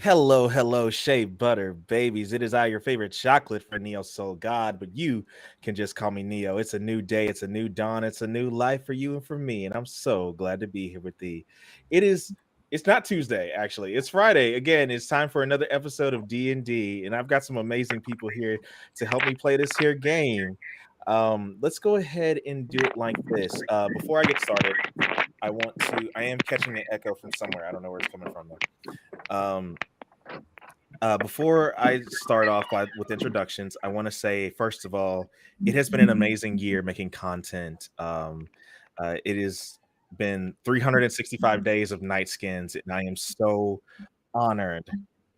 Hello, hello, Shea Butter babies. It is I, your favorite chocolate for Neo Soul God, but you can just call me Neo. It's a new day, it's a new dawn, it's a new life for you and for me, and I'm so glad to be here with thee. It is. It's not Tuesday, actually. It's Friday. Again, it's time for another episode of D&D, and I've got some amazing people here to help me play this here game. Let's go ahead and do it like this. Before I get started, I am catching an echo from somewhere. I don't know where it's coming from though. Before I start off with introductions, I want to say, first of all, it has been an amazing year making content. It has been 365 days of Night Skins, and I am so honored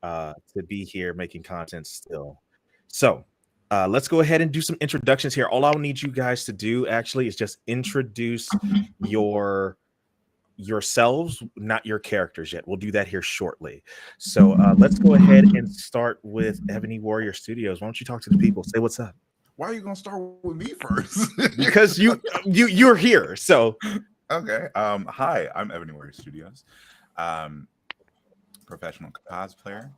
to be here making content still. So, let's go ahead and do some introductions here. All I'll need you guys to do actually is just introduce your yourselves, not your characters yet. We'll do that here shortly. So let's go ahead and start with Ebony Warrior Studios. Why don't you talk to the people? Say what's up. Why are you gonna start with me first? Because you're here. So okay. Hi, I'm Ebony Warrior Studios, professional cosplayer,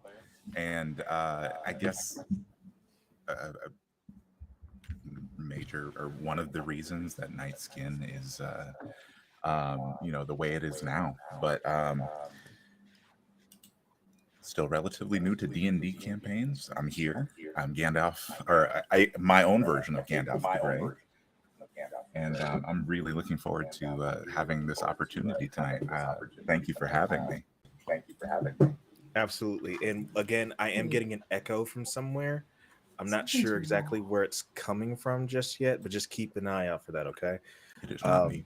and I guess a major or one of the reasons that Night Skin is the way it is now, but still relatively new to D&D campaigns. I'm here. I'm Gandalf, or my own version of Gandalf the Grey, and I'm really looking forward to having this opportunity tonight. Thank you for having me. absolutely. And again, I am getting an echo from somewhere. I'm not sure exactly where it's coming from just yet, but just keep an eye out for that, okay? It is not me.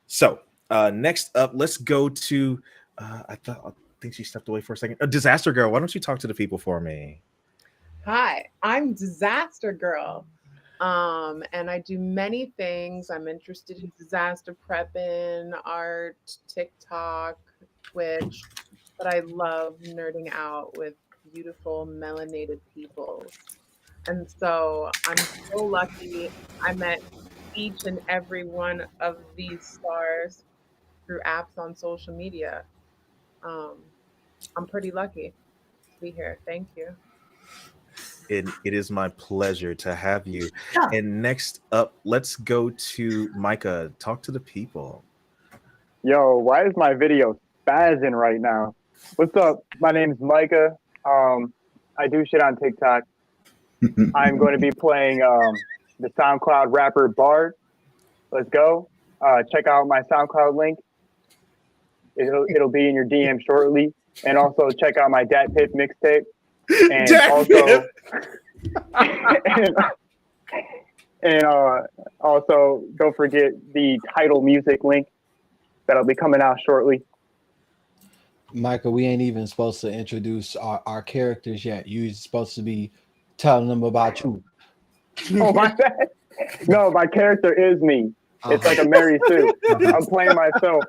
So next up, let's go to I think she stepped away for a second. Disaster Girl, why don't you talk to the people for me? Hi, I'm Disaster Girl. And I do many things. I'm interested in disaster prepping, art, TikTok, Twitch, but I love nerding out with beautiful melanated people. And so I'm so lucky I met each and every one of these stars through apps on social media. Um, I'm pretty lucky to be here. Thank you. It is my pleasure to have you. And next up, let's go to Micah. Talk to the people. Yo, why is my video spazzing right now? What's up? My name's Micah. I do shit on TikTok. I'm going to be playing the SoundCloud rapper Bard. Let's go. Check out my SoundCloud link. It'll be in your DM shortly. And also check out my Dat Piff mixtape. And also, and also don't forget the title music link that'll be coming out shortly. Michael, we ain't even supposed to introduce our characters yet. You're supposed to be telling them about you. Oh, my bad. No, my character is me. It's like a Mary Sue. I'm playing myself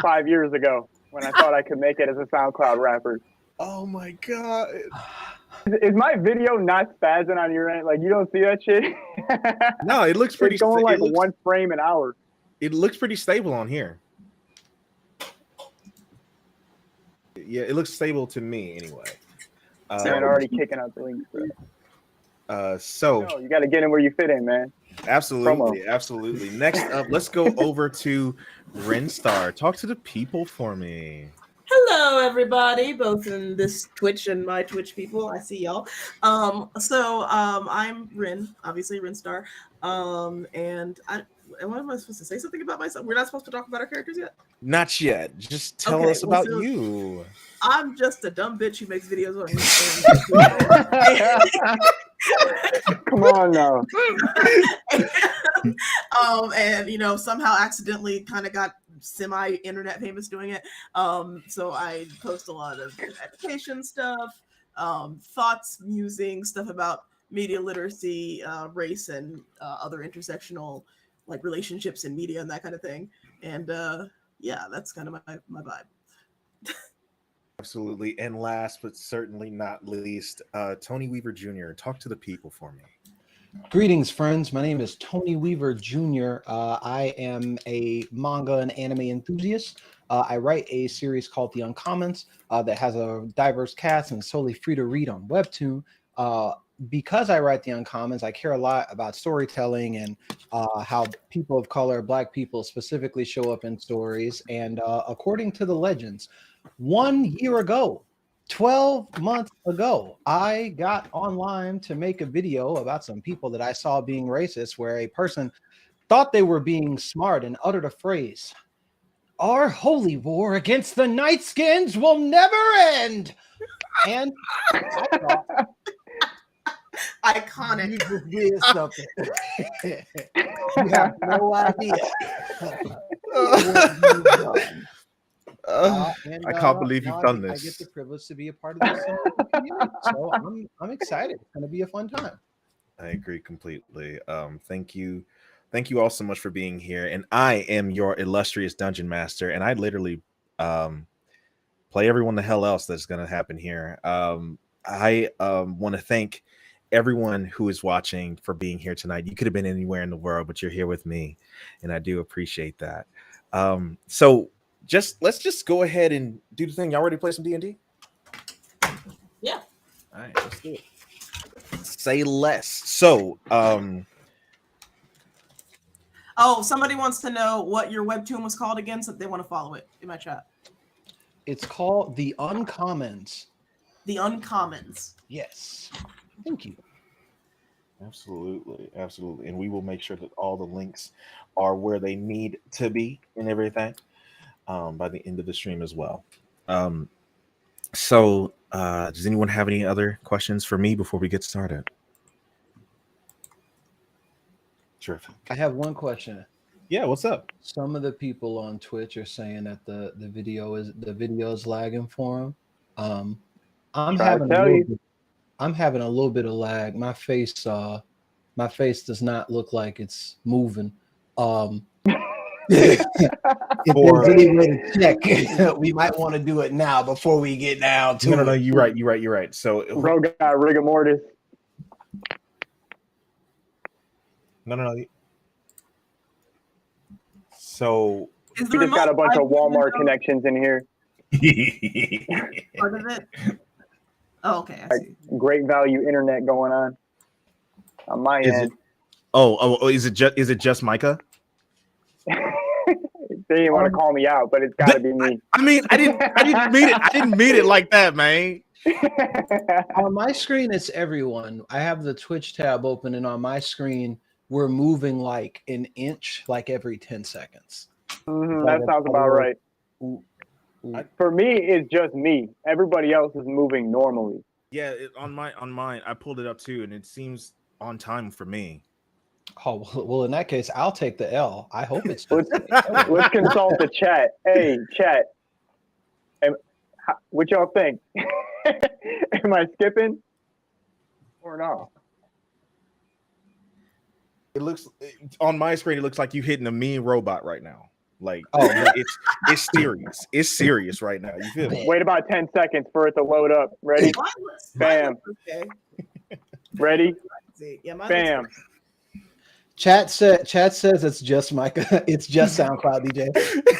5 years ago when I thought I could make it as a SoundCloud rapper. Oh my god. Is my video not spazzing on your end? Like, you don't see that shit? No, it looks pretty. It's going like 1 frame an hour. It looks pretty stable on here. Yeah, it looks stable to me anyway. Man, already kicking out the links, bro. So No, you got to get in where you fit in, man. Absolutely, Promo. absolutely. Next up, let's go over to Renstar. Talk to the people for me. Hello, everybody, both in this Twitch and my Twitch people. I see y'all. I'm Rin, obviously Rinstar. And what am I supposed to say? Something about myself? We're not supposed to talk about our characters yet? Not yet. Just tell us about you. I'm just a dumb bitch who makes videos on Instagram. Come on now. And somehow accidentally kind of got semi-internet famous doing it. So I post a lot of education stuff, thoughts, musings, stuff about media literacy, race, and other intersectional like relationships in media and that kind of thing. And that's kind of my vibe. Absolutely. And last but certainly not least, Tony Weaver Jr. Talk to the people for me. Greetings, friends. My name is Tony Weaver Jr. I am a manga and anime enthusiast. I write a series called The Uncommons that has a diverse cast and is solely free to read on Webtoon. Because I write The Uncommons, I care a lot about storytelling and how people of color, Black people specifically, show up in stories. And according to the legends, 1 year ago, 12 months ago, I got online to make a video about some people that I saw being racist, where a person thought they were being smart and uttered a phrase: "Our holy war against the Nightskins will never end." And I thought, Iconic. you just did something. You have no idea what you've done. And, I can't believe now you've done I get this. the privilege to be a part of this community. So I'm excited. It's going to be a fun time. I agree completely. Thank you all so much for being here. And I am your illustrious dungeon master, and I literally play everyone the hell else that's going to happen here. I want to thank everyone who is watching for being here tonight. You could have been anywhere in the world, but you're here with me, and I do appreciate that. So let's just go ahead and do the thing. Y'all ready to play some D&D? Yeah. All right, let's do it. Say less. So, Oh, somebody wants to know what your webtoon was called again, so they want to follow it in my chat. It's called The Uncommons. The Uncommons. Yes. Thank you. absolutely, and we will make sure that all the links are where they need to be and everything by the end of the stream as well. So, does anyone have any other questions for me before we get started? Terrific. I have one question. Yeah, what's up? Some of the people on Twitch are saying that the video is lagging for them. I'm having a little bit of lag. My face does not look like it's moving. If there's any way to check, we might want to do it now before we get down to No, it. you're right. So, Bro got rigor mortis. no. So, Is We the just got a remote bunch of live Walmart video connections in here. part of it? Oh, okay. I see. Great value internet going on my Is end. is it just Micah? They didn't want to call me out, but it's got to be me. I mean, I didn't mean it. I didn't mean it like that, man. On my screen, it's everyone. I have the Twitch tab open, and on my screen, we're moving like an inch, like every 10 seconds. That sounds about right. For me, it's just me. Everybody else is moving normally. Yeah, on mine, I pulled it up too, and it seems on time for me. Oh, well, in that case, I'll take the L. I hope it's Let's consult the chat. Hey, chat. What y'all think? Am I skipping or not? It looks on my screen. It looks like you hitting a mean robot right now. Like, it's serious. It's serious right now. You feel me? Wait about 10 seconds for it to load up. Ready? Bam. Okay. Ready? Yeah, mine Bam. looks Chat says it's just Micah. It's just SoundCloud DJ.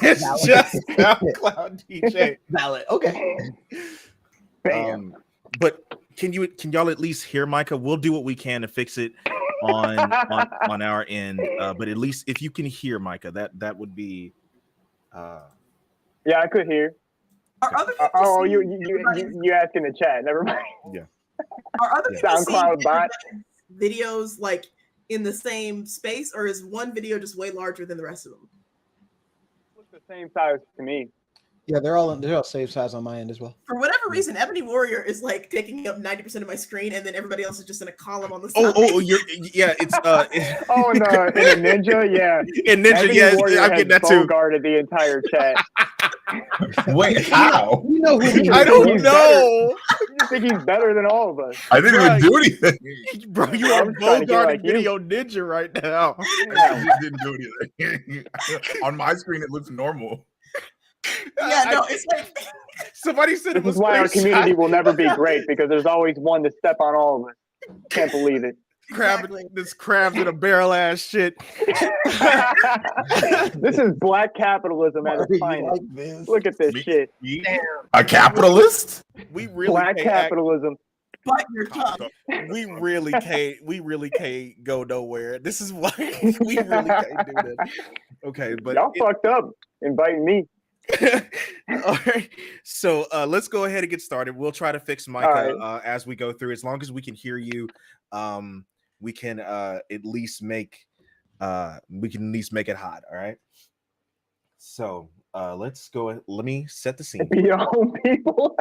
It's just SoundCloud DJ. Valid. Okay. Bam. But can y'all at least hear Micah? We'll do what we can to fix it on our end. But at least if you can hear Micah, that would be. Yeah, I could hear. Are other people seeing you asking the chat? Never mind. Are other people SoundCloud seeing bot. videos like in the same space, or is one video just way larger than the rest of them? Looks the same size to me. Yeah, they're all safe size on my end as well. For whatever reason, Ebony Warrior is like taking up 90% of my screen, and then everybody else is just in a column on the side. It's Oh, in a ninja, yeah. in Ninja, Ebony yeah, Warrior I'm has getting that too. Bogarted the entire chat. Wait, how? You know who he I is. don't He's know, You think he's better than all of us? I didn't even do anything. bro. You are I'm trying to get Bogarting like you. Video Ninja right now. I just didn't do anything. On my screen, it looks normal. Yeah, no, it's like Somebody said it This was is why our screenshot. community will never be great, because there's always one to step on all of us. Can't believe it. This crabs in a barrel ass shit. This is black capitalism at its finest. Look at this shit. Damn. A capitalist? We really Black can't act- capitalism. But your tongue. we really can't go nowhere. This is why we really can't do that. Okay, but Y'all fucked up inviting me. all right. So let's go ahead and get started. We'll try to fix Micah as we go through. As long as we can hear you, we can at least make it hot. All right. So let's go. Let me set the scene. Be your own people.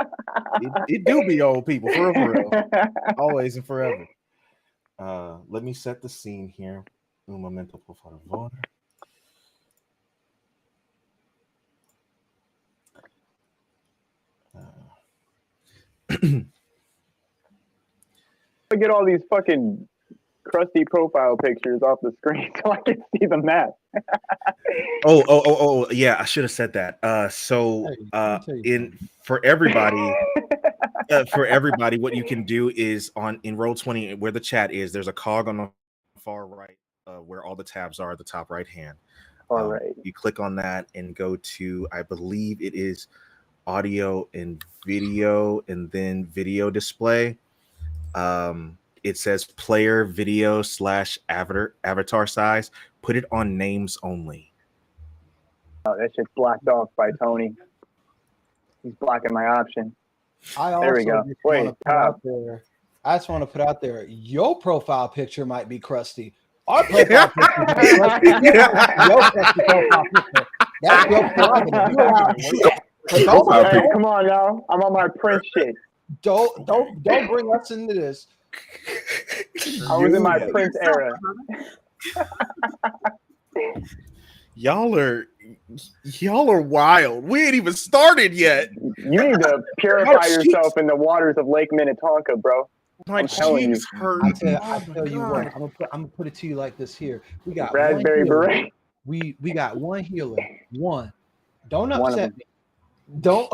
It do be old people for real. Always and forever. Let me set the scene here. Un momento, por favor. I get all these fucking crusty profile pictures off the screen so I can see the map. Oh, yeah, I should have said that. So for everybody, what you can do is in Roll20 where the chat is, there's a cog on the far right where all the tabs are at the top right hand. All right. You click on that and go to, I believe it is audio and video, and then video display. It says player video / avatar size. Put it on names only. Oh, that shit's blocked off by Tony. He's blocking my option. There we go. Wait, I just want to put out there, your profile picture might be crusty. Our profile picture might be crusty. Your crusty profile picture. That's your prerogative. You allowed to do that. But Hey, come on, y'all. I'm on my Prince shit. don't bring us into this. I was in my Prince era. Y'all are wild. We ain't even started yet. You need to purify yourself in the waters of Lake Minnetonka, bro. My I'm telling cheeks hurt. I tell you what, I'm gonna put it to you like this here. We got Raspberry one healer. beret. We got one healer. One. Don't One of upset them. me. Don't.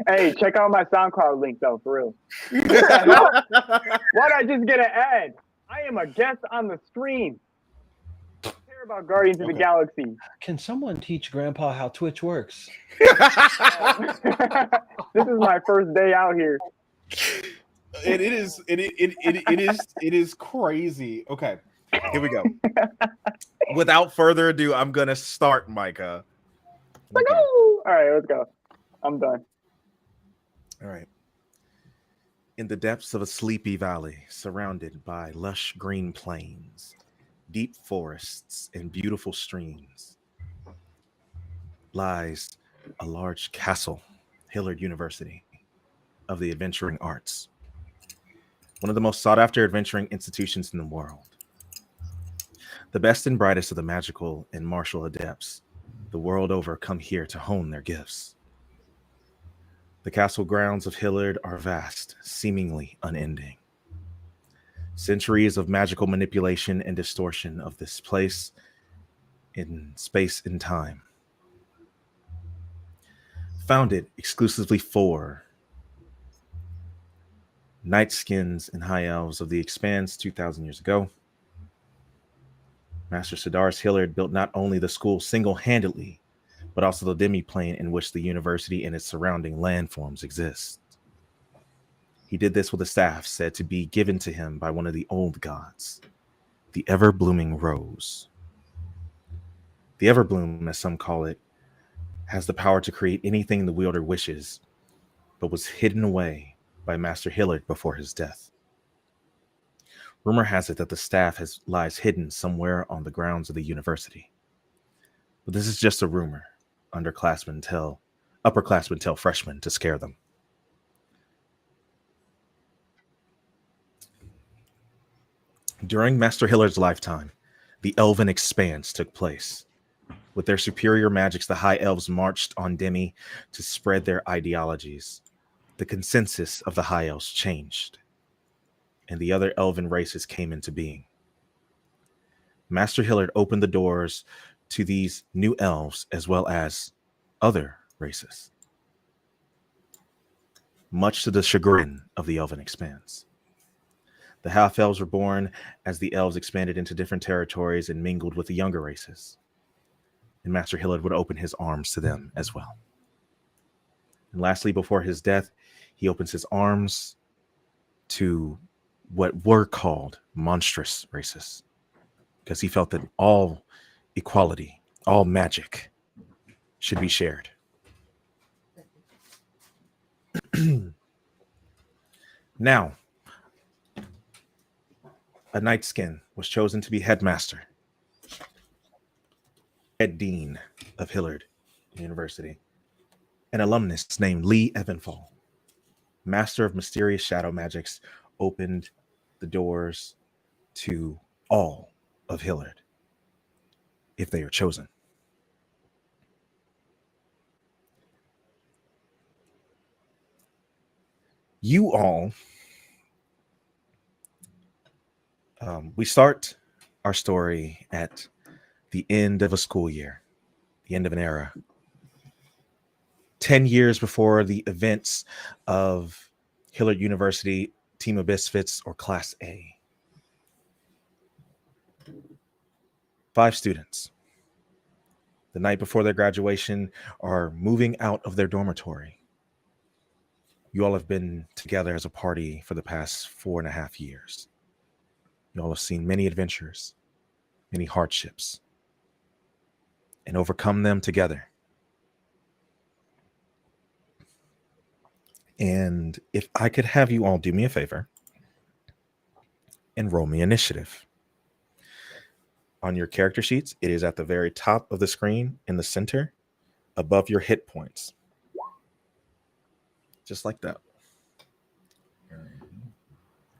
Hey, check out my SoundCloud link though, for real. Why'd I just get an ad? I am a guest on the stream. I care about Guardians of the Galaxy. Can someone teach Grandpa how Twitch works? This is my first day out here. It is crazy. Okay, here we go. Without further ado, I'm gonna start, Micah. Like, oh! All right, let's go. I'm done. All right. In the depths of a sleepy valley, surrounded by lush green plains, deep forests, and beautiful streams, lies a large castle, Hillard University of the Adventuring Arts, one of the most sought-after adventuring institutions in the world. The best and brightest of the magical and martial adepts the world over come here to hone their gifts. The castle grounds of Hillard are vast, seemingly unending. Centuries of magical manipulation and distortion of this place in space and time. Founded exclusively for Nightskins and High Elves of the Expanse 2,000 years ago, Master Sidaris Hillard built not only the school single-handedly, but also the demi-plane in which the university and its surrounding landforms exist. He did this with a staff said to be given to him by one of the old gods, the ever-blooming rose. The Everbloom, as some call it, has the power to create anything the wielder wishes, but was hidden away by Master Hillard before his death. Rumor has it that the staff lies hidden somewhere on the grounds of the university. But this is just a rumor. Upperclassmen tell freshmen to scare them. During Master Hillard's lifetime, the Elven Expanse took place. With their superior magics, the High Elves marched on Demi to spread their ideologies. The consensus of the High Elves changed, and the other elven races came into being. Master Hillard opened the doors to these new elves as well as other races, much to the chagrin of the Elven Expanse. The half-elves were born as the elves expanded into different territories and mingled with the younger races. And Master Hillard would open his arms to them as well. And lastly, before his death, he opens his arms to what were called monstrous races, because he felt that all equality, all magic should be shared. Now, a Nightskin was chosen to be headmaster, head dean of Hillard University, an alumnus named Lee Evanfall, master of mysterious shadow magics, opened the doors to all of Hillard if they are chosen. You all, we start our story at the end of a school year, the end of an era. 10 years before the events of Hillard University Team of Misfits, or Class A. 5 students, the night before their graduation, are moving out of their dormitory. You all have been together as a party for the past 4.5 years. You all have seen many adventures, many hardships, and overcome them together. And if I could have you all do me a favor and roll me initiative. On your character sheets, it is at the very top of the screen in the center, above your hit points. Just like that.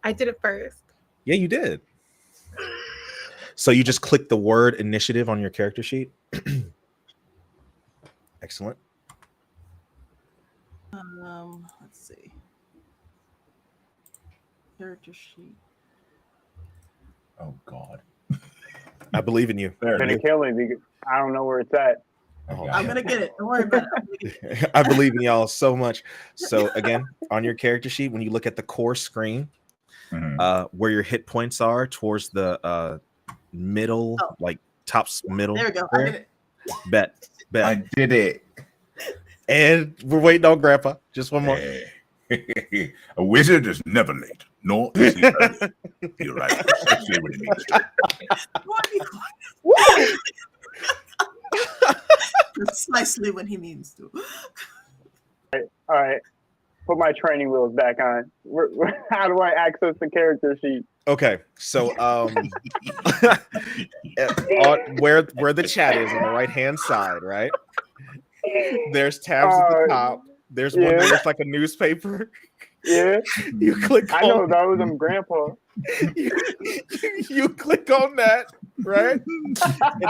I did it first. Yeah, you did. So you just click the word initiative on your character sheet. Excellent. Let's see. Character sheet. Oh God. I believe in you. There Gonna it is. kill me because I don't know where it's at. Oh, I'm God. gonna get it. Don't worry about it. I believe in y'all so much. So again, on your character sheet, when you look at the core screen, Mhm. where your hit points are towards the middle, Oh. like top middle. There we go. I did it. Bet. I did it. And we're waiting on Grandpa. Just one more. Hey. A wizard is never late, nor is he early. You're right, precisely what it means to. Why be quiet? Precisely when he means to. All right, put my training wheels back on. How do I access the character sheet? Okay, so where the chat is on the right hand side, right? There's tabs at the top. There's one that looks like a newspaper. Yeah, You click I know on those. I'm grandpa. you click on that, right? And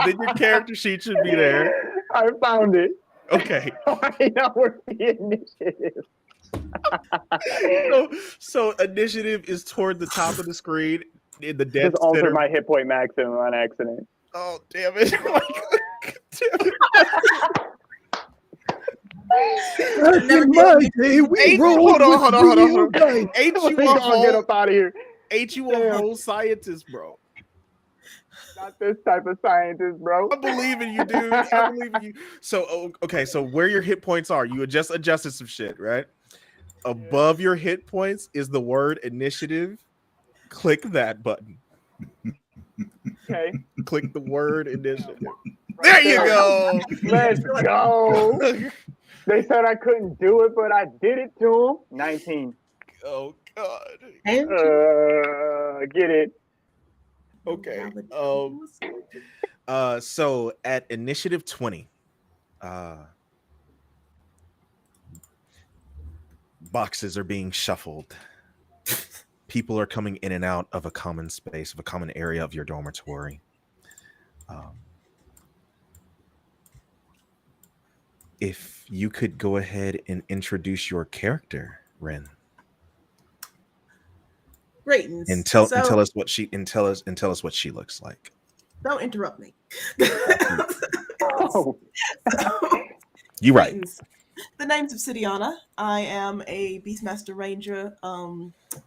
then your character sheet should be there. I found it. Okay. I know where the initiative. So initiative is toward the top of the screen in the dead Just altered center. my hit point maximum on accident. Oh damn it! Hold on. Ain't you We a gonna get whole, up out of here. ain't you a whole scientist, bro? Not this type of scientist, bro. I believe in you, dude. I believe in you. So okay, so where your hit points are, you just adjusted some shit, right? Above your hit points is the word initiative. Click that button. Okay, Click the word initiative. There you go. let's go. They said I couldn't do it, but I did it to them. 19. Oh god. And Get it. Okay. So at initiative 20, boxes are being shuffled. People are coming in and out of a common space, of a common area of your dormitory. If you could go ahead and introduce your character, Ren, Great. and tell us what she looks like. Don't interrupt me. Oh, You right. The name's Obsidiana. I am a Beastmaster Ranger,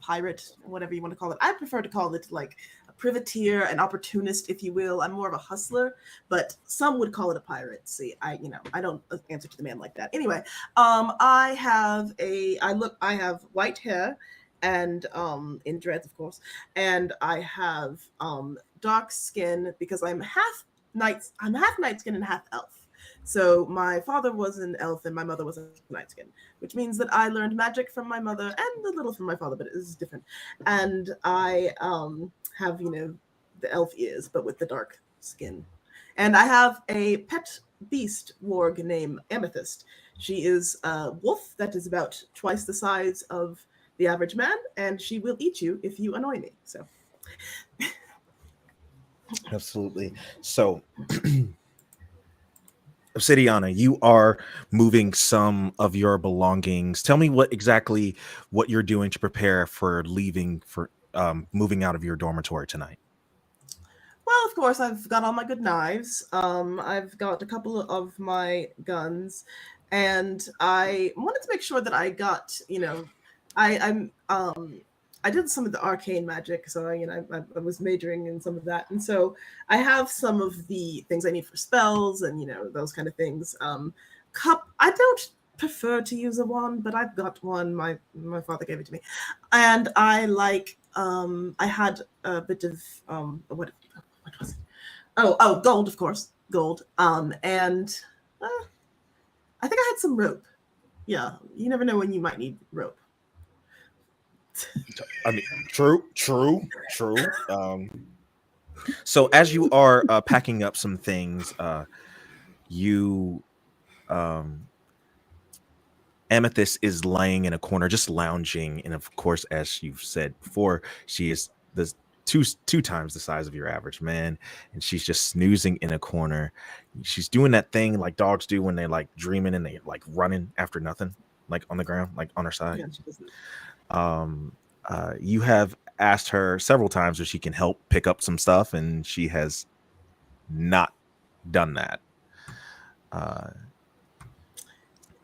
pirate, whatever you want to call it. I prefer to call it like a privateer, an opportunist, if you will. I'm more of a hustler, but some would call it a pirate. See, I don't answer to the man like that. Anyway, I have white hair, and in dreads, of course, and I have dark skin because I'm half night skin and half elf. So my father was an elf and my mother was a night skin, which means that I learned magic from my mother and a little from my father, but it is different. And I have, the elf ears, but with the dark skin. And I have a pet beast warg named Amethyst. She is a wolf that is about twice the size of the average man, and she will eat you if you annoy me. So Absolutely. So, Obsidiana, you are moving some of your belongings. Tell me what you're doing to prepare for leaving for moving out of your dormitory tonight. well, of course, I've got all my good knives. I've got a couple of my guns, and I wanted to make sure that I got, I did some of the arcane magic, so I was majoring in some of that, and so I have some of the things I need for spells and those kind of things. Cup. I don't prefer to use a wand, but I've got one. My father gave it to me, and I like. I had a bit of what was it? Oh, gold, of course, gold. And I think I had some rope. Yeah, you never know when you might need rope. I mean, true. So as you are packing up some things, Amethyst is laying in a corner, just lounging, and of course, as you've said before, she is the two times the size of your average man, and she's just snoozing in a corner. She's doing that thing like dogs do when they like dreaming and they like running after nothing, like on the ground, like on her side. Yeah, she doesn't. You have asked her several times if she can help pick up some stuff, and she has not done that.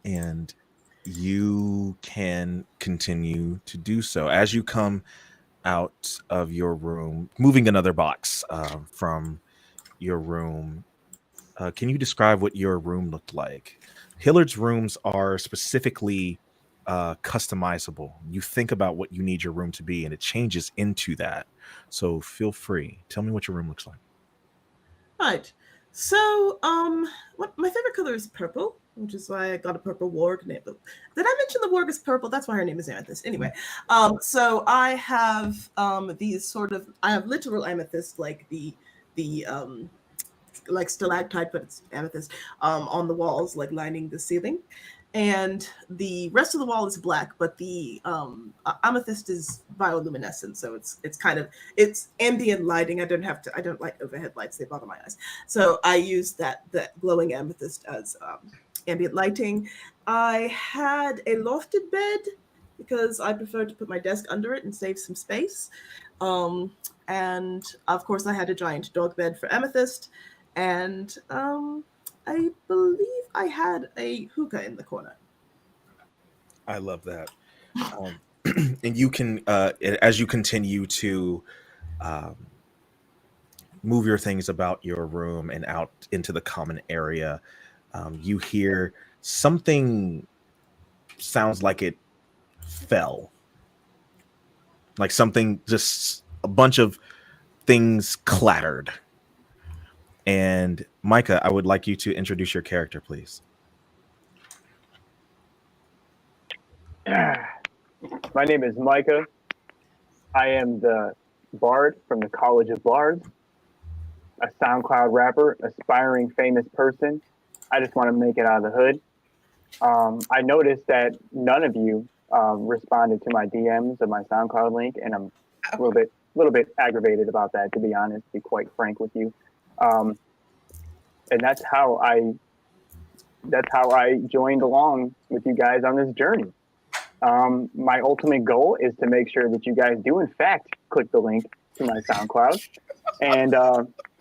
And you can continue to do so as you come out of your room, moving another box from your room. Can you describe what your room looked like? Hillard's rooms are specifically customizable. You think about what you need your room to be, and it changes into that. So feel free. Tell me what your room looks like. Right. So, what my favorite color is purple, which is why I got a purple warg name. Did I mention the warg is purple? That's why her name is Amethyst. Anyway, so I have these sort of I have literal amethyst, like the like stalactite, but it's amethyst on the walls, like lining the ceiling. And the rest of the wall is black, but the amethyst is bioluminescent, so it's ambient lighting. I don't like overhead lights; they bother my eyes. So I use that glowing amethyst as ambient lighting. I had a lofted bed because I prefer to put my desk under it and save some space. And of course, I had a giant dog bed for Amethyst, and I believe I had a hookah in the corner. I love that. And you can, as you continue to move your things about your room and out into the common area, you hear something sounds like it fell. Like something, just a bunch of things clattered. And Micah, I would like you to introduce your character, please. My name is Micah. I am the Bard from the College of Bards, a SoundCloud rapper, aspiring famous person. I just want to make it out of the hood. I noticed that none of you responded to my DMs of my SoundCloud link, and I'm a little bit aggravated about that, to be honest, to be quite frank with you. And that's how I joined along with you guys on this journey. My ultimate goal is to make sure that you guys do in fact click the link to my SoundCloud, and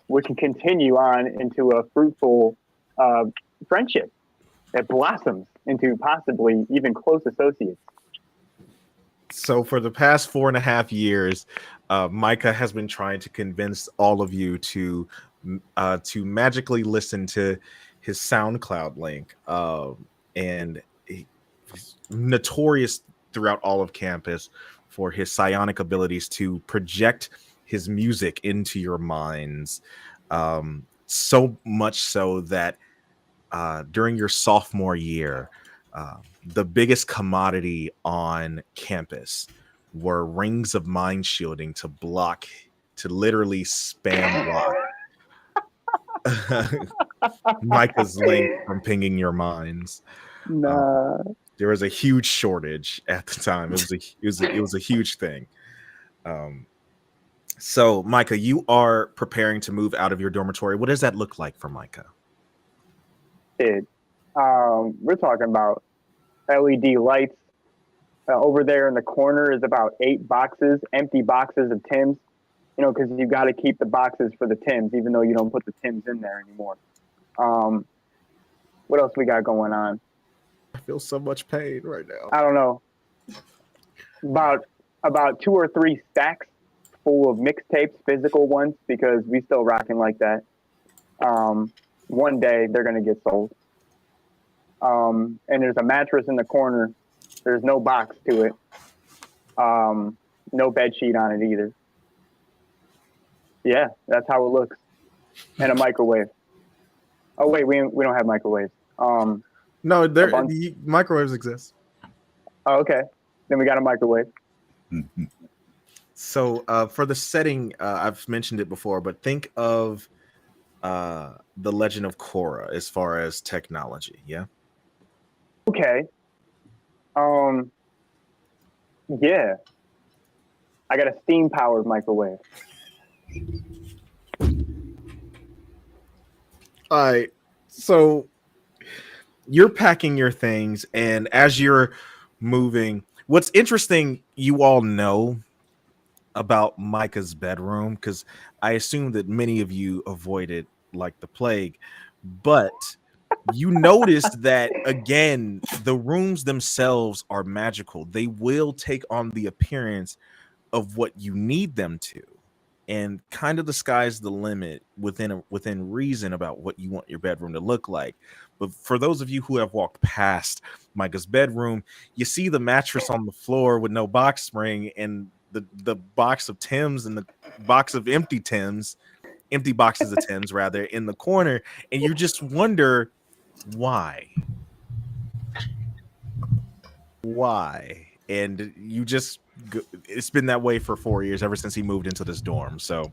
we can continue on into a fruitful friendship. that blossoms into possibly even close associates. So for the past 4.5 years, Micah has been trying to convince all of you to magically listen to his SoundCloud link, and he's notorious throughout all of campus for his psionic abilities to project his music into your minds. So much so that during your sophomore year, the biggest commodity on campus were rings of mind shielding to literally spam block Micah's link from pinging your minds. Nah. There was a huge shortage at the time. It was a huge thing. So Micah, you are preparing to move out of your dormitory. What does that look like for Micah? We're talking about LED lights. Over there in the corner is about 8 boxes, empty boxes of Tims. You know, because you got to keep the boxes for the Tims, even though you don't put the Tims in there anymore. What else we got going on? I feel so much pain right now. I don't know. About 2 or 3 stacks full of mixtapes, physical ones, because we still rocking like that. One day they're gonna get sold. And there's a mattress in the corner. There's no box to it. No bed sheet on it either. Yeah, that's how it looks. And a microwave. Oh wait, we don't have microwaves. No, microwaves exist. Oh, okay. Then we got a microwave. So for the setting, I've mentioned it before, but think of the Legend of Korra as far as technology. Yeah. Okay. Yeah. I got a steam powered microwave. All right. So you're packing your things, and as you're moving, what's interesting, you all know about Micah's bedroom, because I assume that many of you avoid it like the plague, but you noticed that again, the rooms themselves are magical. They will take on the appearance of what you need them to, and kind of the sky's the limit within reason about what you want your bedroom to look like. But for those of you who have walked past Micah's bedroom, you see the mattress on the floor with no box spring, and the box of Tims and the box of empty boxes of Tims rather, in the corner, and you just wonder why, and you just it's been that way for 4 years, ever since he moved into this dorm. So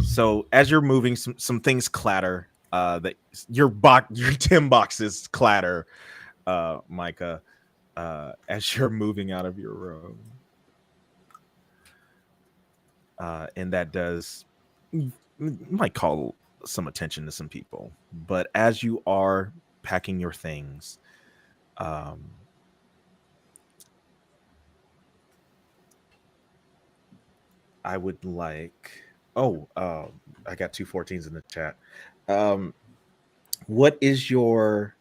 so as you're moving, some things clatter, that your Tim boxes clatter, Micah, as you're moving out of your room, and that does, you might call some attention to some people. But as you are packing your things, I would like, I got 2 14s in the chat. What is your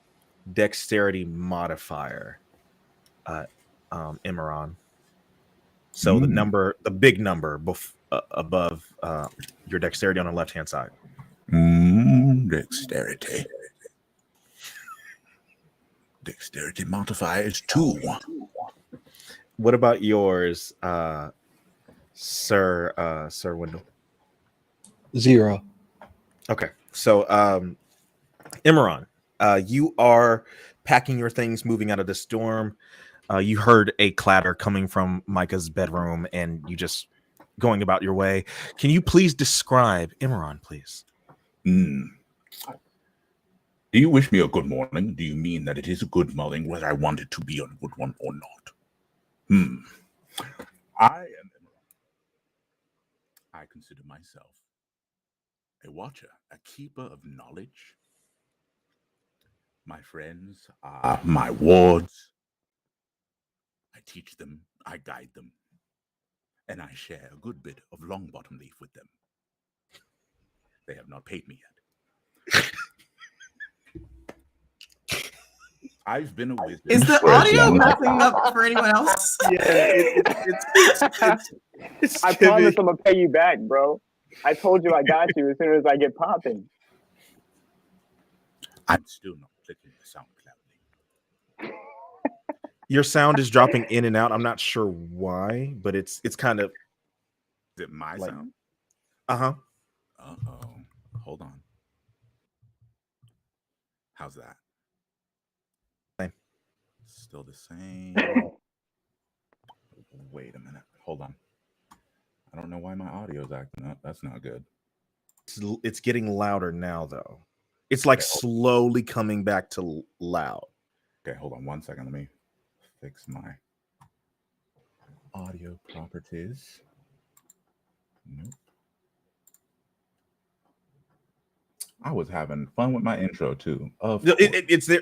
dexterity modifier, Imran? So the big number above your dexterity on the left hand side. Dexterity. Dexterity modifier is 2. What about yours, Sir Wendell? 0. Okay, so Imran, you are packing your things, moving out of this dorm. You heard a clatter coming from Micah's bedroom, and you just going about your way. Can you please describe Imran, please? Do you wish me a good morning? Do you mean that it is a good morning, whether I want it to be a good one or not? I am Imran. I consider myself a watcher, a keeper of knowledge. My friends are my wards. I teach them, I guide them, and I share a good bit of long bottom leaf with them. They have not paid me yet. I've been a wizard. Is the for- audio messing up for anyone else? I promise I'm gonna pay you back, bro. I told you I got you as soon as I get popping. I'm still not clicking the SoundCloud. Your sound is dropping in and out. I'm not sure why, but it's kind of Is it my Like- sound? uh-huh. Uh-oh. Hold on. How's that? Same. Still the same. Wait a minute. Hold on. I don't know why my audio's acting up. That's not good. It's getting louder now though. It's like slowly coming back to loud. Okay, hold on 1 second. Let me fix my audio properties. Nope. I was having fun with my intro too. It's there.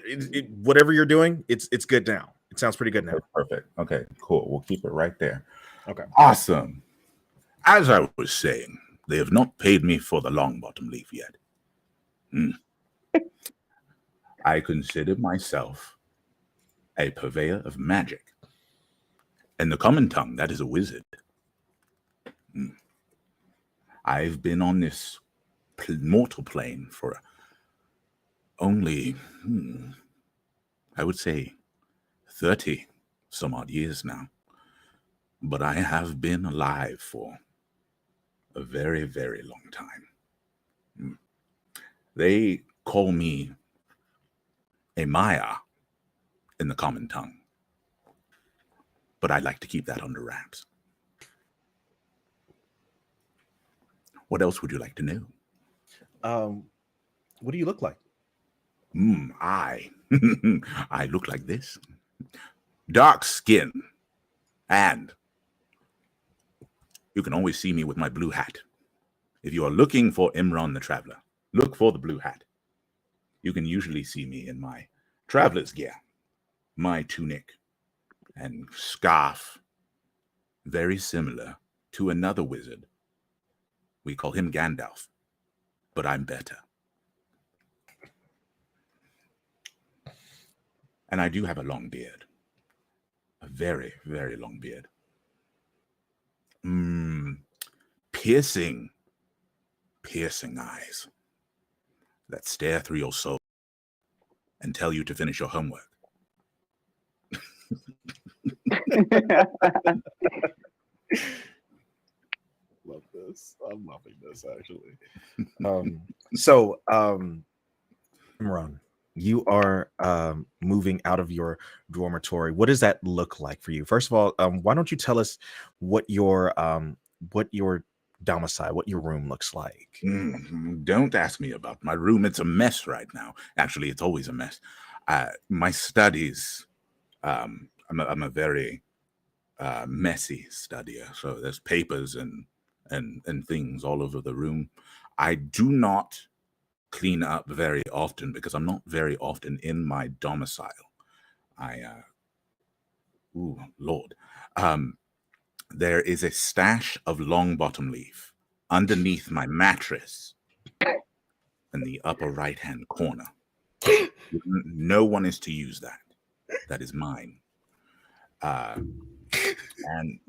Whatever you're doing, it's good now. It sounds pretty good now. Perfect. Okay, cool. We'll keep it right there. Okay. Awesome. As I was saying, they have not paid me for the long bottom leaf yet. I consider myself a purveyor of magic. In the common tongue, that is a wizard. I've been on this mortal plane for only, I would say, 30 some odd years now. But I have been alive for a very, very long time. They call me a Maya in the common tongue, but I'd like to keep that under wraps. What else would you like to know? What do you look like? I look like this. Dark skin. And you can always see me with my blue hat. If you are looking for Imran the Traveler, look for the blue hat. You can usually see me in my traveler's gear, my tunic and scarf, very similar to another wizard. We call him Gandalf, but I'm better. And I do have a long beard. A very, very long beard. Piercing eyes that stare through your soul and tell you to finish your homework. Love this. I'm loving this actually. Imran, you are moving out of your dormitory. What does that look like for you? First of all, why don't you tell us what your domicile, what your room looks like? Don't ask me about my room. It's a mess right now. Actually, it's always a mess. My studies, I'm a very messy studier. So there's papers and things all over the room. I do not clean up very often because I'm not very often in my domicile. Lord. There is a stash of long bottom leaf underneath my mattress in the upper right-hand corner. No one is to use that. That is mine. And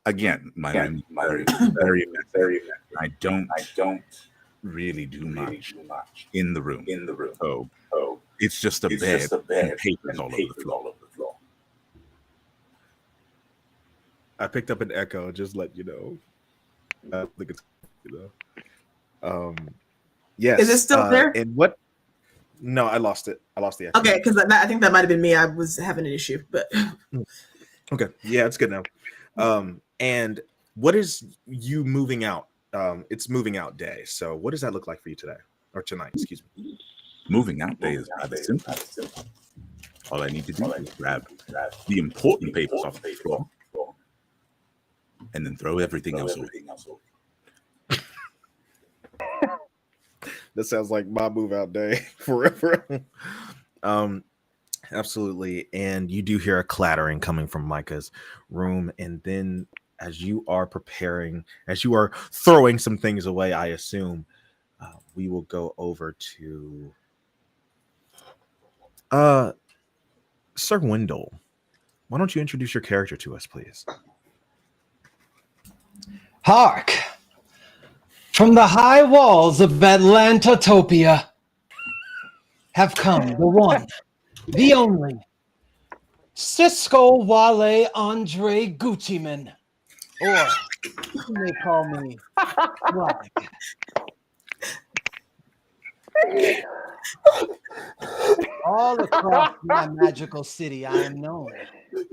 again, my room is very, very. I don't really do much in the room. So it's just a bed and papers all over the floor. I picked up an echo, just let you know. I think it's, yes. Is it still there? And what? No, I lost it. I lost the echo. Okay, because I think that might have been me. I was having an issue, but Okay, yeah, it's good now. And what is you moving out? It's moving out day. So what does that look like for you today or tonight? Excuse me. Moving out day is rather simple. All I need to do is grab the important papers off the floor and then throw everything else over. That sounds like my move out day forever. Absolutely. And you do hear a clattering coming from Micah's room. And then as you are preparing, as you are throwing some things away, I assume we will go over to Sir Wendell, why don't you introduce your character to us, please? Hark! From the high walls of Atlantotopia have come the one, the only, Cisco Wale Andre Gucciman, or you may call me Swag. All across my magical city, I am known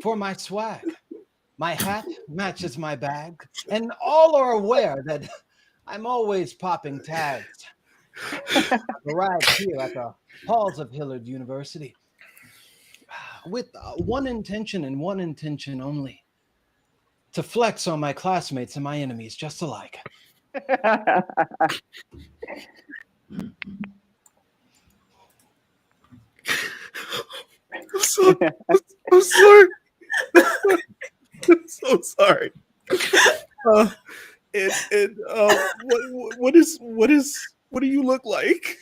for my swag. My hat matches my bag, and all are aware that I'm always popping tags. Arrived here at the halls of Hillard University with one intention and one intention only: to flex on my classmates and my enemies just alike. I'm sorry. I'm sorry. I'm so sorry. What do you look like?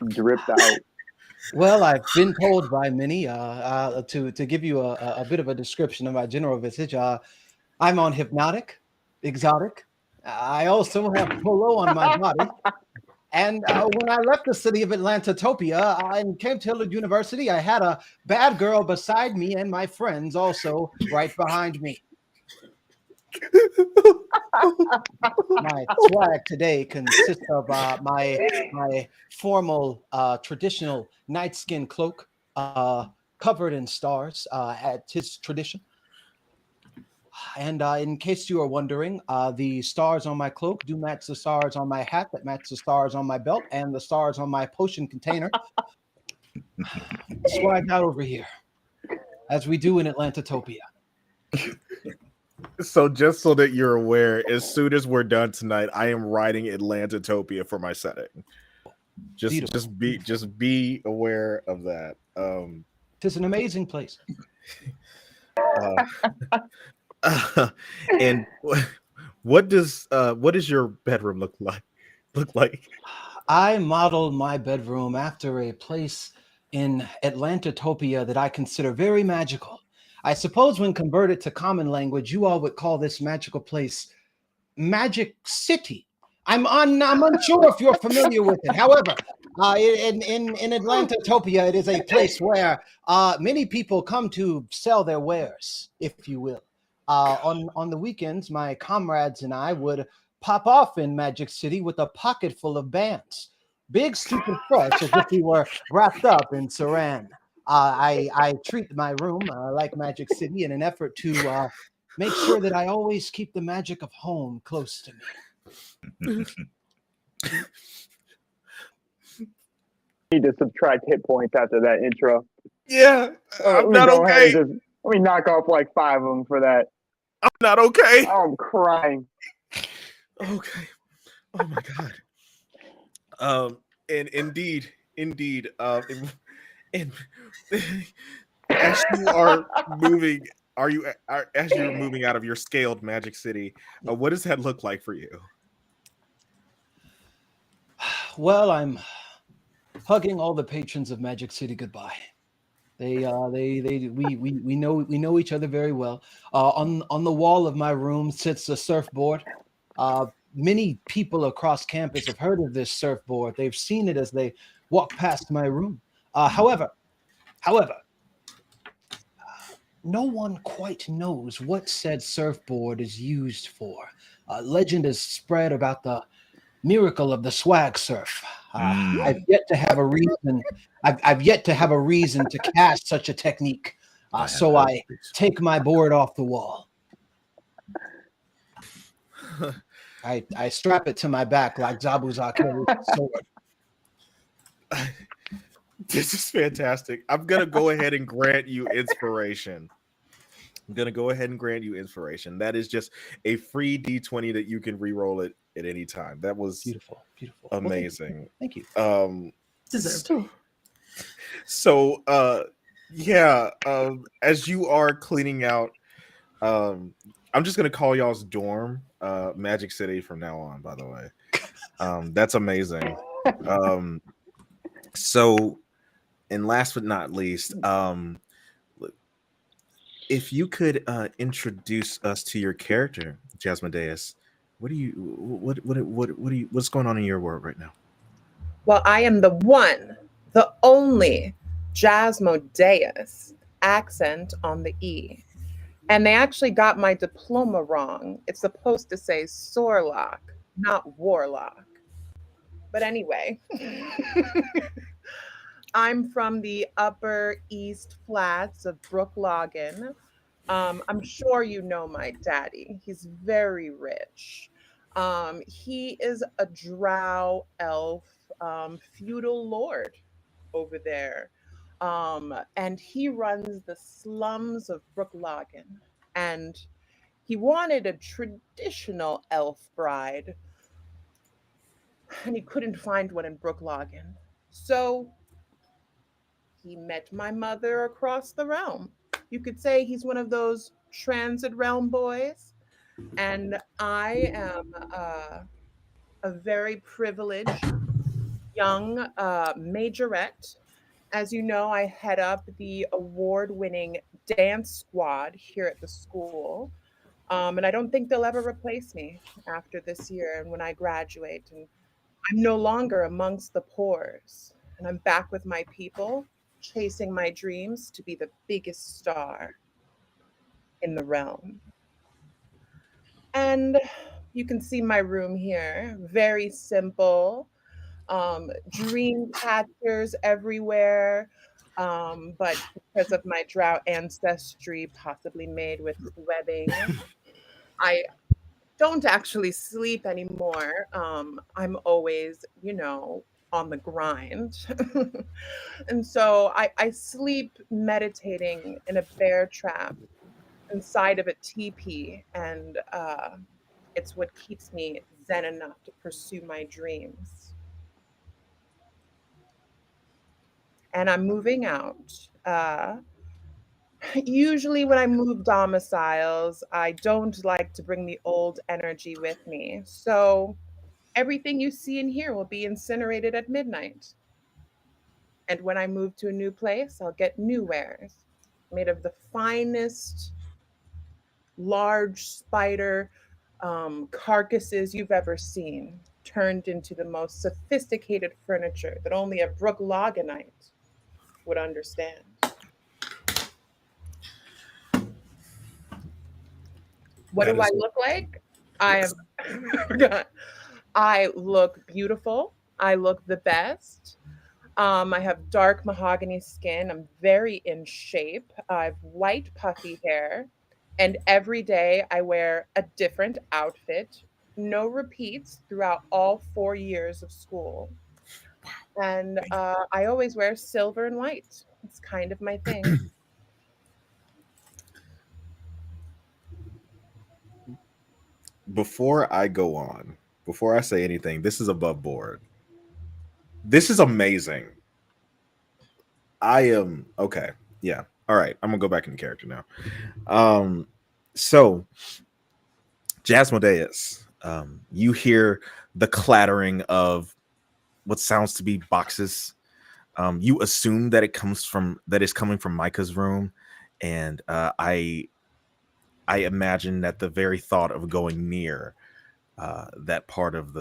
Dripped out. Well, I've been told by many to give you a bit of a description of my general visage. I'm on hypnotic, exotic. I also have polo on my body. And when I left the city of Atlantotopia and came to Hillard University, I had a bad girl beside me and my friends also right behind me. My swag today consists of my formal traditional night skin cloak covered in stars at his tradition. And in case you are wondering, the stars on my cloak do match the stars on my hat, that match the stars on my belt, and the stars on my potion container. Swagged out over here, as we do in Atlantotopia. So just so that you're aware, as soon as we're done tonight, I am writing Atlantotopia for my setting. Just be aware of that. It's an amazing place. And what does your bedroom look like? I modeled my bedroom after a place in Atlantotopia that I consider very magical. I suppose when converted to common language, you all would call this magical place Magic City. I'm unsure if you're familiar with it. However, in Atlantotopia, it is a place where many people come to sell their wares, if you will. On the weekends, my comrades and I would pop off in Magic City with a pocket full of bands, big, stupid fresh, as if we were wrapped up in saran. I treat my room like Magic City in an effort to make sure that I always keep the magic of home close to me. Need to subtract hit points after that intro. Yeah, I'm not okay. Let me knock off like 5 of them for that. I'm not okay. Oh, I'm crying. Okay. Oh my god. And indeed, and as you are moving, as you're moving out of your scaled Magic City, what does that look like for you? Well, I'm hugging all the patrons of Magic City goodbye. We know each other very well. On the wall of my room sits a surfboard. Many people across campus have heard of this surfboard. They've seen it as they walk past my room. However, no one quite knows what said surfboard is used for. Legend is spread about the miracle of the swag surf. I've yet to have a reason. I've yet to have a reason to cast such a technique. So I take my board off the wall. I strap it to my back like Zabuza carries a sword. This is fantastic. I'm gonna go ahead and grant you inspiration. That is just a free D20 that you can re-roll it at any time. That was beautiful. Amazing. Well, thank you. Deserved. So as you are cleaning out, I'm just gonna call y'all's dorm Magic City from now on, by the way. That's amazing. So and last but not least, if you could introduce us to your character, Jasmodeus, what's going on in your world right now? Well, I am the one, the only Jasmodeus, accent on the E. And they actually got my diploma wrong. It's supposed to say Sorlock, not Warlock. But anyway, I'm from the Upper East Flats of Brooklogan. I'm sure you know my daddy. He's very rich. He is a drow elf, feudal lord over there. And he runs the slums of Brooklogan. And he wanted a traditional elf bride, and he couldn't find one in Brooklogan. So he met my mother across the realm. You could say he's one of those transit realm boys. And I am a very privileged young majorette. As you know, I head up the award winning dance squad here at the school. And I don't think they'll ever replace me after this year and when I graduate. And I'm no longer amongst the pores. And I'm back with my people, chasing my dreams to be the biggest star in the realm. And you can see my room here. Very simple. Dream catchers everywhere. But because of my drought ancestry, possibly made with webbing, I don't actually sleep anymore. I'm always, on the grind. And so I sleep meditating in a bear trap inside of a teepee. And it's what keeps me zen enough to pursue my dreams. And I'm moving out. Usually, when I move domiciles, I don't like to bring the old energy with me. So everything you see in here will be incinerated at midnight. And when I move to a new place, I'll get new wares made of the finest large spider carcasses you've ever seen, turned into the most sophisticated furniture that only a Brookloganite would understand. What That do I is- look like? I am. I look beautiful. I look the best. I have dark mahogany skin. I'm very in shape. I have white puffy hair, and every day I wear a different outfit. No repeats throughout all 4 years of school. And I always wear silver and white. It's kind of my thing. Before I go on, before I say anything, this is above board. This is amazing. I am okay. Yeah. All right. I'm gonna go back into character now. So Jasmodeus, you hear the clattering of what sounds to be boxes. You assume that it's coming from Micah's room, and I imagine that the very thought of going near that part of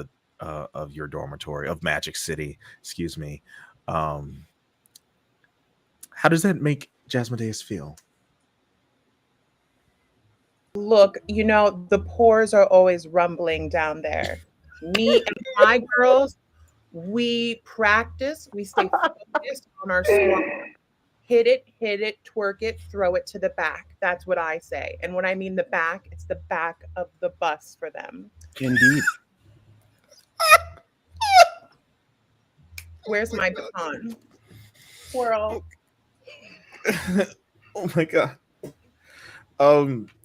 your dormitory of Magic City, excuse me, how does that make Jasmodeus feel? Look, the pores are always rumbling down there. Me and my girls, we practice, we stay focused on our squat. Hit it, twerk it, throw it to the back. That's what I say. And when I mean the back, it's the back of the bus for them. Indeed. Where's my baton? Squirrel. Oh my god.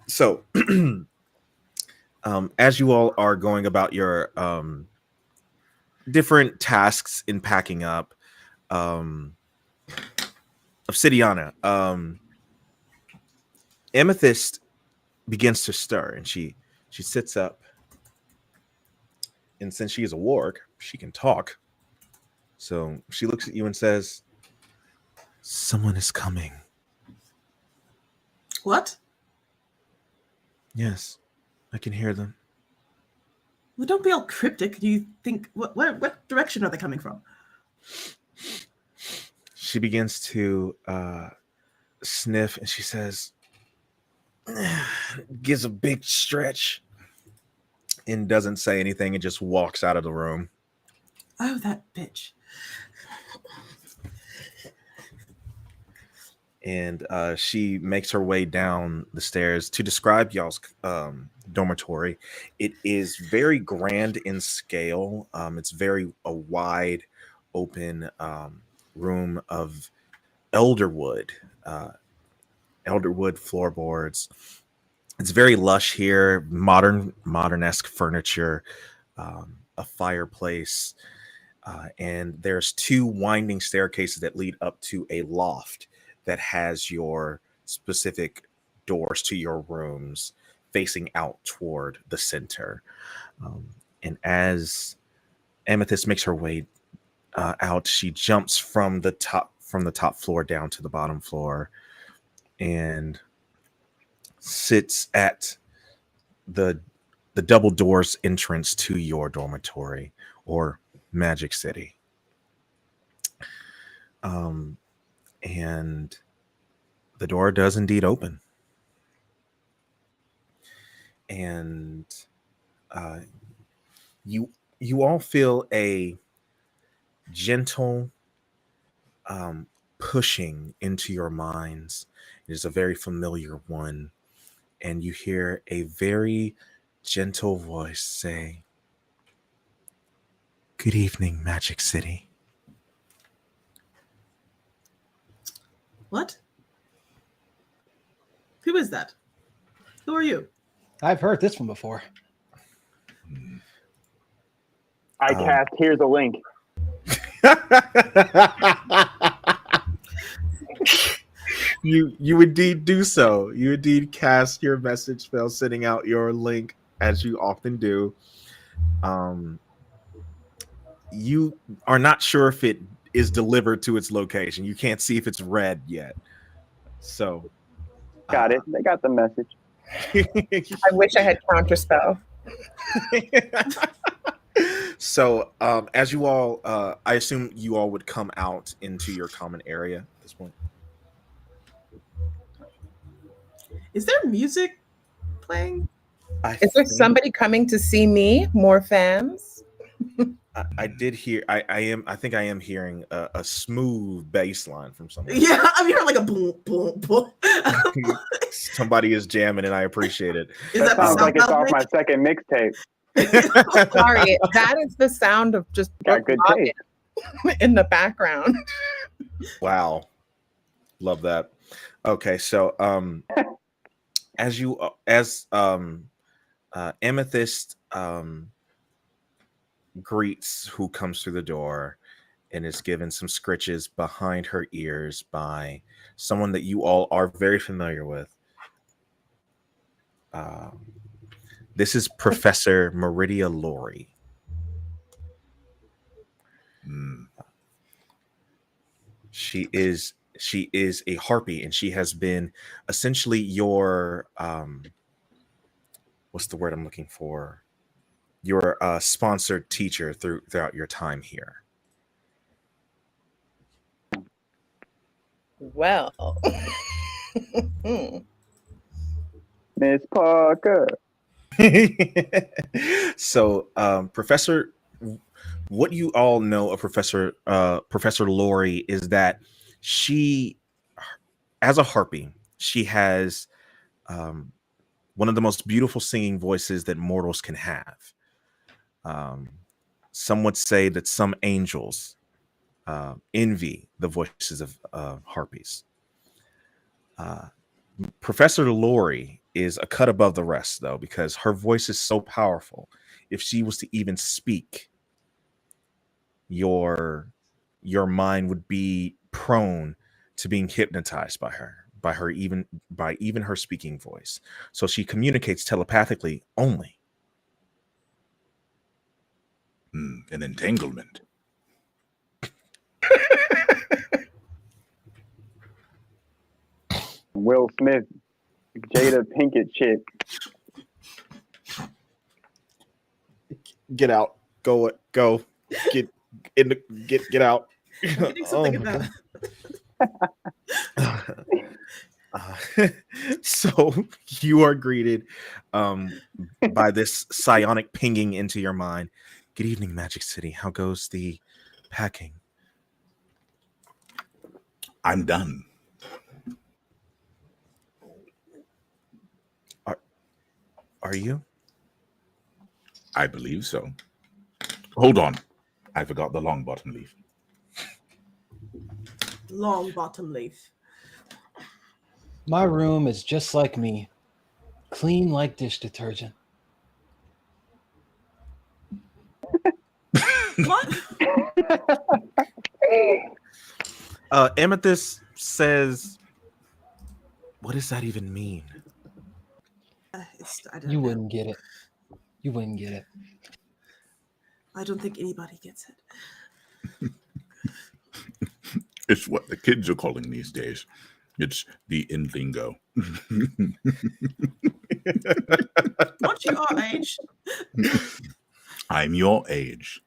So as you all are going about your different tasks in packing up, Obsidiana, Amethyst begins to stir, and she sits up, and since she is a warg, she can talk. So she looks at you and says, Someone is coming. What? Yes, I can hear them. Well, don't be all cryptic. Do you think what direction are they coming from? She begins to sniff and she says, gives a big stretch and doesn't say anything and just walks out of the room. Oh, that bitch. And she makes her way down the stairs. To describe y'all's dormitory, it is very grand in scale. It's very a wide open room of elderwood floorboards. It's very lush here, modern-esque furniture, a fireplace, and there's 2 winding staircases that lead up to a loft that has your specific doors to your rooms facing out toward the center. And as Amethyst makes her way out, she jumps from the top floor down to the bottom floor and sits at the double doors entrance to your dormitory or Magic City. And the door does indeed open. And you all feel a gentle pushing into your minds. It is a very familiar one. And you hear a very gentle voice say, "Good evening, Magic City." What? Who is that? Who are you? I've heard this one before. I cast here's a link. You indeed do so. You indeed cast your message spell, sending out your link as you often do. You are not sure if it is delivered to its location. You can't see if it's read yet. So Got it. They got the message. I wish I had counterspell. So as you all I assume you all would come out into your common area at this point. Is there music playing? Is there somebody coming to see me? More fans? I did hear. I think I am hearing a smooth bass line from somebody. Yeah, I'm hearing like a boom, boom, boom. Somebody is jamming, and I appreciate it. Is That sounds like it's sound off my second mixtape. Sorry, that is the sound of just Got good Brooke taste. Logan in the background. Wow, love that. Okay, so as Amethyst greets who comes through the door and is given some scritches behind her ears by someone that you all are very familiar with. This is Professor Meridia Lori. She is a harpy, and she has been essentially your what's the word I'm looking for? Your sponsored teacher throughout your time here. Well, Miss Parker. So, Professor, what you all know of Professor Lori is that she, as a harpy, she has one of the most beautiful singing voices that mortals can have. Some would say that some angels envy the voices of harpies. Professor Lori is a cut above the rest, though, because her voice is so powerful. If she was to even speak, your mind would be prone to being hypnotized by her even her speaking voice. So she communicates telepathically only. An entanglement. Will Smith, Jada Pinkett chick. Get out. Go. Get in the get out. I'm getting something Oh my about. so you are greeted by this psionic pinging into your mind. Good evening, Magic City. How goes the packing? I'm done. Are you? I believe so. Hold on. I forgot the long bottom leaf. Long bottom leaf. My room is just like me, clean like dish detergent. What? Amethyst says, what does that even mean? I don't You know. wouldn't get it. You wouldn't get it. I don't think anybody gets it. It's what the kids are calling these days. It's the in lingo. Aren't you our age? I'm your age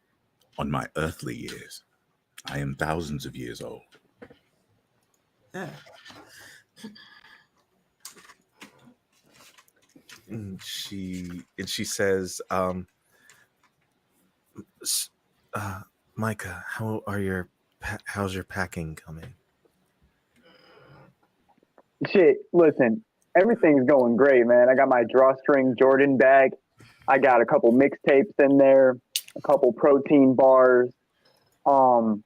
on my earthly years. I am thousands of years old. Yeah. And she says, Micah, how's your packing coming? Shit, listen, everything's going great, man. I got my drawstring Jordan bag. I got a couple mixtapes in there, a couple protein bars. You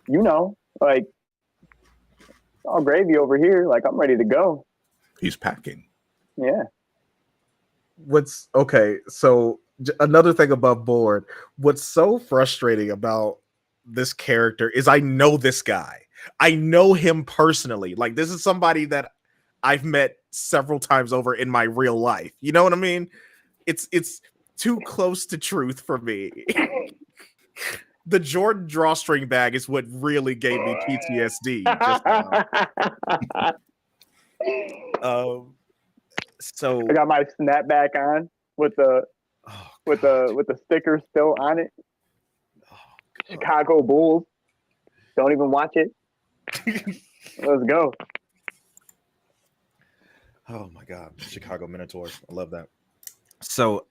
know, like all gravy over here. Like I'm ready to go. He's packing. Yeah. What's okay? So another thing above board. What's so frustrating about this character is I know this guy. I know him personally. Like this is somebody that I've met several times over in my real life. You know what I mean? It's too close to truth for me. The Jordan drawstring bag is what really gave me PTSD. So I got my snapback on with the sticker still on it. Chicago Bulls. Don't even watch it. Let's go. Oh my God, Chicago Minotaurs. I love that. So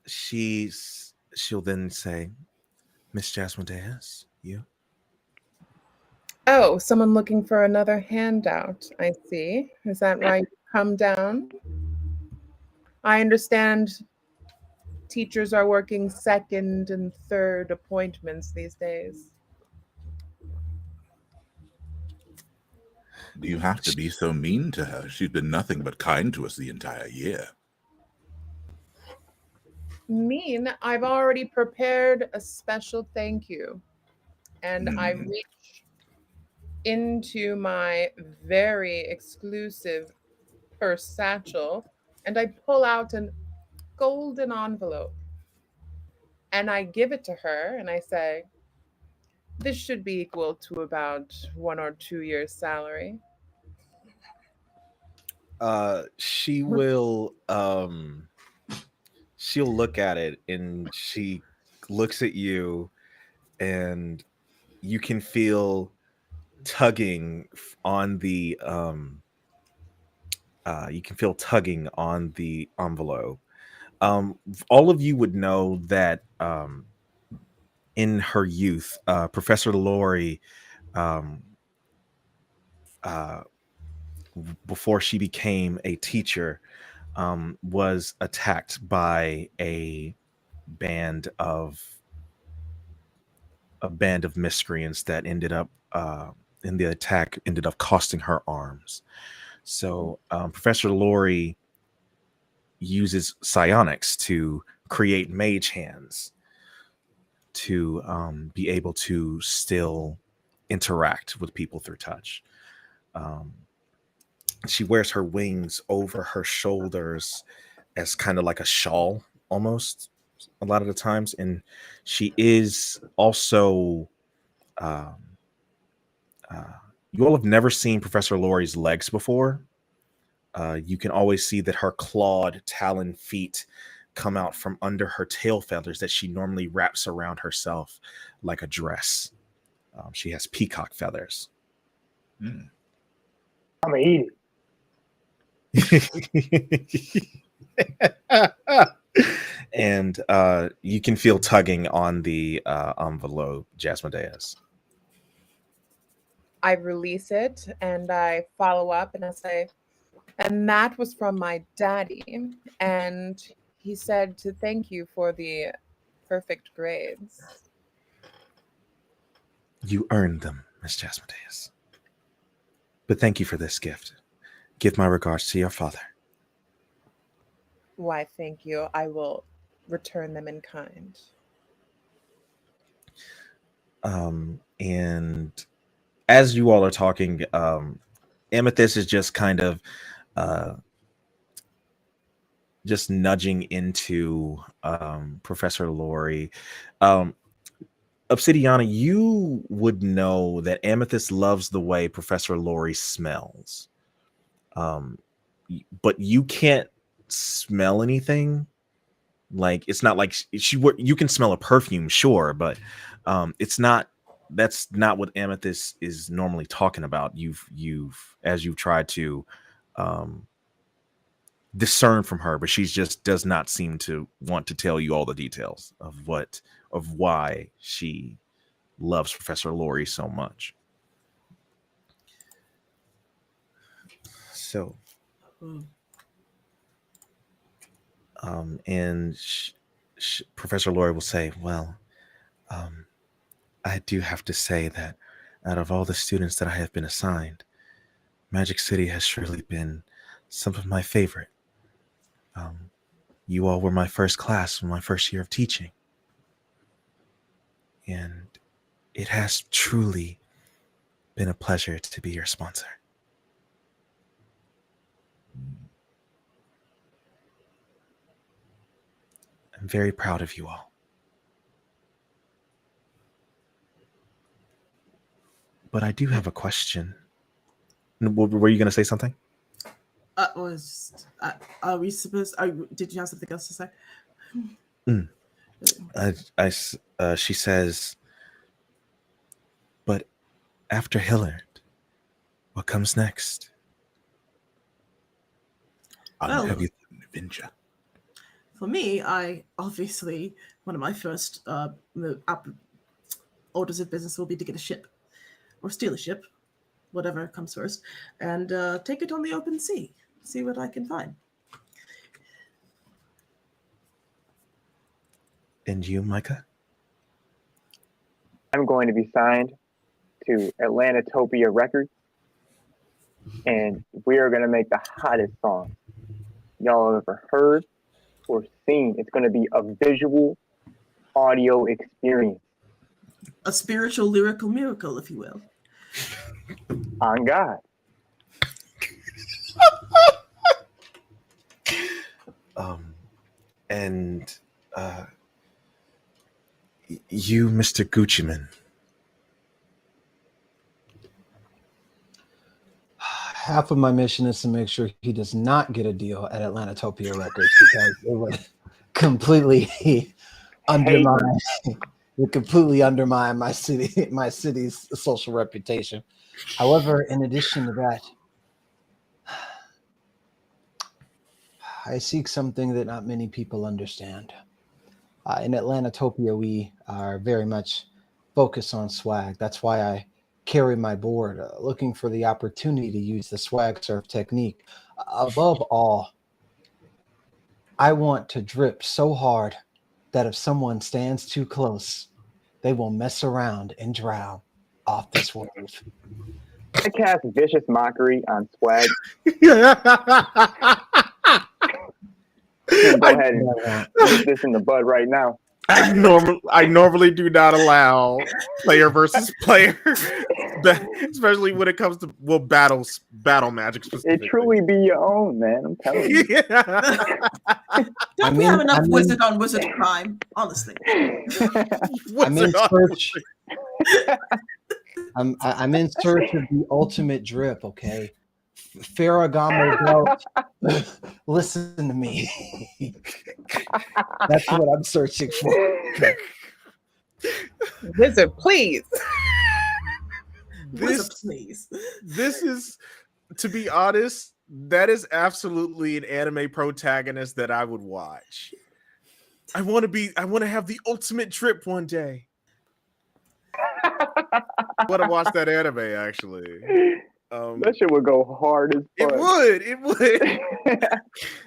she'll then say, Miss Jasmine Diaz, you? Oh, someone looking for another handout. I see. Is that right? Come down. I understand teachers are working second and third appointments these days. Do you have to be so mean to her? She's been nothing but kind to us the entire year. Mean, I've already prepared a special thank you. And I reach into my very exclusive purse satchel and I pull out a golden envelope. And I give it to her and I say, this should be equal to about 1 or 2 years' salary. She will she'll look at it and she looks at you and you can feel tugging on the envelope. All of you would know that in her youth, Professor Lori, before she became a teacher, was attacked by a band of miscreants that ended up in the attack ended up costing her arms. So Professor Lori uses psionics to create mage hands to be able to still interact with people through touch. She wears her wings over her shoulders as kind of like a shawl almost a lot of the times. And she is also You all have never seen Professor Lori's legs before. You can always see that her clawed talon feet come out from under her tail feathers that she normally wraps around herself like a dress. She has peacock feathers. Mm. I'm gonna eat it. And you can feel tugging on the envelope, Jasmodeus. I release it and I follow up and I say, and that was from my daddy. And he said to thank you for the perfect grades. You earned them, Miss Jasmodeus. But thank you for this gift. Give my regards to your father. Why, thank you. I will return them in kind. And as you all are talking, Amethyst is just kind of just nudging into Professor Lori. Obsidiana, you would know that Amethyst loves the way Professor Lori smells. But you can't smell anything. Like, it's not like you can smell a perfume, sure, but that's not what Amethyst is normally talking about. As you've tried to discern from her, but she just does not seem to want to tell you all the details of why she loves Professor Lori so much. So, and Professor Lori will say, well, I do have to say that out of all the students that I have been assigned, Magic City has surely been some of my favorite. You all were my first class in my first year of teaching. And it has truly been a pleasure to be your sponsor. I'm very proud of you all. But I do have a question. Were you going to say something? Are we supposed? Did you have something else to say? She says, but after Hillard, what comes next? Well, Ninja. For me, I obviously one of my first orders of business will be to get a ship or steal a ship, whatever comes first, and take it on the open sea. See what I can find. And you, Micah? I'm going to be signed to Atlantatopia Records, and we are going to make the hottest song y'all have ever heard or seen. It's going to be a visual audio experience. A spiritual lyrical miracle, if you will. On God. And you, Mr. Gucciman. Half of my mission is to make sure he does not get a deal at Atlantatopia Records, because it would completely undermine my city's social reputation. However, in addition to that, I seek something that not many people understand. In Atlantatopia, we are very much focused on swag. That's why I carry my board, looking for the opportunity to use the swag surf technique. Above all, I want to drip so hard that if someone stands too close, they will mess around and drown off this wave. I cast vicious mockery on swag. Go ahead and nip this in the bud right now. I normally do not allow player versus player, especially when it comes to battle magic. It truly be your own, man. I'm telling you. Don't we have enough wizard on wizard crime? Honestly, I'm in search of the ultimate drip. Okay, Ferragamo belt. Listen to me. That's what I'm searching for. Wizard, please. Wizard, This please. this is, to be honest, that is absolutely an anime protagonist that I would watch. I want to have the ultimate trip one day. I want to watch that anime actually. That shit would go hard as It fuck. would.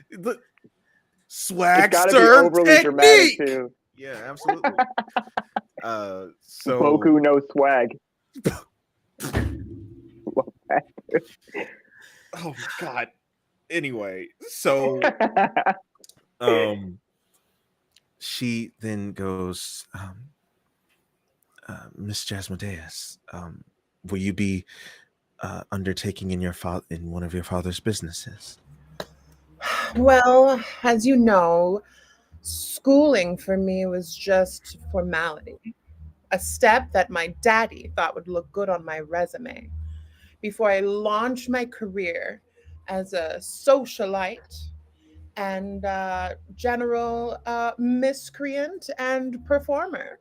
The It's swag gotta be stir overly dramatic technique. too. Yeah, absolutely. So Boku no swag. oh my god. Anyway, so she then goes, Miss Jasmodeus, will you be undertaking in one of your father's businesses? Well, as you know, schooling for me was just formality, a step that my daddy thought would look good on my resume before I launched my career as a socialite and general miscreant and performer.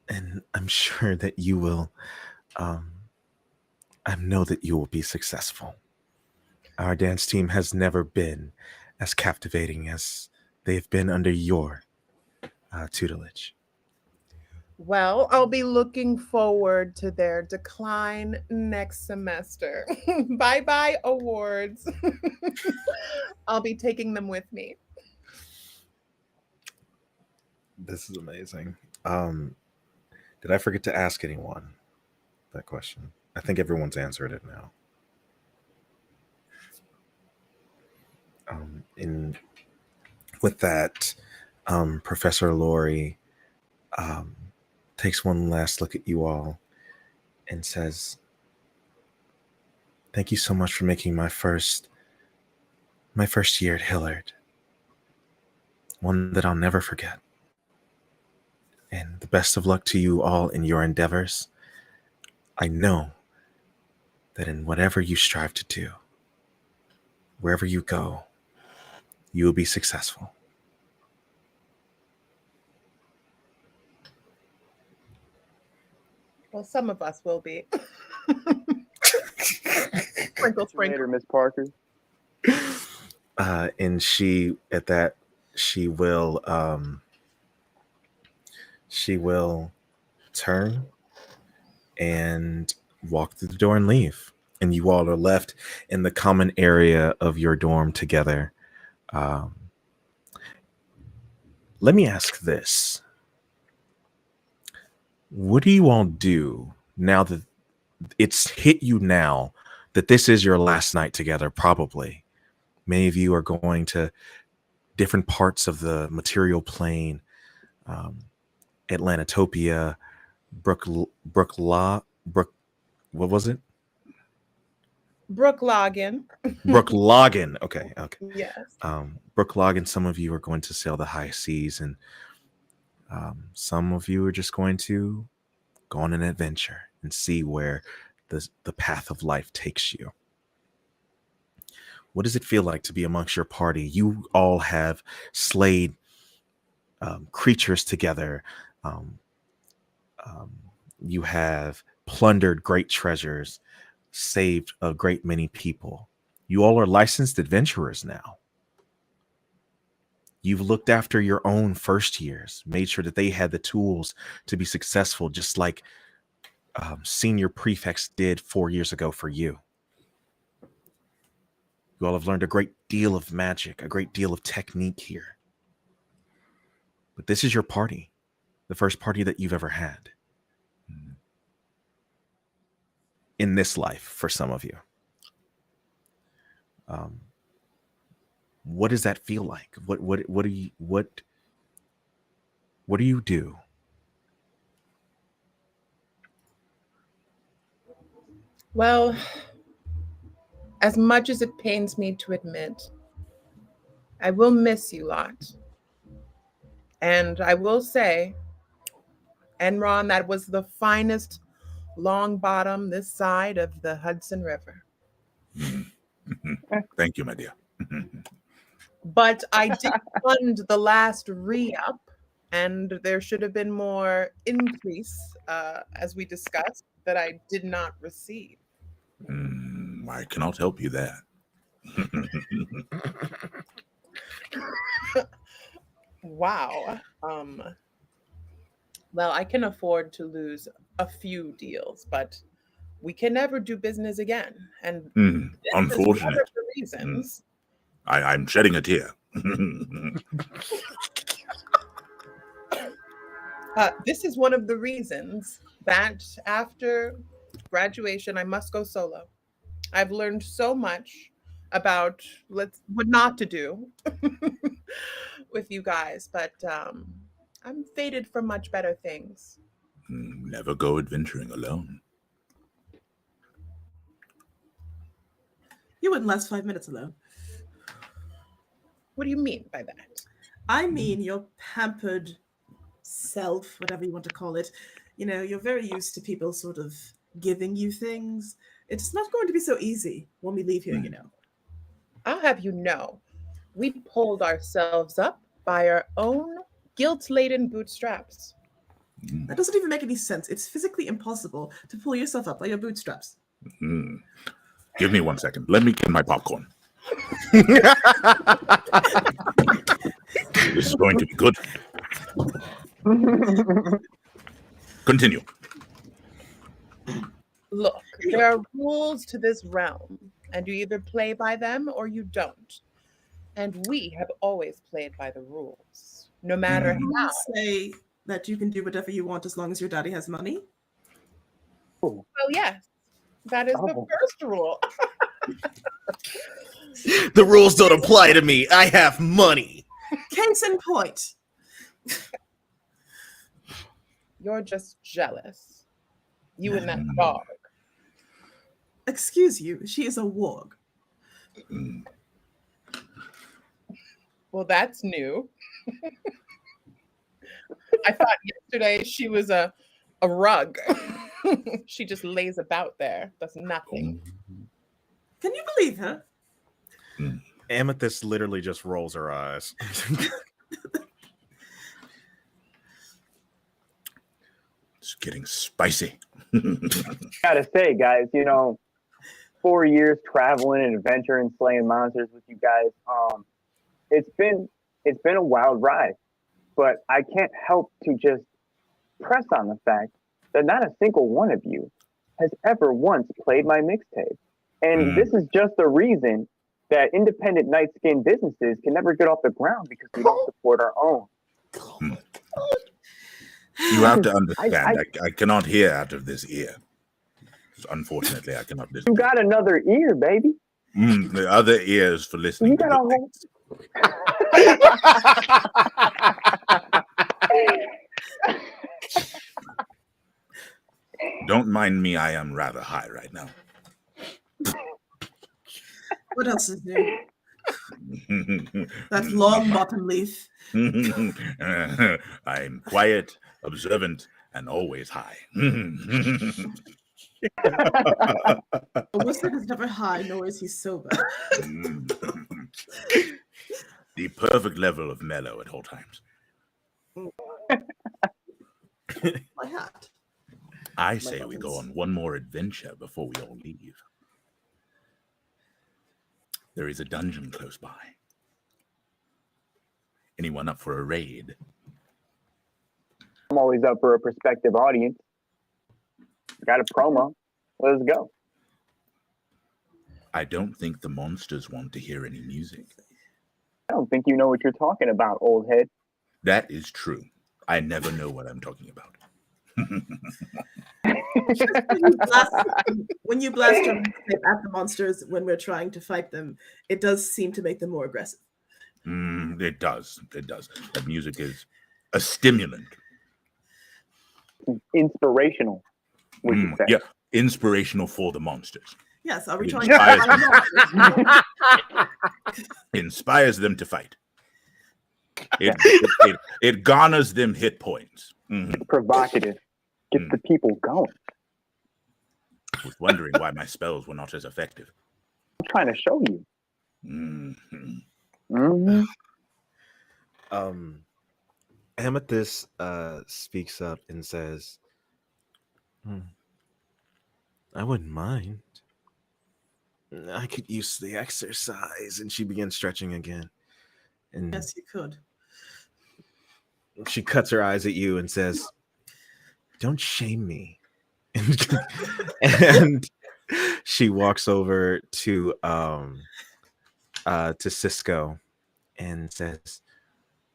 And I'm sure that you will. I know that you will be successful. Our dance team has never been as captivating as they have been under your tutelage. Well, I'll be looking forward to their decline next semester. Bye bye, awards. I'll be taking them with me. This is amazing. Did I forget to ask anyone that question? I think everyone's answered it now. In with that, Professor Lori takes one last look at you all and says, "Thank you so much for making my first year at Hillard one that I'll never forget. And the best of luck to you all in your endeavors. I know that in whatever you strive to do, wherever you go, you will be successful." Well, some of us will be. Sprinkle, sprinkle. Later, Miss Parker. And she will turn and walk through the door and leave. And you all are left in the common area of your dorm together. Let me ask this. What do you all do now that it's hit you now that this is your last night together? Probably. Many of you are going to different parts of the material plane, Atlantopia, what was it? Brooklogin. Brooklogin. Okay. Yes. Brooklogin, some of you are going to sail the high seas, and some of you are just going to go on an adventure and see where the path of life takes you. What does it feel like to be amongst your party? You all have slayed creatures together. You have plundered great treasures, saved a great many people. You all are licensed adventurers now. You've looked after your own first years, made sure that they had the tools to be successful, just like senior prefects did 4 years ago for you. You all have learned a great deal of magic, a great deal of technique here. But this is your party, the first party that you've ever had. In this life, for some of you. What does that feel like? What do you do? Well, as much as it pains me to admit, I will miss you lot. And I will say, Enron, that was the finest long bottom this side of the Hudson River. Thank you, my dear. But I did fund the last re-up, and there should have been more increase, as we discussed, that I did not receive. I cannot help you there. Wow. Well, I can afford to lose a few deals, but we can never do business again. And this is one Unfortunate. of the reasons. I'm shedding a tear. This is one of the reasons that after graduation, I must go solo. I've learned so much about what not to do with you guys, but I'm fated for much better things. Never go adventuring alone. You wouldn't last 5 minutes alone. What do you mean by that? I mean your pampered self, whatever you want to call it. You know, you're very used to people sort of giving you things. It's not going to be so easy when we leave here, you know. I'll have you know, we pulled ourselves up by our own guilt-laden bootstraps. That doesn't even make any sense. It's physically impossible to pull yourself up by your bootstraps. Give me 1 second. Let me get my popcorn. This is going to be good. Continue. Look, there are rules to this realm, and you either play by them or you don't. And we have always played by the rules, no matter You how. say that you can do whatever you want as long as your daddy has money? Well, yes, that is the first rule. The rules don't apply to me. I have money. Case in point. You're just jealous. You and that dog. Excuse you, she is a warg. Well, that's new. I thought yesterday she was a rug. She just lays about there, does nothing. Can you believe her? Amethyst literally just rolls her eyes. It's getting spicy. Gotta say, guys, 4 years traveling and adventuring, slaying monsters with you guys. It's been a wild ride, but I can't help to just press on the fact that not a single one of you has ever once played my mixtape. And this is just the reason that independent night skin businesses can never get off the ground, because we don't support our own. You have to understand, I cannot hear out of this ear. Unfortunately, I cannot listen. You got another ear, baby. The other ears for listening. You got a whole. Don't mind me, I am rather high right now. What else is new? That long bottom leaf. I'm quiet, observant, and always high. A wizard is never high, nor is he sober. The perfect level of mellow at all times. My hat. I say we go on one more adventure before we all leave. There is a dungeon close by. Anyone up for a raid? I'm always up for a prospective audience. Got a promo. Let's go. I don't think the monsters want to hear any music. I don't think you know what you're talking about, old head. That is true. I never know what I'm talking about. When you blast your mixtape at the monsters when we're trying to fight them, it does seem to make them more aggressive. It does. It does. That music is a stimulant. Inspirational, would you say? Yeah, inspirational for the monsters. Yes, are we It trying to fight the monsters? Inspires them to fight. It garners them hit points. Provocative. Gets the people going. I was wondering why my spells were not as effective. I'm trying to show you. Amethyst speaks up and says, I wouldn't mind. I could use the exercise. And she begins stretching again. And Yes, you could. she cuts her eyes at you and says, don't shame me. And she walks over to Cisco and says,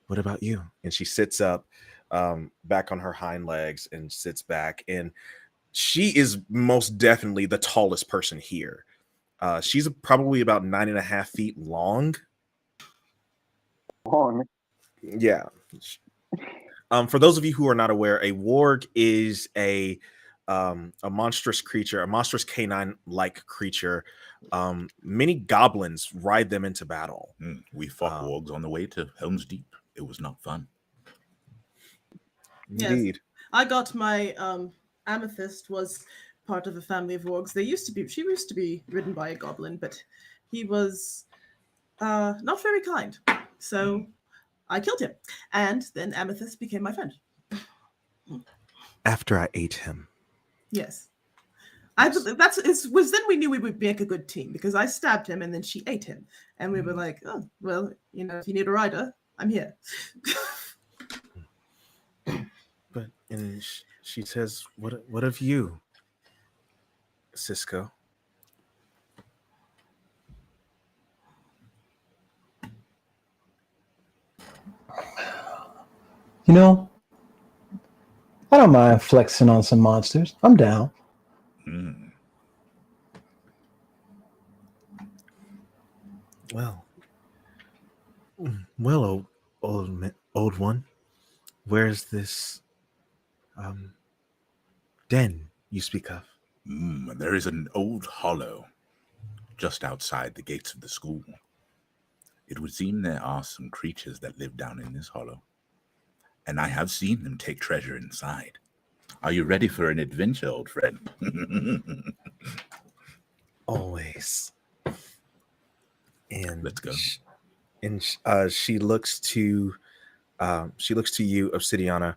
what about you? And she sits up back on her hind legs and sits back. And she is most definitely the tallest person here. She's probably about 9.5 feet long. Yeah. For those of you who are not aware, a warg is a monstrous creature, a monstrous canine-like creature. Many goblins ride them into battle. We fought wargs on the way to Helm's Deep. It was not fun. Indeed. Yes. I got my Amethyst was part of a family of wargs. She used to be ridden by a goblin, but he was not very kind. So I killed him, and then Amethyst became my friend. After I ate him. Yes. Was then we knew we would make a good team, because I stabbed him and then she ate him, and we were like, oh well, if you need a rider, I'm here. But and she says, what of you, Cisco? I don't mind flexing on some monsters. I'm down. Well, old one, where's this den you speak of? There is an old hollow just outside the gates of the school. It would seem there are some creatures that live down in this hollow, and I have seen them take treasure inside. Are you ready for an adventure, old friend? Always. And let's go. She looks to you, Obsidiana.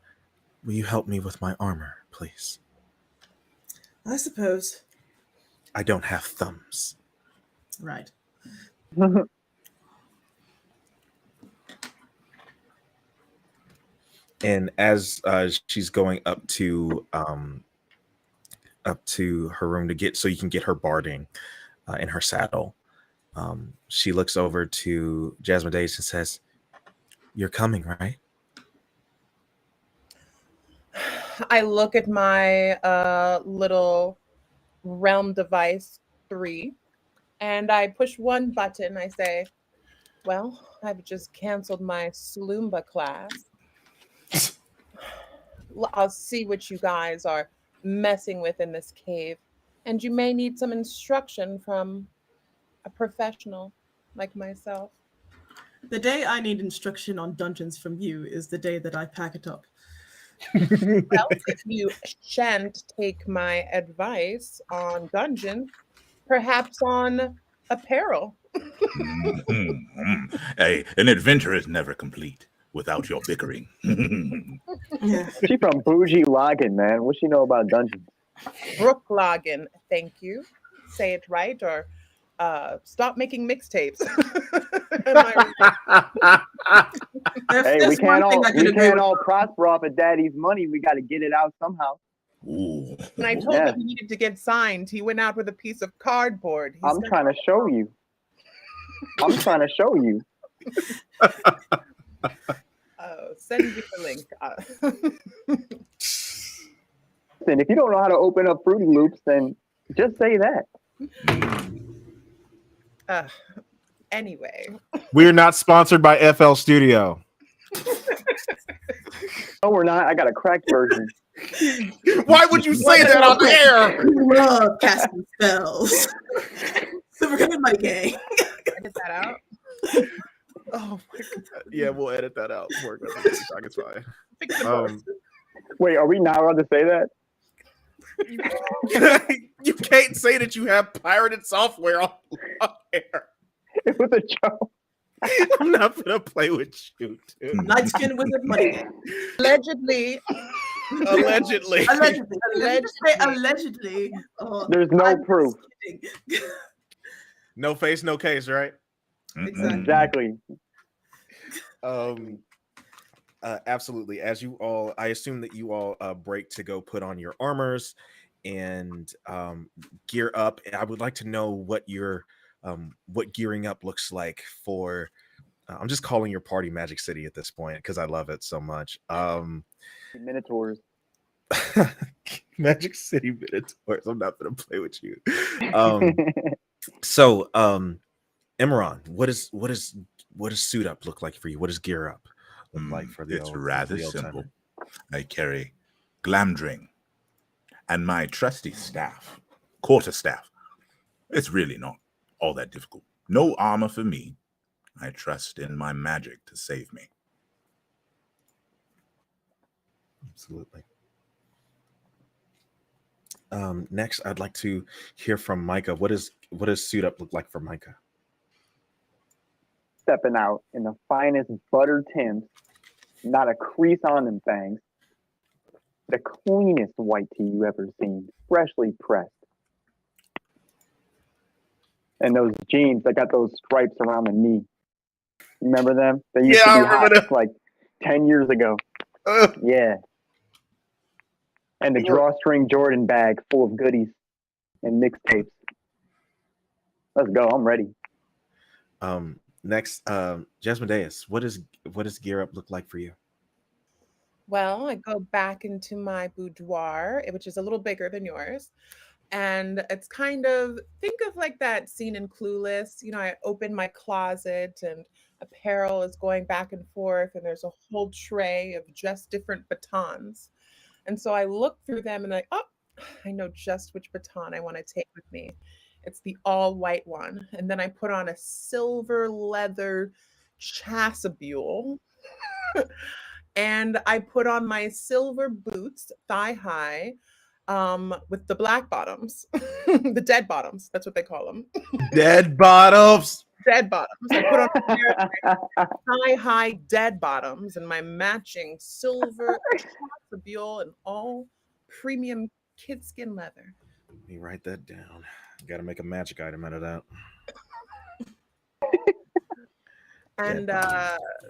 Will you help me with my armor, please? I suppose. I don't have thumbs. Right. And as she's going up to her room to get so you can get her barding in her saddle, she looks over to Jasmine Days and says, "You're coming, right?" I look at my little realm device 3, and I push one button. I say, well, I've just canceled my Slumba class. I'll see what you guys are messing with in this cave, and you may need some instruction from a professional like myself. The day I need instruction on dungeons from you is the day that I pack it up. Well, if you shan't take my advice on dungeons, perhaps on apparel. Hey, an adventure is never complete without your bickering. She from Bougie Loggin, man. What she know about dungeons? Brook Loggin, thank you. Say it right, or stop making mixtapes. Hey, we can't all prosper off of daddy's money. We got to get it out somehow. Ooh. And I told him he needed to get signed. He went out with a piece of cardboard. I'm trying to show you. I'm trying to show you. Send you the link. And if you don't know how to open up Fruity Loops, then just say that. Anyway. We're not sponsored by FL Studio. No, we're not. I got a cracked version. Why would you say that on air? We love casting spells. So we're gonna my gang. Get that out. Oh my god. Yeah, we'll edit that out. Before it goes on TikTok, it's fine. Pick the most. Wait, are we not allowed to say that? You can't say that you have pirated software on air. It was a joke. I'm not gonna play with you, dude. Light skin wizard money. Allegedly. Allegedly. Allegedly. Allegedly. Oh, There's no I'm proof. kidding. No face, no case, right? Exactly. Exactly. Absolutely. As you all, I assume that you all break to go put on your armors and gear up. I would like to know what your what gearing up looks like for. I'm just calling your party Magic City at this point because I love it so much. Minotaurs. Magic City Minotaurs. I'm not gonna play with you. So, Imran, what does suit up look like for you? What does gear up look like for the It's old, rather the old simple. timer? I carry Glamdring and my trusty staff, quarterstaff. It's really not all that difficult. No armor for me. I trust in my magic to save me. Absolutely. Next, I'd like to hear from Micah. What does suit up look like for Micah? Stepping out in the finest butter Timbs, not a crease on them things. The cleanest white tee you ever seen, freshly pressed. And those jeans that got those stripes around the knee. You remember them? They used Yeah, I to be remember hot like 10 years ago. Yeah. And the drawstring Jordan bag full of goodies and mixtapes. Let's go. I'm ready. Next, Jasmodeus, what does gear up look like for you? Well, I go back into my boudoir, which is a little bigger than yours. And it's kind of, think of like that scene in Clueless. You know, I open my closet and apparel is going back and forth, and there's a whole tray of just different batons. And so I look through them and oh, I know just which baton I want to take with me. It's the all white one. And then I put on a silver leather chasuble. And I put on my silver boots, thigh high, with the black bottoms, the dead bottoms. That's what they call them. Dead bottoms. Dead bottoms. I put on a pair of thigh high dead bottoms and my matching silver chasuble and all premium kid skin leather. Let me write that down. Got to make a magic item out of that. And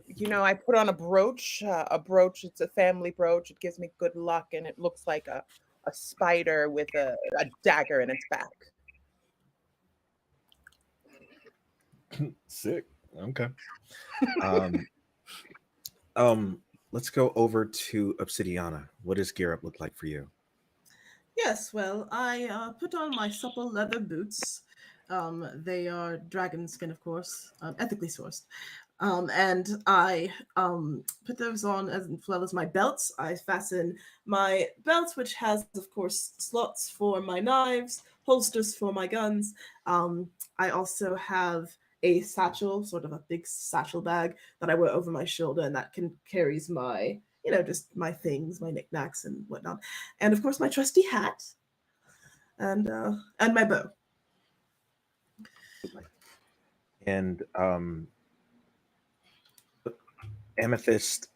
you know, I put on a brooch. It's a family brooch. It gives me good luck, and it looks like a spider with a dagger in its back. Sick. Okay. Let's go over to Obsidiana. What does gear up look like for you? Yes, well, I put on my supple leather boots. They are dragon skin, of course, ethically sourced. And I put those on as well as my belts. I fasten my belts, which has, of course, slots for my knives, holsters for my guns. I also have a satchel, sort of a big satchel bag that I wear over my shoulder, and that carries my, just my things, my knickknacks and whatnot. And of course, my trusty hat and my bow. And Amethyst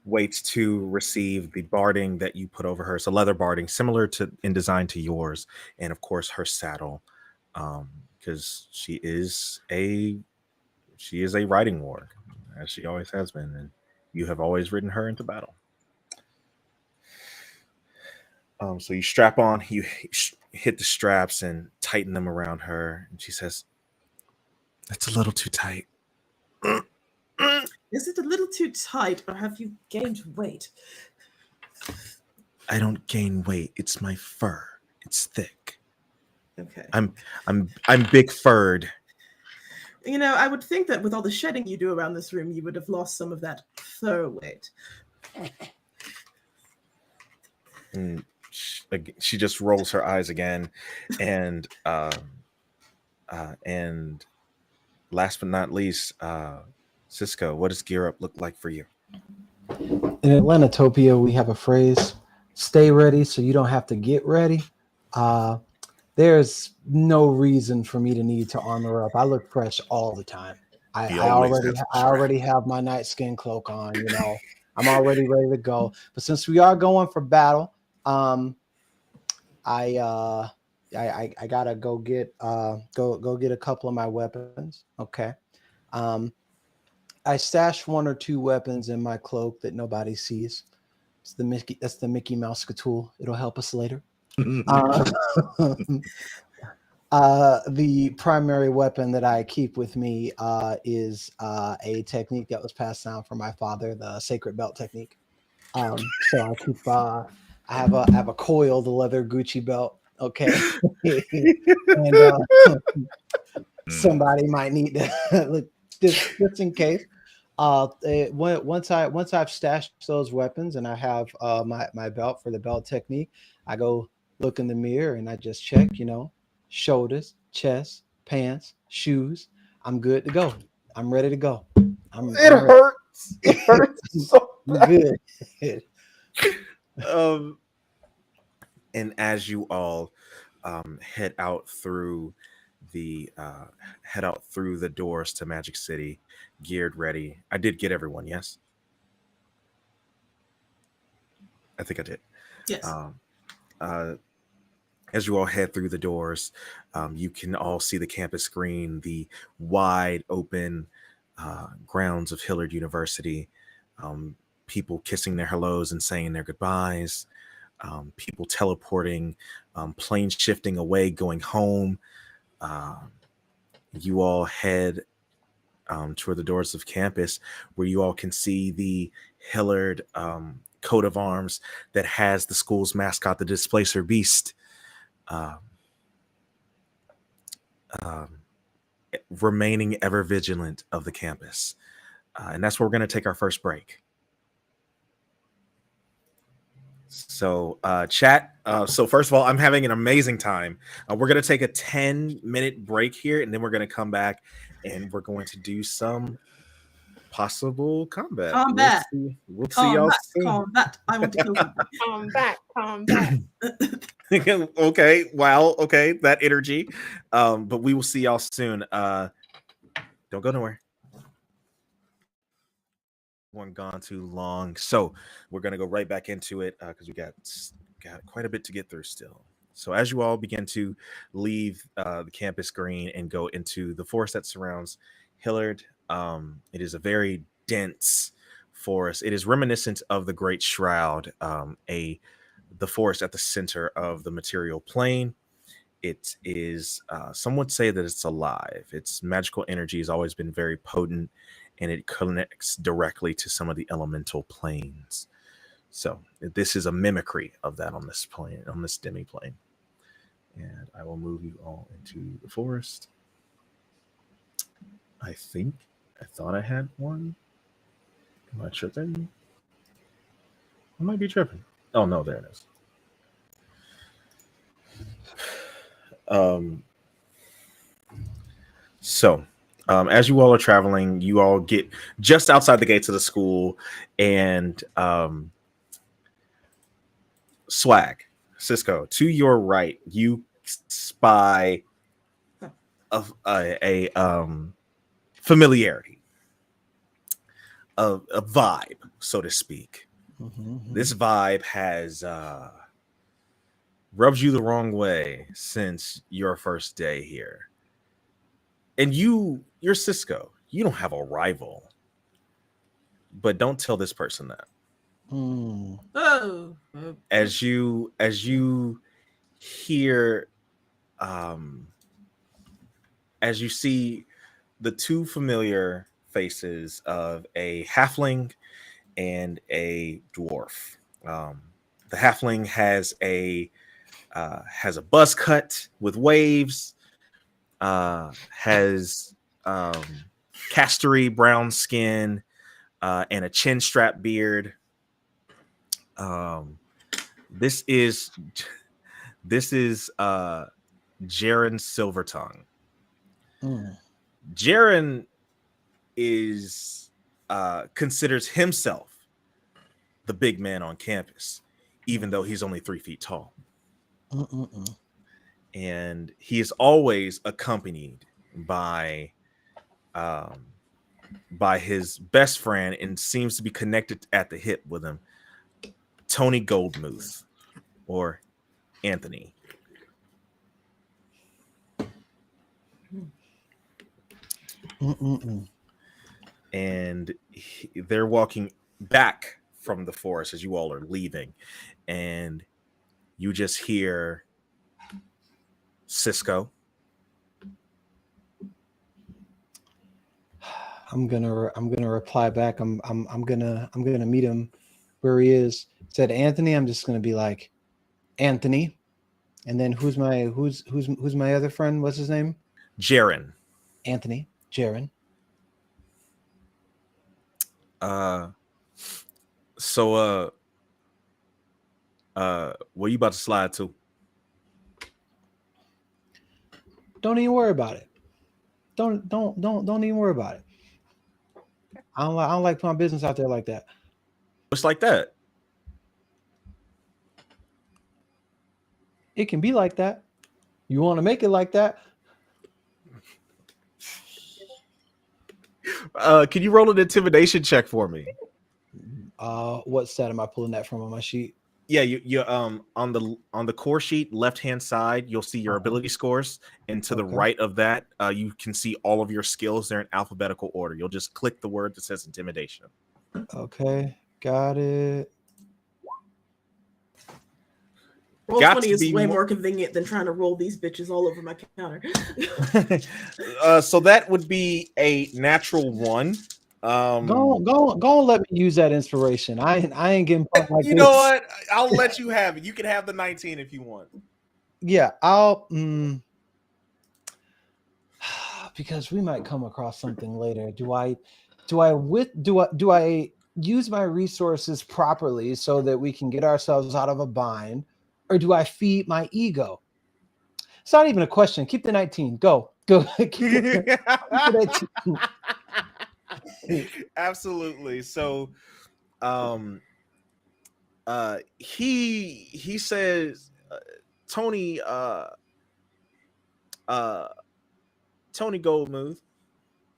waits to receive the barding that you put over her. It's a leather barding, similar to in design to yours, and of course her saddle, because she is a riding warg, as she always has been, and you have always ridden her into battle. So you strap on, you hit the straps and tighten them around her, and she says, "That's a little too tight." Is it a little too tight, or have you gained weight? I don't gain weight. It's my fur. It's thick. Okay. I'm big furred. I would think that with all the shedding you do around this room, you would have lost some of that fur weight. And she just rolls her eyes again, and last but not least, Cisco, what does gear up look like for you? In Atlantatopia, we have a phrase: "Stay ready, so you don't have to get ready." Uh, there's no reason for me to need to armor up. I look fresh all the time. I, He I always already, has I fresh. already have my night skin cloak on. I'm already ready to go. But since we are going for battle, I gotta go get a couple of my weapons. Okay. Um, I stashed one or two weapons in my cloak that nobody sees. That's the Mickey Mouse tool. It'll help us later. Uh, the primary weapon that I keep with me is a technique that was passed down from my father, the sacred belt technique. So I keep I have a coiled leather Gucci belt. Okay. And somebody might need to look just in case. Once I've stashed those weapons and I have my belt for the belt technique, I go look in the mirror and I just check, shoulders, chest, pants, shoes. I'm good to go. I'm ready to go. I'm ready. Hurts. It hurts so I'm good. And as you all head out through the doors to Magic City, geared, ready. I did get everyone. Yes, I think I did. Yes. As you all head through the doors, you can all see the campus screen, the wide open grounds of Hillard University. People kissing their hellos and saying their goodbyes. People teleporting, planes shifting away, going home. You all head toward the doors of campus, where you all can see the Hillard coat of arms that has the school's mascot, the Displacer Beast, remaining ever vigilant of the campus. And that's where we're going to take our first break. So chat. So first of all, I'm having an amazing time. We're going to take a 10-minute break here, and then we're going to come back and we're going to do some possible combat. We'll see y'all soon. Combat. I want to kill something. Combat. Okay. Wow. Okay. That energy. But we will see y'all soon. Don't go nowhere. One gone too long, so we're gonna go right back into it because we got quite a bit to get through still. So as you all begin to leave the campus green and go into the forest that surrounds Hillard, it is a very dense forest. It is reminiscent of the Great Shroud, the forest at the center of the material plane. It is, some would say that it's alive. Its magical energy has always been very potent, and it connects directly to some of the elemental planes. So this is a mimicry of that on this plane, on this demi-plane. And I will move you all into the forest. I thought I had one. Am I tripping? I might be tripping. Oh no, there it is. As you all are traveling, you all get just outside the gates of the school, and Swag, Cisco, to your right, you spy a familiarity, a vibe, so to speak. This vibe has rubs you the wrong way since your first day here. And you're Cisco. You don't have a rival. But don't tell this person that. Oh. As you hear, as you see the two familiar faces of a halfling and a dwarf. The halfling has a buzz cut with waves. Has castery brown skin and a chin strap beard. This is Jaren Silvertongue. Jaren is considers himself the big man on campus, even though he's only 3 feet tall. And he is always accompanied by his best friend and seems to be connected at the hip with him, Tony Goldmuth, or Anthony. And they're walking back from the forest as you all are leaving, and you just hear Cisco. I'm gonna reply back. I'm gonna meet him where he is. Said Anthony. I'm just gonna be like, Anthony, and then who's my other friend? What's his name? Jaren. Anthony. Jaren. So where you about to slide to? Don't even worry about it. Don't even worry about it. I don't like putting my business out there like that. Just like that. It can be like that. You want to make it like that? Can you roll an intimidation check for me? What stat am I pulling that from on my sheet? Yeah, you on the core sheet, left hand side, you'll see your ability scores, and to the right of that, you can see all of your skills. They're in alphabetical order. You'll just click the word that says intimidation. Okay, got it. Roll Got 20 to is be way more- more convenient than trying to roll these bitches all over my counter. So that would be a natural 1. Go and let me use that inspiration. I ain't getting pumped like You this. know what? I'll let you have it. You can have the 19 if you want. Yeah, I'll because we might come across something later. Do I use my resources properly so that we can get ourselves out of a bind, or do I feed my ego? It's not even a question. Keep the 19. Go. Keep the 19. Absolutely. So he says Tony Goldmuth,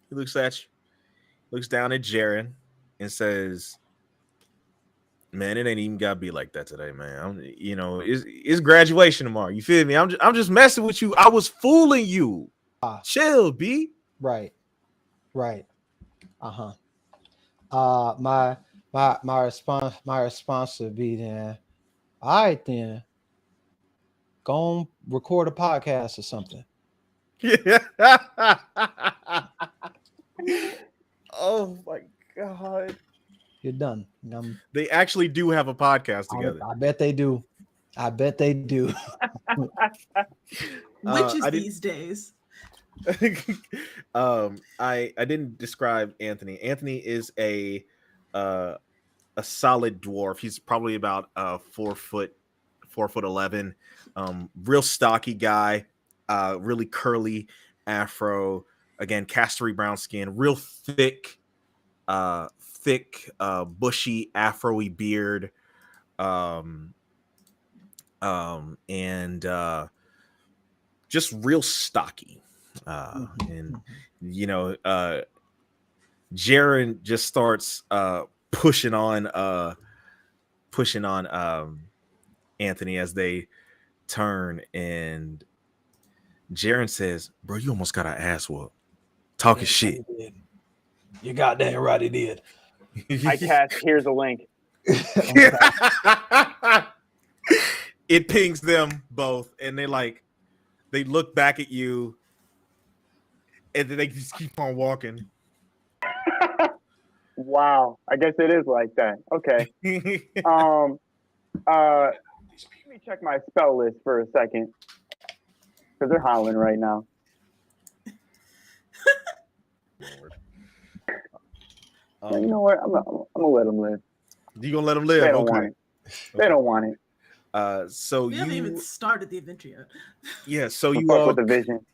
he looks at you, looks down at Jaren, and says, man, it ain't even gotta be like that today, man. It's graduation tomorrow. You feel me? I'm just messing with you. I was fooling you. Chill, B. Right. My response would be then, all right then, go and record a podcast or something. Yeah. Oh my God. You're done. They actually do have a podcast together. I bet they do. Witches I did- these days. I didn't describe Anthony. Anthony is a solid dwarf. He's probably about 4'11", real stocky guy, really curly afro, again castory brown skin, real thick bushy afro-y beard, and just real stocky. And Jaren just starts pushing on Anthony as they turn, and Jaren says, bro, you almost got our ass whooped talking shit. You goddamn right he did. I cast here's a link. It pings them both, and they look back at you, and then they just keep on walking. Wow, I guess it is like that. Okay. Let me check my spell list for a second, because they're howling right now. You know what? I'm gonna let them live. You gonna let them live? They don't Okay. want it. They don't want it. So We haven't even started the adventure yet. yeah. So We'll you fuck all with the vision.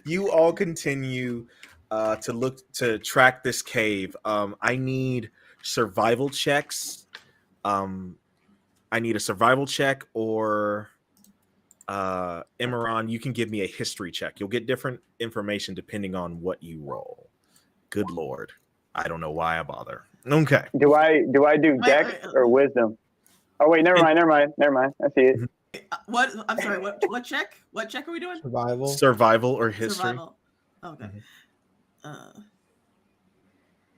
you all continue to track this cave, I need survival checks. I need a survival check, or Imran, you can give me a history check. You'll get different information depending on what you roll. Good Lord. I don't know why I bother. Okay. Do I do dex or wisdom? Oh wait, never mind. I see it. What? I'm sorry. What check? What check are we doing? Survival or history. Survival. Okay.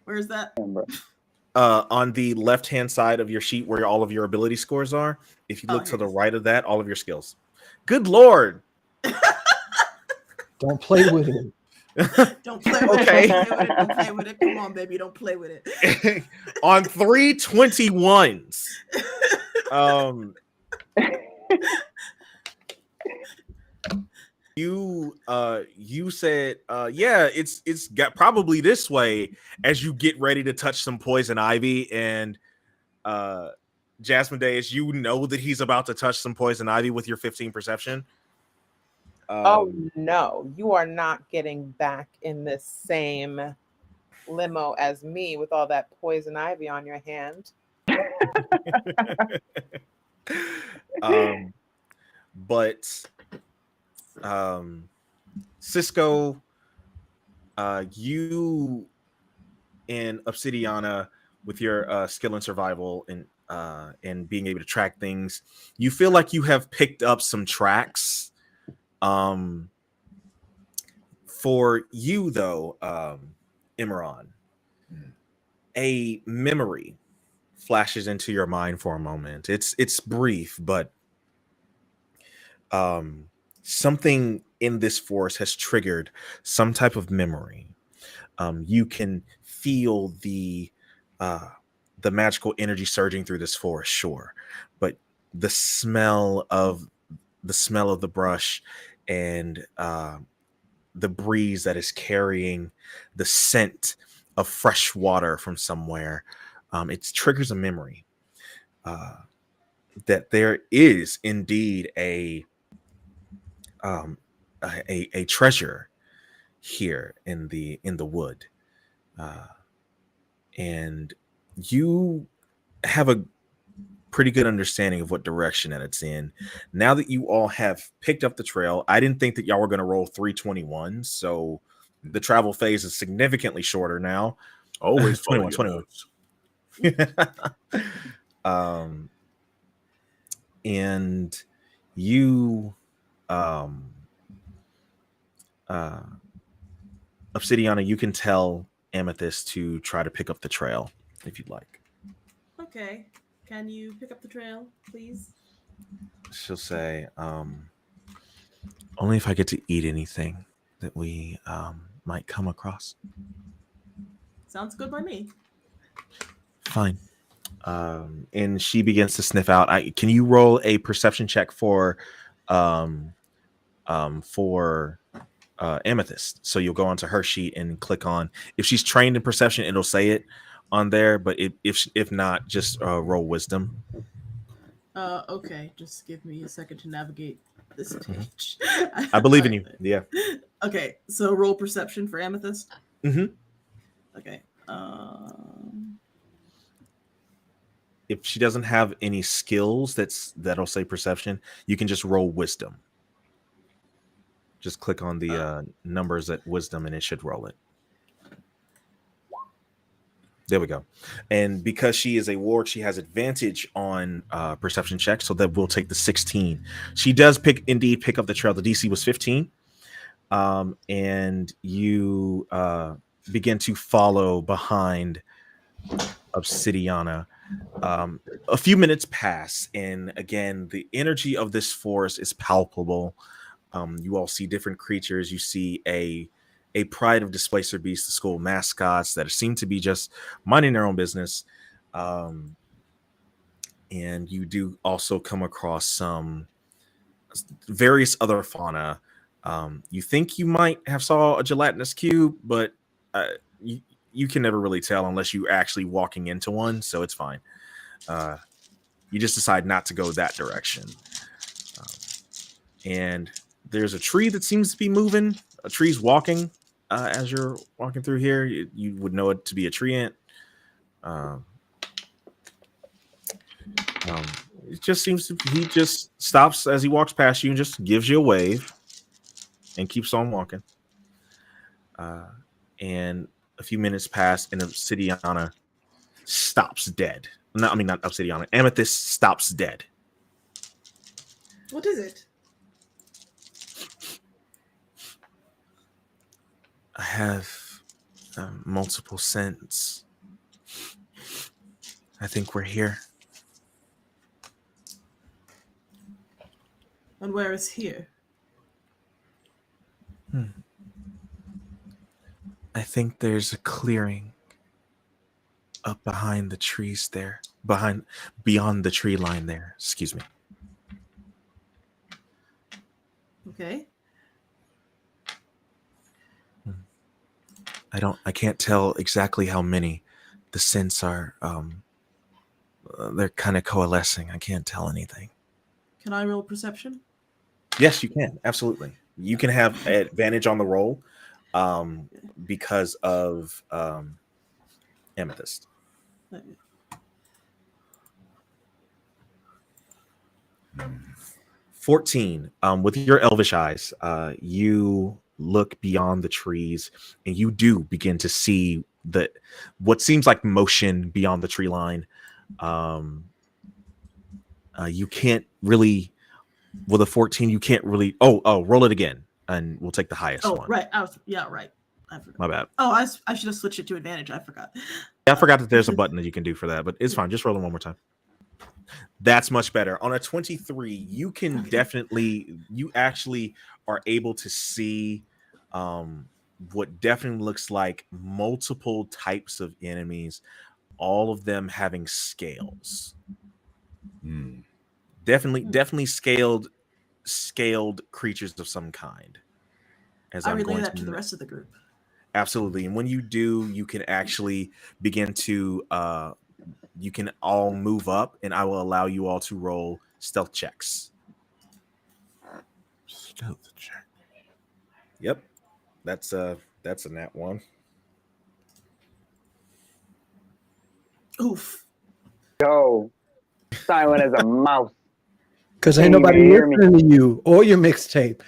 Where's that? On the left-hand side of your sheet where all of your ability scores are. If you look to the right of that, all of your skills. Good Lord. Don't play with it. Don't play with Okay. it. Don't play with it. Come on, baby. Don't play with it. On 321s. You said yeah, it's got probably this way as you get ready to touch some poison ivy, and Jasmine Days, you know that he's about to touch some poison ivy with your 15 perception. Oh no, you are not getting back in the same limo as me with all that poison ivy on your hand. But Cisco, you and Obsidiana, with your skill and survival and being able to track things, you feel like you have picked up some tracks. For you though, Imran, a memory flashes into your mind for a moment. It's brief, but something in this forest has triggered some type of memory. You can feel the magical energy surging through this forest, sure, but the smell of the brush and the breeze that is carrying the scent of fresh water from somewhere, it triggers a memory that there is indeed a treasure here in the wood, and you have a pretty good understanding of what direction that it's in. Now that you all have picked up the trail, I didn't think that y'all were going to roll 321, so the travel phase is significantly shorter now. Always 21. And you Obsidiana, you can tell Amethyst to try to pick up the trail if you'd like. Okay. Can you pick up the trail, please? She'll say, only if I get to eat anything that we might come across. Sounds good by me. Fine. And she begins to sniff out. Can you roll a perception check for Amethyst? So you'll go onto her sheet and click on. If she's trained in perception, it'll say it on there. But if not, just roll wisdom. Okay. Just give me a second to navigate this page. I believe in you. Yeah. Okay. So roll perception for Amethyst. Mm-hmm. Okay. If she doesn't have any skills that'll say perception, you can just roll wisdom. Just click on the numbers at wisdom and it should roll it. There we go. And because she is a ward, she has advantage on perception checks, so that we'll take the 16. She does indeed pick up the trail. The DC was 15. And you begin to follow behind Obsidiana. A few minutes pass, and again, the energy of this forest is palpable. You all see different creatures. You see a pride of Displacer Beast, the school mascots that seem to be just minding their own business. And you do also come across some various other fauna. You think you might have saw a gelatinous cube, but you can never really tell unless you're actually walking into one, so it's fine. You just decide not to go that direction. And there's a tree that seems to be moving. A tree's walking as you're walking through here. You would know it to be a treant. It just seems he just stops as he walks past you and just gives you a wave and keeps on walking. And a few minutes pass and Obsidiana stops dead. No, I mean not Obsidiana. Amethyst stops dead. What is it? I have multiple scents. I think we're here. And where is here? I think there's a clearing up behind the trees there. Beyond the tree line there. Excuse me. Okay. I can't tell exactly how many. The scents are they're kind of coalescing. I can't tell anything. Can I roll perception? Yes, you can. Absolutely. You can have advantage on the roll because of Amethyst. 14. With your elvish eyes, you look beyond the trees and you do begin to see what seems like motion beyond the tree line. You can't really, with a 14, you can't really. Roll it again, and we'll take the highest one. Right. Right. I forgot. My bad. Oh, I should have switched it to advantage. I forgot. Yeah, I forgot that there's a button that you can do for that, but it's fine. Just roll it one more time. That's much better. On a 23, you can definitely, you actually are able to see what definitely looks like multiple types of enemies, all of them having scales. Definitely scaled creatures of some kind. As I I'm relay going that to the rest of the group. Absolutely. And when you do, you can actually begin to you can all move up, and I will allow you all to roll stealth checks. Stealth check. Yep. That's a nat 1. Oof. Yo, silent as a mouse. Because Can't ain't nobody even hear me. listening to you or your mixtape.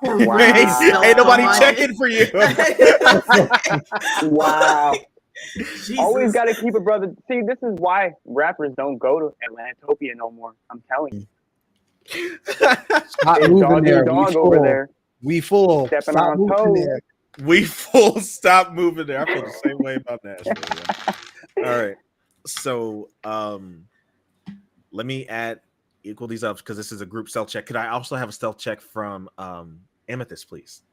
Wow. Ain't nobody checking for you. Wow. Jesus. Always got to keep a brother. See, this is why rappers don't go to Atlantopia no more. I'm telling you. Stop It's moving dog there. eat dog We over full. there. We full. Stepping Stop on moving toes. there. We full stop moving there. I feel the same way about Nashville. Yeah. All right. So let me equal these up because this is a group stealth check. Could I also have a stealth check from Amethyst, please?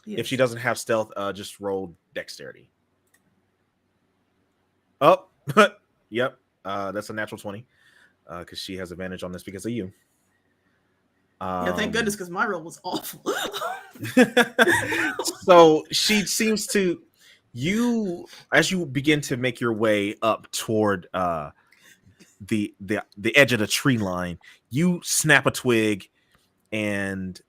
Yes. If she doesn't have stealth, just roll dexterity. Oh, yep. That's a natural 20 because she has advantage on this because of you. Yeah, thank goodness, because my roll was awful. So she seems to as you begin to make your way up toward the edge of the tree line, you snap a twig, and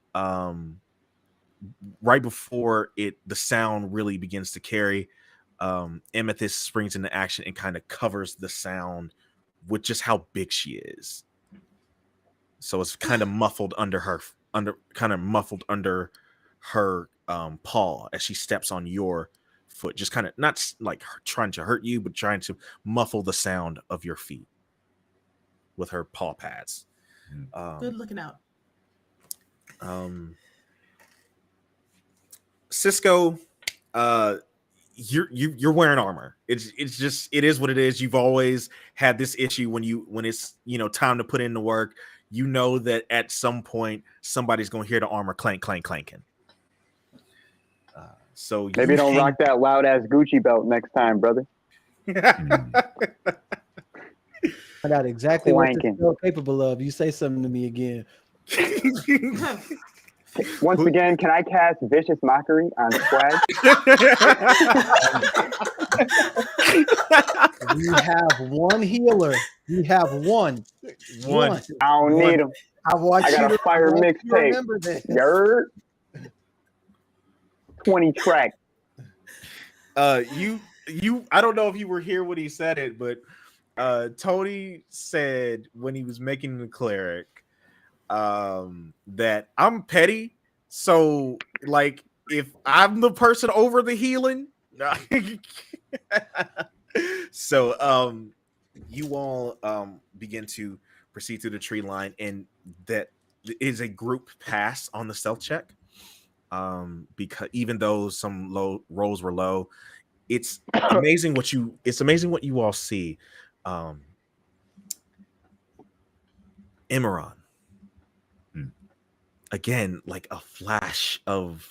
right before the sound really begins to carry, Amethyst springs into action and kind of covers the sound with just how big she is. So it's kind of muffled under her paw as she steps on your foot, just kind of not like trying to hurt you, but trying to muffle the sound of your feet with her paw pads. Good looking out. Cisco, you're wearing armor. It is what it is. You've always had this issue when it's time to put in the work. You know that at some point somebody's going to hear the armor clank, clank, clanking. So Maybe don't rock that loud ass Gucci belt next time, brother. Find out exactly what Clanking. you're capable of. You say something to me again. Once again, can I cast Vicious Mockery on Swag? We have one healer. We have one. One. I don't need him. I want I got you a fire I want you to mixtape. remember this. Yerd. 20 track. you I don't know if you were here when he said it, but Tony said when he was making the cleric that I'm petty, so like if I'm the person over the healing. So you all begin to proceed through the tree line, and that is a group pass on the stealth check. Because even though some low rolls were low, it's amazing what you all see. Imran, again, like a flash of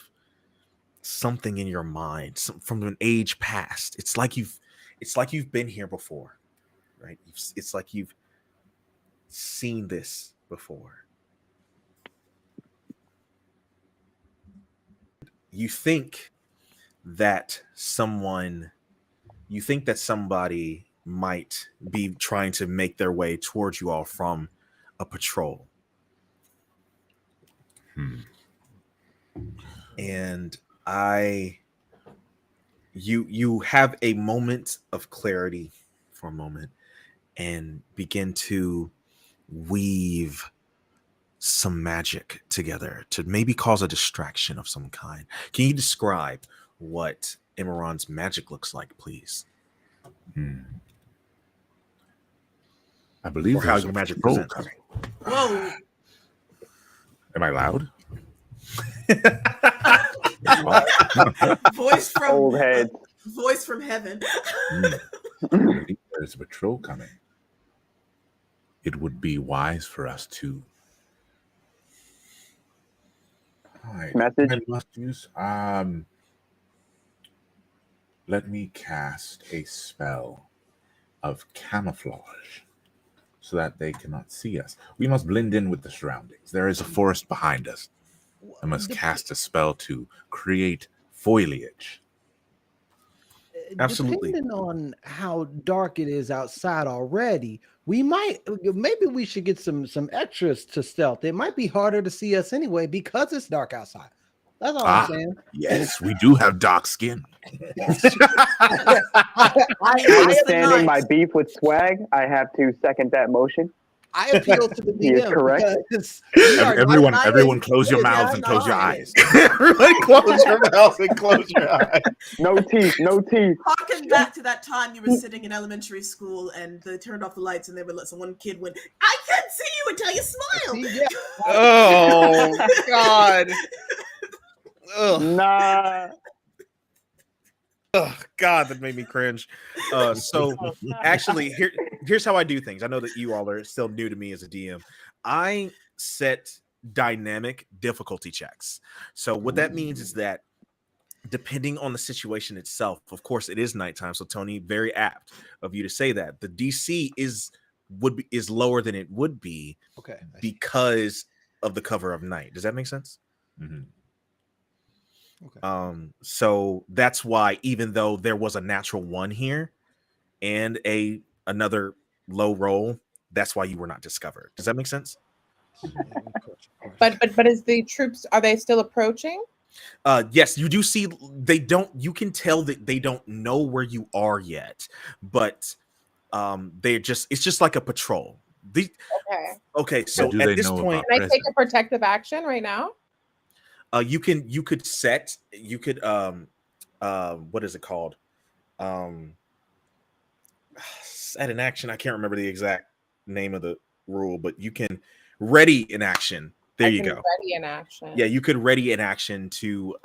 something in your mind from an age past. It's like you've been here before, right? It's like you've seen this before. You think that somebody might be trying to make their way towards you all from a patrol. And you have a moment of clarity for a moment and begin to weave some magic together to maybe cause a distraction of some kind. Can you describe what Imran's magic looks like, please? I believe or how your magic presents. Whoa. Am I loud? Voice from Old head. Voice from heaven. I believe there's a patrol coming. It would be wise for us to. Message? I must use. Let me cast a spell of camouflage so that they cannot see us. We must blend in with the surroundings. There is a forest behind us. I must cast a spell to create foliage. Absolutely. Depending on how dark it is outside already, maybe we should get some extras to stealth. It might be harder to see us anyway because it's dark outside. That's all I'm saying. Yes, we do have dark skin. Understanding my beef with swag, I have to second that motion. I appeal to the He is DM correct. because we are Everyone, not- everyone, close your Yeah, mouths and close your no. eyes. Everybody close your mouth and close your eyes. No teeth, no teeth. Harken back to that time you were sitting in elementary school and they turned off the lights and they would let one kid win. I can't see you until you smile. See, yeah. Oh God. Ugh. Nah. Ugh, God, that made me cringe. So actually, here's how I do things. I know that you all are still new to me as a DM. I set dynamic difficulty checks. So what that means is that depending on the situation itself, of course, it is nighttime. So Tony, very apt of you to say that the DC is lower than it would be Okay. because of the cover of night. Does that make sense? Mhm. Okay. So that's why even though there was a natural one here and another low roll, that's why you were not discovered. Does that make sense? Yeah, of course. But is the troops, are they still approaching? Yes, you do see you can tell that they don't know where you are yet, but it's just like a patrol. Okay. So do at they this know point, about Can I take a protective action right now? you could what is it called? Set an action. I can't remember the exact name of the rule, but you can ready an action. There you go. Ready in action. Yeah, you could ready an action to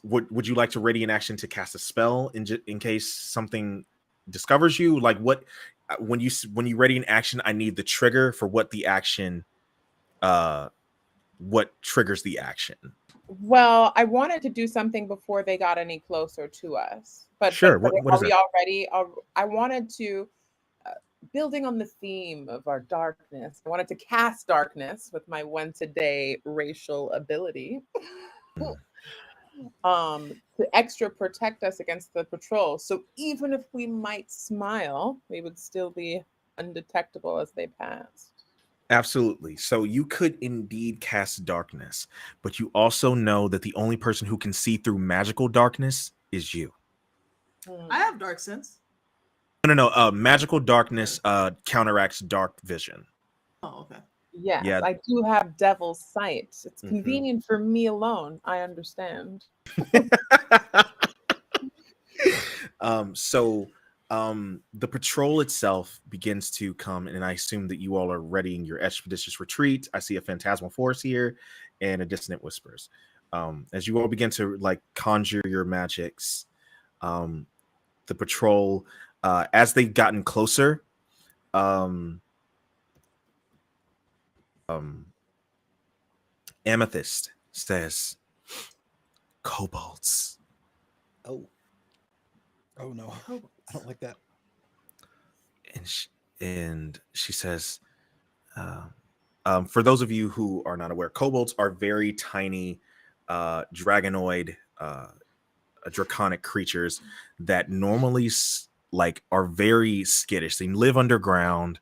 would you like to ready an action to cast a spell in case something discovers you? Like what when you ready an action, I need the trigger for what the action what triggers the action. Well, I wanted to do something before they got any closer to us. But Sure. But What are is we that? already? I wanted to, building on the theme of our darkness, I wanted to cast darkness with my once a day racial ability. To extra protect us against the patrol. So even if we might smile, we would still be undetectable as they pass. Absolutely. So you could indeed cast darkness, but you also know that the only person who can see through magical darkness is you. I have dark sense. No. Magical darkness counteracts dark vision. Oh, okay. Yes, Yeah. I do have devil's sight. It's Mhm. convenient for me alone. I understand. The patrol itself begins to come, and I assume that you all are readying your expeditious retreat. I see a phantasmal force here and a dissonant whispers. As you all begin to like conjure your magics, the patrol, as they've gotten closer, Amethyst says, "Kobolds." Oh no, I don't like that. And she says, for those of you who are not aware, kobolds are very tiny dragonoid, draconic creatures that normally are very skittish. They live underground.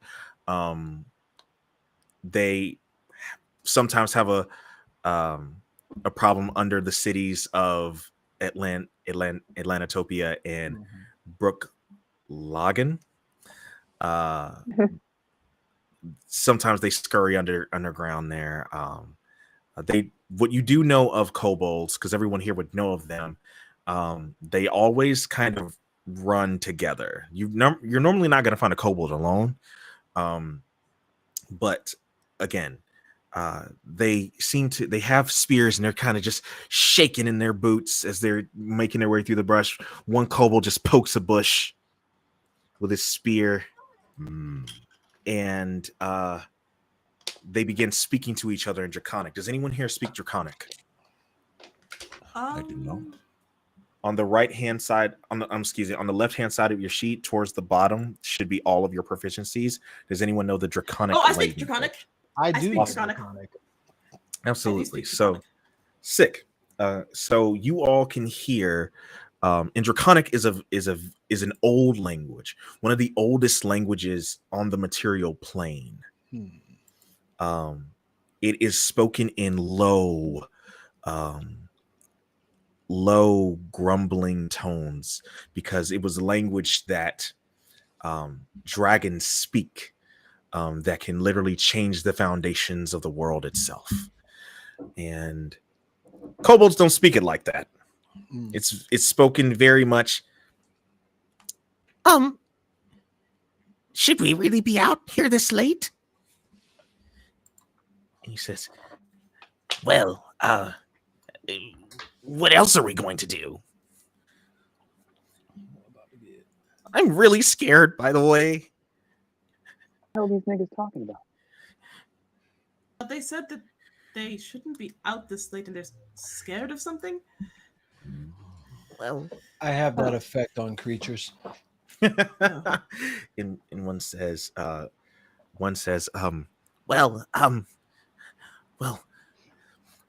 They sometimes have a problem under the cities of Atlanatopia and Brookhaven. Sometimes they scurry underground there. What you do know of kobolds, because everyone here would know of them, they always kind of run together. You're normally not going to find a kobold alone, but again, they have spears and they're kind of just shaking in their boots as they're making their way through the brush. One kobold just pokes a bush with his spear, and they begin speaking to each other in Draconic. Does anyone here speak Draconic? I do not. On the right hand side, on the left hand side of your sheet, towards the bottom, should be all of your proficiencies. Does anyone know the Draconic? Oh, I speak language? Draconic. I do speak know Draconic. Draconic. Absolutely. speak So Draconic. sick. So you all can hear. And Draconic is an old language, one of the oldest languages on the material plane. It is spoken in low grumbling tones because it was a language that dragons speak, that can literally change the foundations of the world itself. And kobolds don't speak it like that. It's spoken very much. Should we really be out here this late? And he says, well, what else are we going to do? I'm really scared, by the way. What the hell are these niggas talking about? But they said that they shouldn't be out this late and they're scared of something. Well, I have that effect on creatures. and one says, well,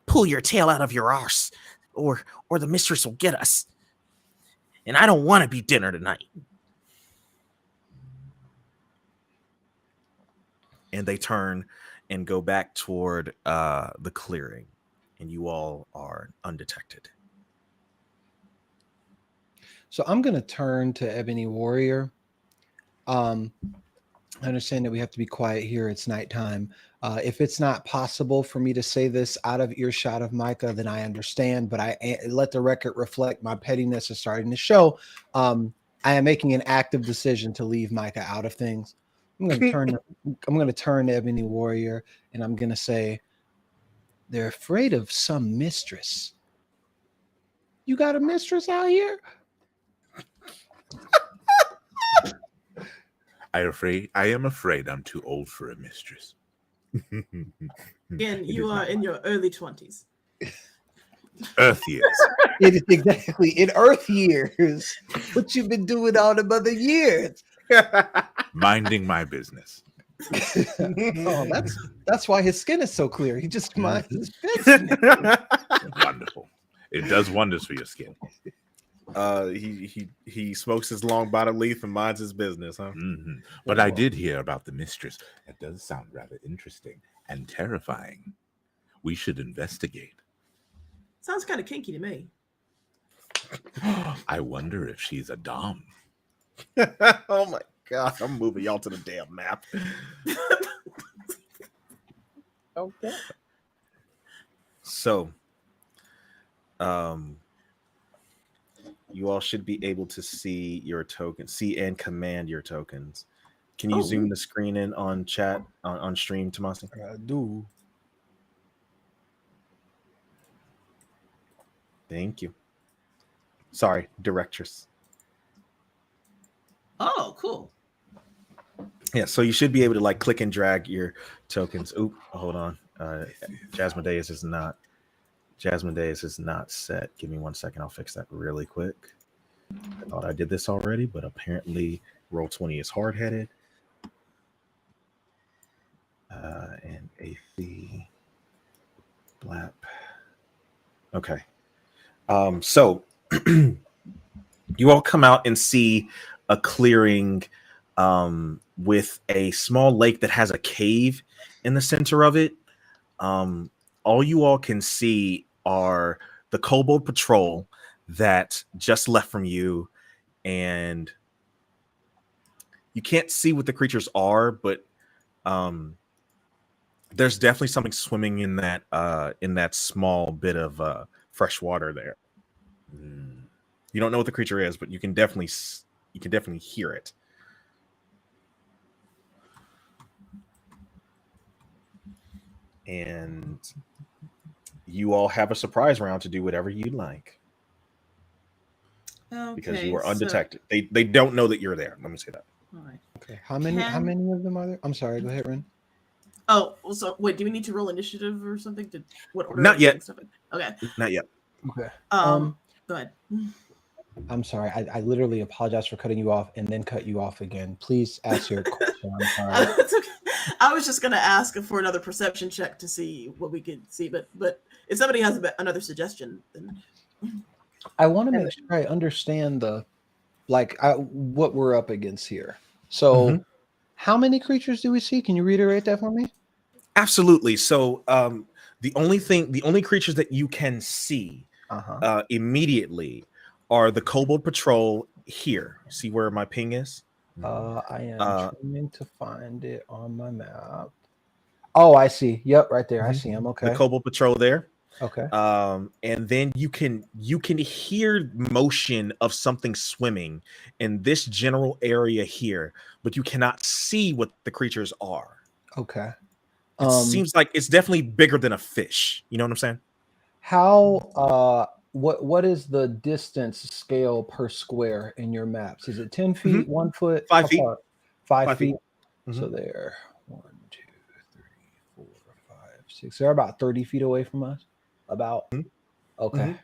pull your tail out of your arse, or the mistress will get us. And I don't want to be dinner tonight. And they turn and go back toward the clearing, and you all are undetected. So I'm going to turn to Ebony Warrior. I understand that we have to be quiet here. It's nighttime. If it's not possible for me to say this out of earshot of Micah, then I understand. But I let the record reflect my pettiness is starting to show. I am making an active decision to leave Micah out of things. I'm going to turn to Ebony Warrior, and I'm going to say, they're afraid of some mistress. You got a mistress out here? I am afraid I'm too old for a mistress. Again, you are in your early 20s. Earth years. It is exactly in Earth years. What you've been doing all the other years. Minding my business. Oh, that's why his skin is so clear. He just minds his business. Wonderful. It does wonders for your skin. He smokes his long bottom leaf and minds his business, huh? Mm-hmm. But I did hear about the mistress. That does sound rather interesting and terrifying. We should investigate. Sounds kind of kinky to me. I wonder if she's a dom. Oh my god, I'm moving y'all to the damn map. Okay. So, you all should be able to see your tokens, see and command your tokens. Can you Oh. zoom the screen in on chat on stream, Tomasi? I do. Thank you. Sorry, directress. Oh, cool. Yeah, so you should be able to like click and drag your tokens. Oop, hold on. Jasmodeus is not set. Give me 1 second. I'll fix that really quick. I thought I did this already, but apparently Roll20 is hard-headed. And AC Blap. Okay. So you all come out and see a clearing with a small lake that has a cave in the center of it. All you all can see are the Kobold Patrol that just left from you, and you can't see what the creatures are, but there's definitely something swimming in that small bit of fresh water there. You don't know what the creature is, but you can definitely hear it. And you all have a surprise round to do whatever you'd like because you are undetected. They don't know that you're there. Let me say that. All right. Okay. How many of them are there? I'm sorry. Go ahead, Ren. Oh, so wait, do we need to roll initiative or something? What order? Not yet. Okay. Not yet. Okay. Go ahead. I'm sorry. I literally apologize for cutting you off and then cut you off again. Please ask your question. I'm sorry. It's okay. I was just gonna ask for another perception check to see what we could see, but if somebody has another suggestion, then I want to make sure I understand what we're up against here. So, how many creatures do we see? Can you reiterate that for me? Absolutely. So, the only creatures that you can see immediately are the Kobold Patrol here. See where my ping is? I am trying to find it on my map. Oh, I see. Yep, right there. I see him. Okay. The Kobold Patrol there. Okay. And then you can hear motion of something swimming in this general area here, but you cannot see what the creatures are. Okay. It seems like it's definitely bigger than a fish. You know what I'm saying? How what is the distance scale per square in your maps? Is it 10 feet, 1 foot, 5 feet? 5 feet. Mhm. So they're 1, 2, 3, 4, 5, 6. They're about 30 feet away from us. About okay.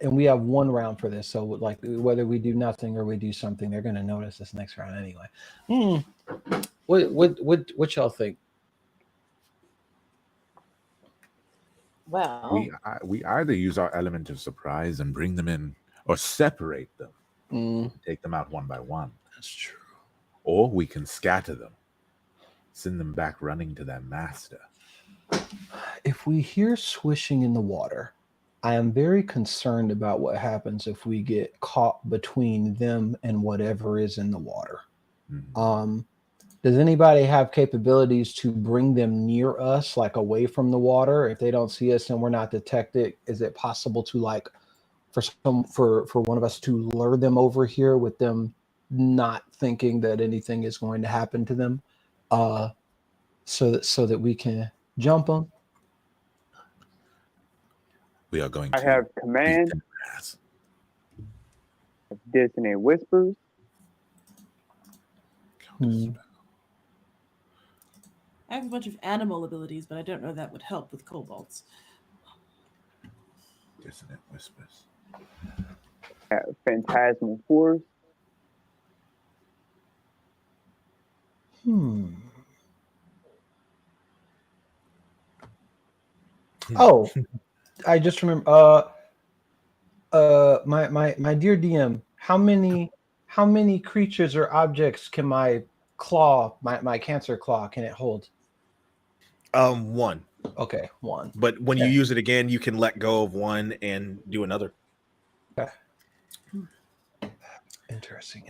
And we have one round for this, so like whether we do nothing or we do something, they're going to notice this next round anyway. What y'all think? Well, We either use our element of surprise and bring them in, or separate them, take them out one by one. That's true. Or we can scatter them, send them back running to their master. If we hear swishing in the water, I am very concerned about what happens if we get caught between them and whatever is in the water. Does anybody have capabilities to bring them near us, like away from the water? If they don't see us and we're not detected, is it possible to like for one of us to lure them over here with them not thinking that anything is going to happen to them, so that we can jump them? We are going I to have beat command, them ass. dissonant whispers. I have a bunch of animal abilities, but I don't know that would help with kobolds. Dissonant whispers. Phantasmal force. Oh, I just remember. My dear DM, how many creatures or objects can my claw, my cancer claw, can it hold? One. Okay, one. But when you use it again, you can let go of one and do another. Okay. Interesting.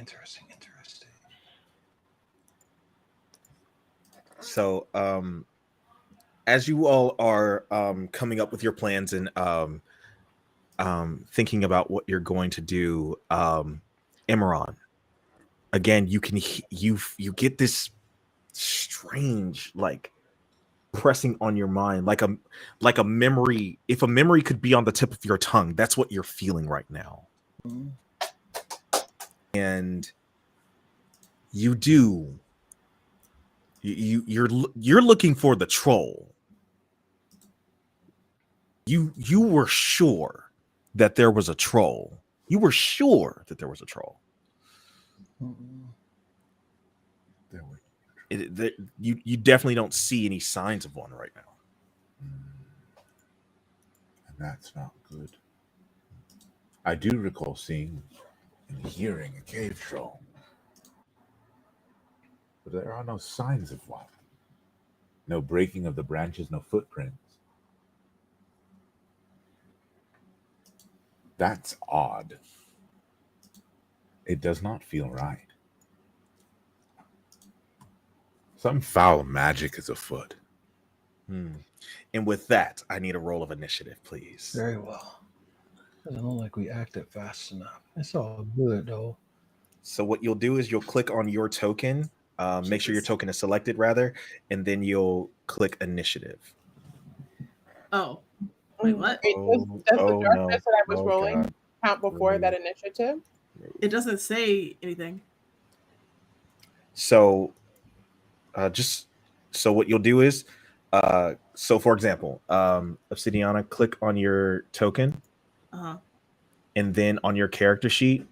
So, as you all are coming up with your plans and thinking about what you're going to do, Imran, again, you get this strange like pressing on your mind, like a memory. If a memory could be on the tip of your tongue, that's what you're feeling right now. Mhm. And you do. You're looking for the troll. You were sure that there was a troll. You were sure that there was a troll. There were. You definitely don't see any signs of one right now. And that's not good. I do recall seeing and hearing a cave troll, but there are no signs of one. No breaking of the branches, no footprints. That's odd. It does not feel right. Some foul magic is afoot. And with that, I need a roll of initiative, please. Very well. Doesn't look like we acted fast enough. It's all good though. So what you'll do is you'll click on your token, make sure your token is selected rather, and then you'll click initiative. Oh, wait, what? Wait, does the darkness that I was rolling God. count before that initiative? It doesn't say anything. So so what you'll do is so for example, Obsidiana, click on your token Uh-huh. and then on your character sheet,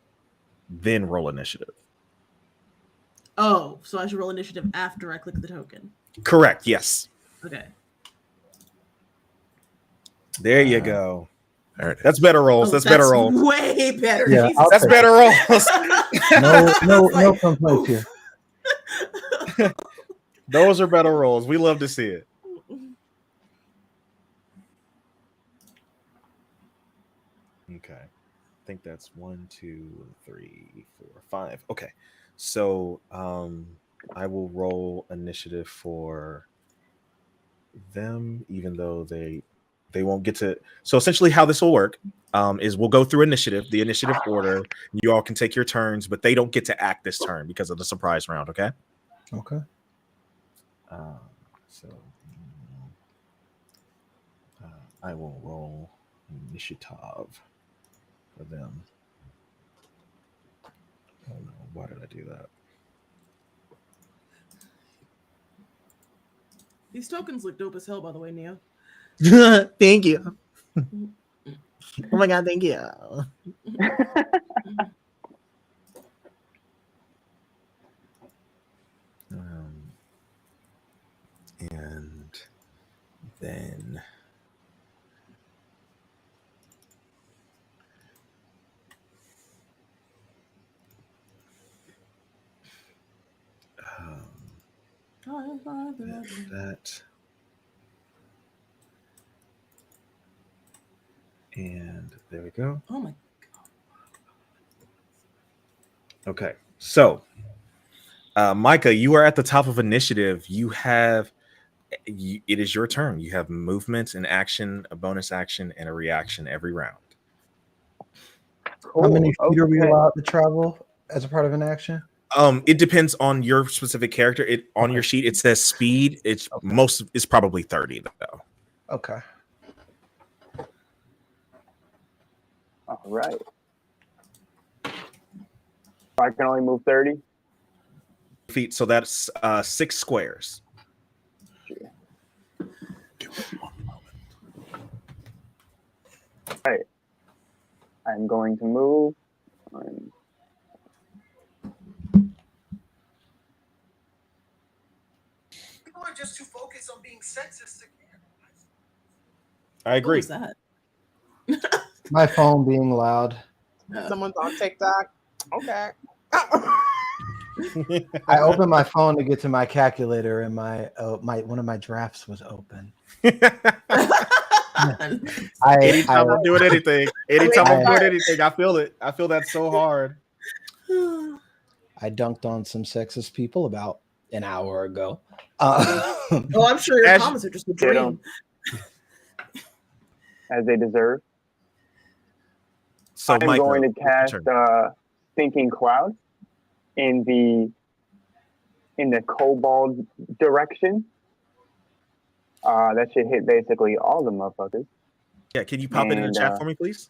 then roll initiative. Oh, so I should roll initiative after I click the token. Correct, yes. Okay. There you go. There it is. That's better rolls. Oh, that's better rolls. Way better. Yeah, Jesus. I'll That's take better rolls. No complaints here. Those are better rolls. We love to see it. Okay. I think that's 1, 2, 3, 4, 5. Okay. So I will roll initiative for them, even though they won't get to. So essentially how this will work is we'll go through initiative, the initiative order. You all can take your turns, but they don't get to act this turn because of the surprise round. Okay. Okay. So I will roll initiative for them. Oh no, why did I do that? These tokens look dope as hell, by the way, Neo. Thank you. Oh my god, thank you. And then that. And there we go. Oh my. Okay. So, Micah, you are at the top of initiative. It is your turn. You have movement, an action, a bonus action, and a reaction every round. How many feet are we Okay. allowed to travel as a part of an action? It depends on your specific character. On your sheet it says speed. It's probably 30 though. Okay. All right. I can only move 30. Feet. So that's 6 squares. Right. I'm going to move. People are just too focused on being sexist again. I What agree. was that? My phone being loud. Someone's on TikTok. Okay. I opened my phone to get to my calculator, and my one of my drafts was open. Anytime I'm doing anything, anytime I'm doing I- anything, I feel it. I feel that so hard. I dunked on some sexist people about an hour ago. Oh, I'm sure your As- comments are just a Get 'em. dream. as they deserve. So, I'm Micah, going to it's your cast turn. Thinking Cloud in the Kobold direction. That should hit basically all the motherfuckers Yeah, can you pop it in the and, chat for me, please?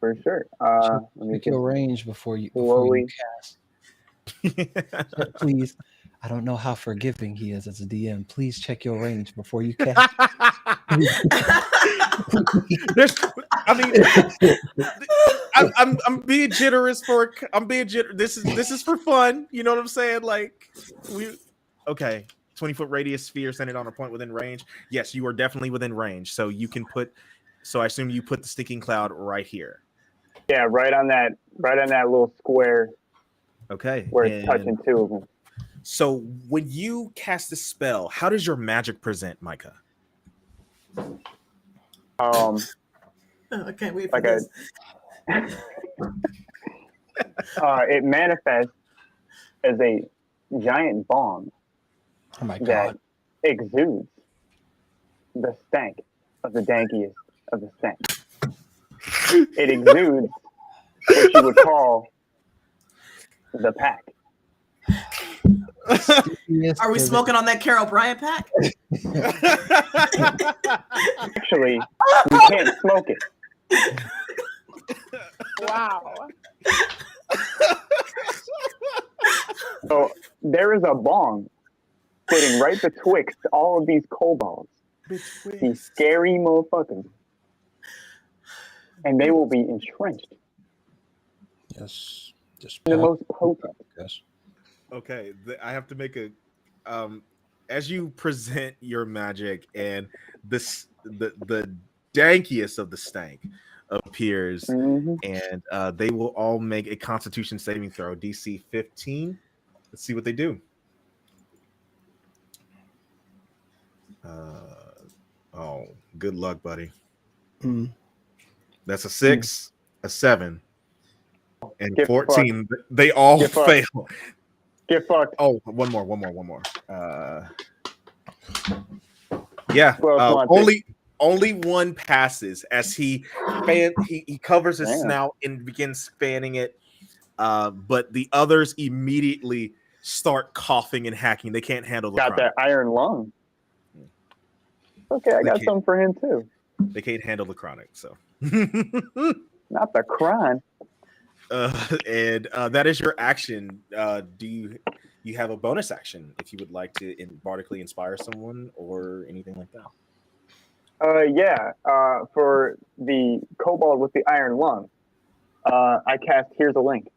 for sure. Check, Let me check your just range before you slowly. cast. Please, I don't know how forgiving he is as a DM. Please check your range before you cast. There's, I mean, I'm being generous for. I'm being This is for fun. You know what I'm saying? Like okay. 20-foot radius sphere centered on a point within range. Yes, you are definitely within range. So you can put. So I assume you put the stinking cloud right here. Yeah, right on that little square Okay. where it's touching two of them. So when you cast a spell, how does your magic present, Micah? Um, I can't wait for like a, this. it manifests as a giant bomb Oh my that god! exudes the stank of the dankiest of the stank. It exudes what you would call the pack. Are we smoking on that Carol Bryant pack? Actually, we can't smoke it. Wow. So there is a bong sitting right betwixt all of these kobolds, these scary motherfuckers, and they will be entrenched Yes, just in the most potent. Yes. Okay, I have to make a as you present your magic and the dankiest of the stank appears, Mhm. and they will all make a Constitution saving throw, DC 15. Let's see what they do. Oh, good luck, buddy. Mm. That's a 6, a 7, and Get 14. They all Get fucked. fail. Get fucked. Oh, one more. Yeah, Who else wants it? only one passes as he covers his Damn. snout and begins fanning it. But the others immediately start coughing and hacking. They can't handle the Got chronic. that iron lung. Okay, I got can't. something for him too. They can't handle the chronic. So, Not the crime. and that is your action. Do you have a bonus action if you would like to bardically inspire someone or anything like that? Yeah. For the kobold with the iron lung, I cast Here's a Link.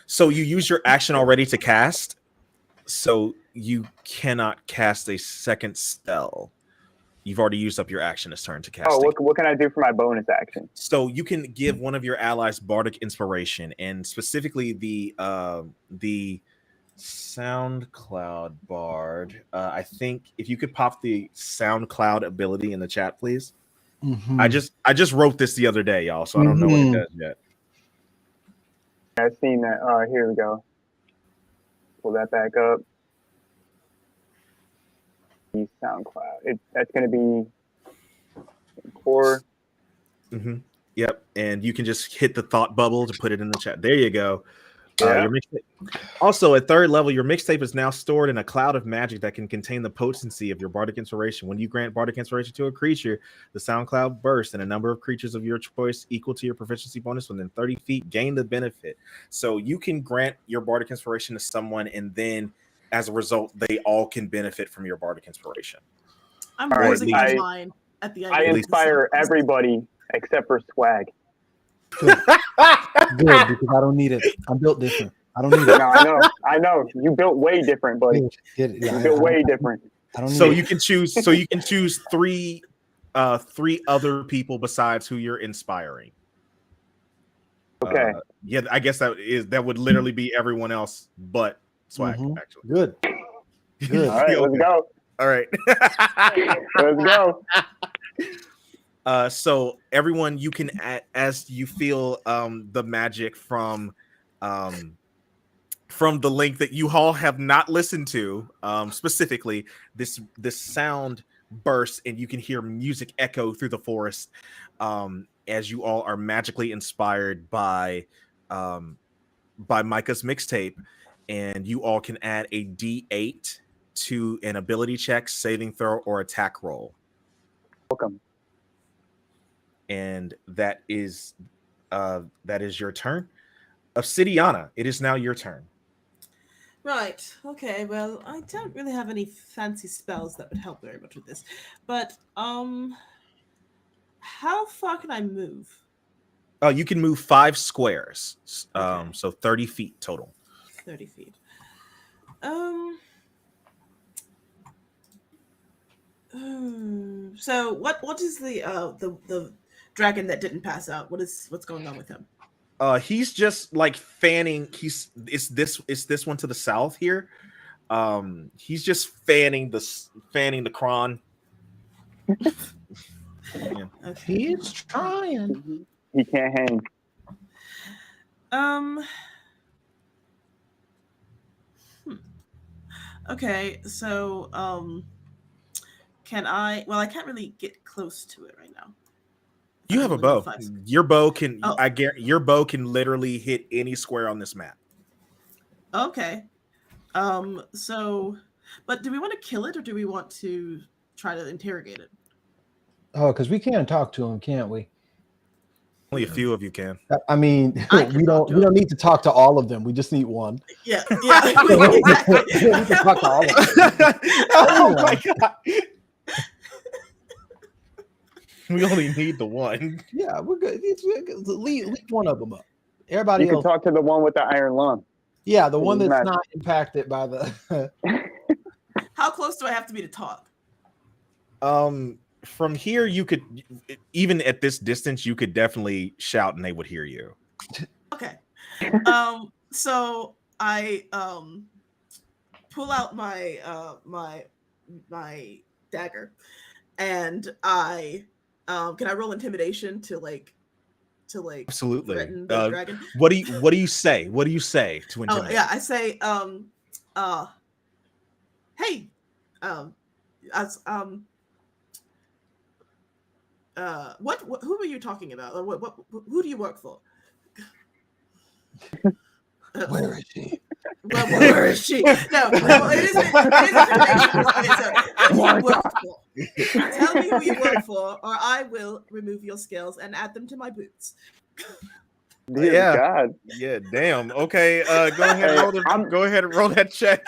So you use your action already to cast, so you cannot cast a second spell. You've already used up your action this turn to cast. Oh, it. what can I do for my bonus action? So you can give one of your allies bardic inspiration, and specifically the SoundCloud bard. I think if you could pop the SoundCloud ability in the chat, please. Mhm. I just wrote this the other day, y'all, so I don't know what it does yet. I've seen that. Here we go. Pull that back up. The SoundCloud. That's going to be 4. Mm-hmm. Yep, and you can just hit the thought bubble to put it in the chat. There you go. Yeah. Your mixtape. Also, at third level, your mixtape is now stored in a cloud of magic that can contain the potency of your bardic inspiration. When you grant bardic inspiration to a creature, the SoundCloud bursts, and a number of creatures of your choice equal to your proficiency bonus within 30 feet gain the benefit. So you can grant your bardic inspiration to someone, and then as a result, they all can benefit from your bardic inspiration. I'm All right, losing I- my mind at the idea. I of this. inspire everybody except for Swag. Good, because I don't need it. I'm built different. I don't need it. No, I know. You built way different, buddy. Good. Yeah, You built way different. I don't need So it. you can choose three other people besides who you're inspiring. Okay. Yeah, I guess that would literally be everyone else but Swag. Mhm. Actually, Good. Good. All right, let's Okay. go. All right. Let's go. So everyone, you can as you feel the magic from the link that you all have not listened to, specifically this sound bursts and you can hear music echo through the forest as you all are magically inspired by Micah's mixtape, and you all can add a D8 to an ability check, saving throw, or attack roll. Welcome. And that is your turn. Obsidiana, it is now your turn. Right. Okay. Well, I don't really have any fancy spells that would help very much with this, but how far can I move? You can move 5 squares, Okay. so 30 feet total. 30 feet. So what is the dragon that didn't pass out? What's going on with him? He's just like fanning. It's this one to the south here. He's just fanning the cron. Yeah. Okay. He's trying. He can't hang. Okay, so can I? Well, I can't really get close to it right now. You have a I'm only bow. 5 Your bow can. Oh. I guarantee your bow can literally hit any square on this map. Okay. So, but do we want to kill it or do we want to try to interrogate it? Oh, because we can talk to him, can't we? Only a few of you can. I mean, I can we talk to don't him. need to talk to all of them. We just need one. Yeah. We don't need to talk to all of them. Oh my god. We only need the one. Yeah, we're good. Leave one of them up. Everybody You can else. talk to the one with the iron lung. Yeah, the one He's that's not- not impacted by the. How close do I have to be to talk? From here, you could, even at this distance, you could definitely shout and they would hear you. Okay. So I pull out my my dagger, and I can I roll intimidation to Absolutely. threaten the dragon? What do you say? What do you say to Oh intimidate? yeah, I say hey, who are you talking about? Or what who do you work for? Where is she? Well, where is she? No, it isn't information. Okay, so who do you work for? Tell me who you work for, or I will remove your scales and add them to my boots. Dear Yeah. God. Yeah, damn. Okay, go ahead. Go ahead and roll that check.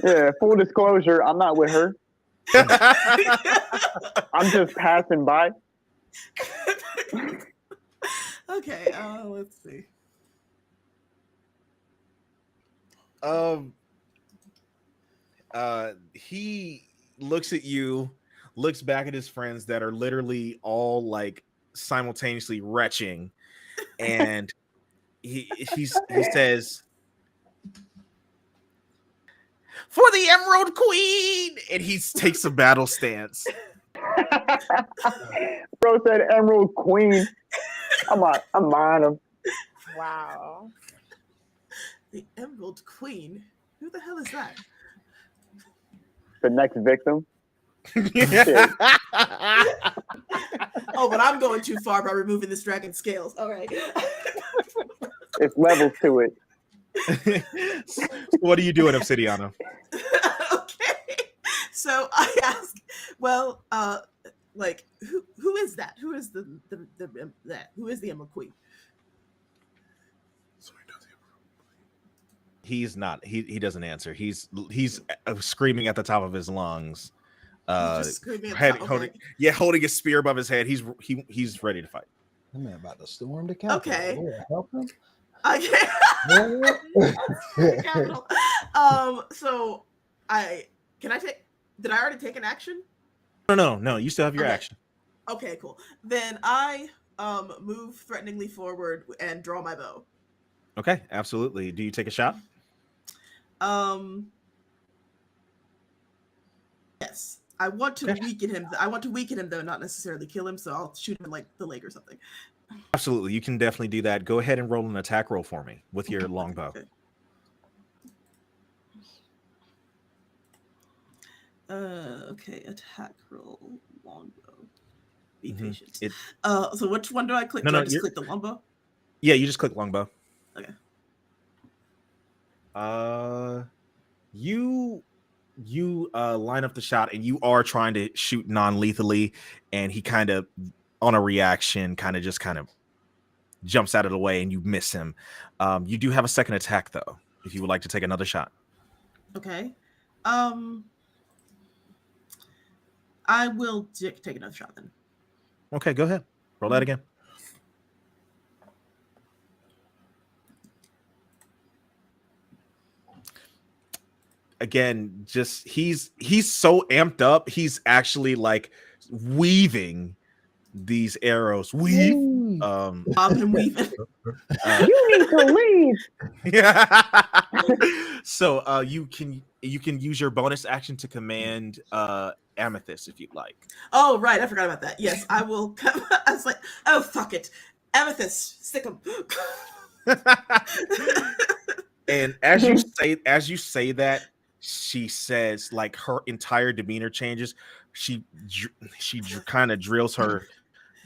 Yeah, full disclosure, I'm not with her. I'm just passing by. Okay, let's see. He looks at you, looks back at his friends that are literally all like simultaneously retching, and he says, "For the Emerald Queen," and he takes a battle stance. Bro said Emerald Queen. I'm on him. Wow. The Emerald Queen. Who the hell is that? The next victim. Oh, but I'm going too far by removing this dragon's scales. All right. It's levels to it. What are you doing, Obsidiana? Okay. So I ask, well, like who is that? Who is the that? Who is the Emerald Queen? He's not. He doesn't answer. He's screaming at the top of his lungs. Just screaming at the top, Holding a spear above his head. He's ready to fight. That man about to storm the castle. Okay. Lord, help him. Okay. Lord. Capital. So did I already take an action? No. You still have your Okay. action. Okay, cool. Then I move threateningly forward and draw my bow. Okay, absolutely. Do you take a shot? Yes. I want to weaken him. I want to weaken him, though, not necessarily kill him. So I'll shoot him in like the leg or something. Absolutely, you can definitely do that. Go ahead and roll an attack roll for me with your longbow. Okay. Okay, attack roll, longbow. Be patient. So which one do I click? Do I just click the longbow? Yeah, you just click longbow. Okay. You line up the shot, and you are trying to shoot non-lethally, and he kind of, on a reaction, kind of jumps out of the way, and you miss him. You do have a second attack, though, if you would like to take another shot. Okay. I will take another shot then. Okay, go ahead. Roll that again. Again, just he's so amped up. He's actually like weaving these arrows. Weave. Bob and weaving. You need to leave. Yeah. So you can use your bonus action to command Amethyst if you'd like. Oh right, I forgot about that. Yes, I will. I was like, oh fuck it, Amethyst, stick him. And as you say that, she says, like, her entire demeanor changes. She kind of drills her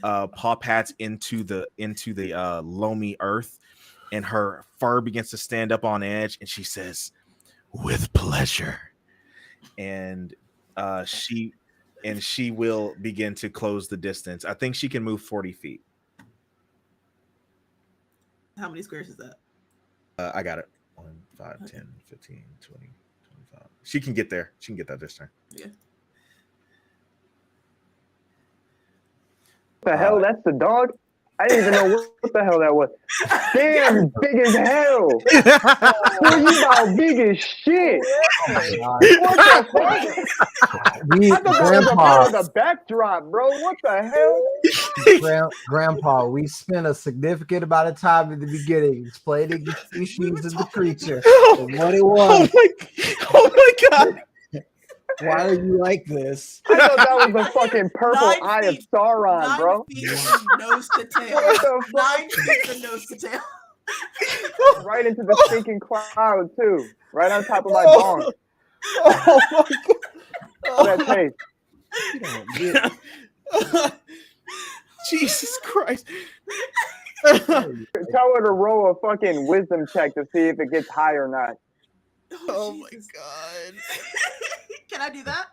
paw pads into the loamy earth, and her fur begins to stand up on edge, and she says, "With pleasure." And she will begin to close the distance. I think she can move 40 feet. How many squares is that? I got it. 1, 5, 10, 15, 20, 25. She can get there. She can get that this time. Yeah. What the hell? That's the dog? I didn't even know what the hell that was. Damn, big as hell. Boy, you about big as shit. What the fuck? I thought that was a part of the backdrop, bro. What the hell? Grandpa, we spent a significant amount of time in the beginning explaining the species of the creature and what it was. Oh my god. Why are you like this? I thought that was the fucking purple 9 eye of feet, Sauron, 9 bro. feet from nose to tail. What the fuck? 9 feet from nose to tail. Right into the stinking cloud, too. Right on top of my bong. Oh my What that taste? You don't get Jesus Christ. Tell her to roll a fucking wisdom check to see if it gets high or not. Oh my Jesus. god. Can I do that?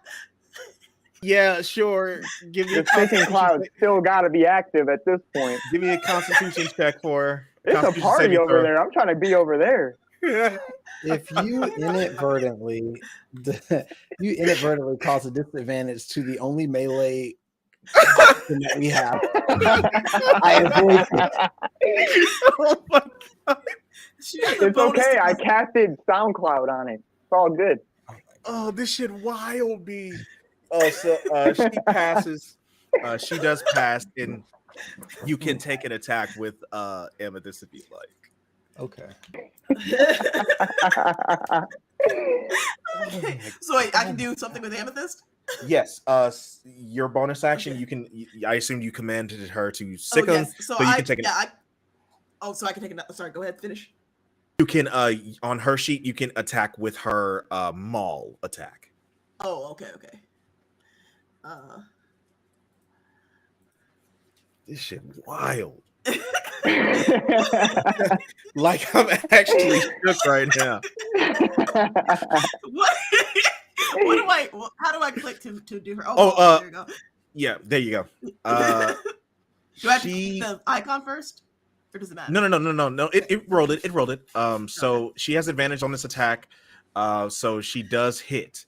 Yeah, sure. Give me The stinking cloud's still got to be active at this point. Give me a constitution check for her. It's a Constitution party saving over throw. there. I'm trying to be over there. if you inadvertently cause a disadvantage to the only melee option that we have, I avoid it. Oh my god. It's okay. I casted SoundCloud on it. It's all good. Oh, this shit wild, B. So she passes. She does pass, and you can take an attack with Amethyst if you like. Okay. Okay. So wait, I can do something with Amethyst? Yes. Your bonus action, you can. I assume you commanded her to sick him, So you I can take it. so I can take another. Sorry, go ahead, finish. You can on her sheet, you can attack with her maul attack. Oh, okay. This shit wild. Like, I'm actually shook right now. What? How do I click to do her? There you go. Yeah, there you go. Do I have to click the icon first? Or does it matter? No. It rolled it. It rolled it. So she has advantage on this attack. So she does hit.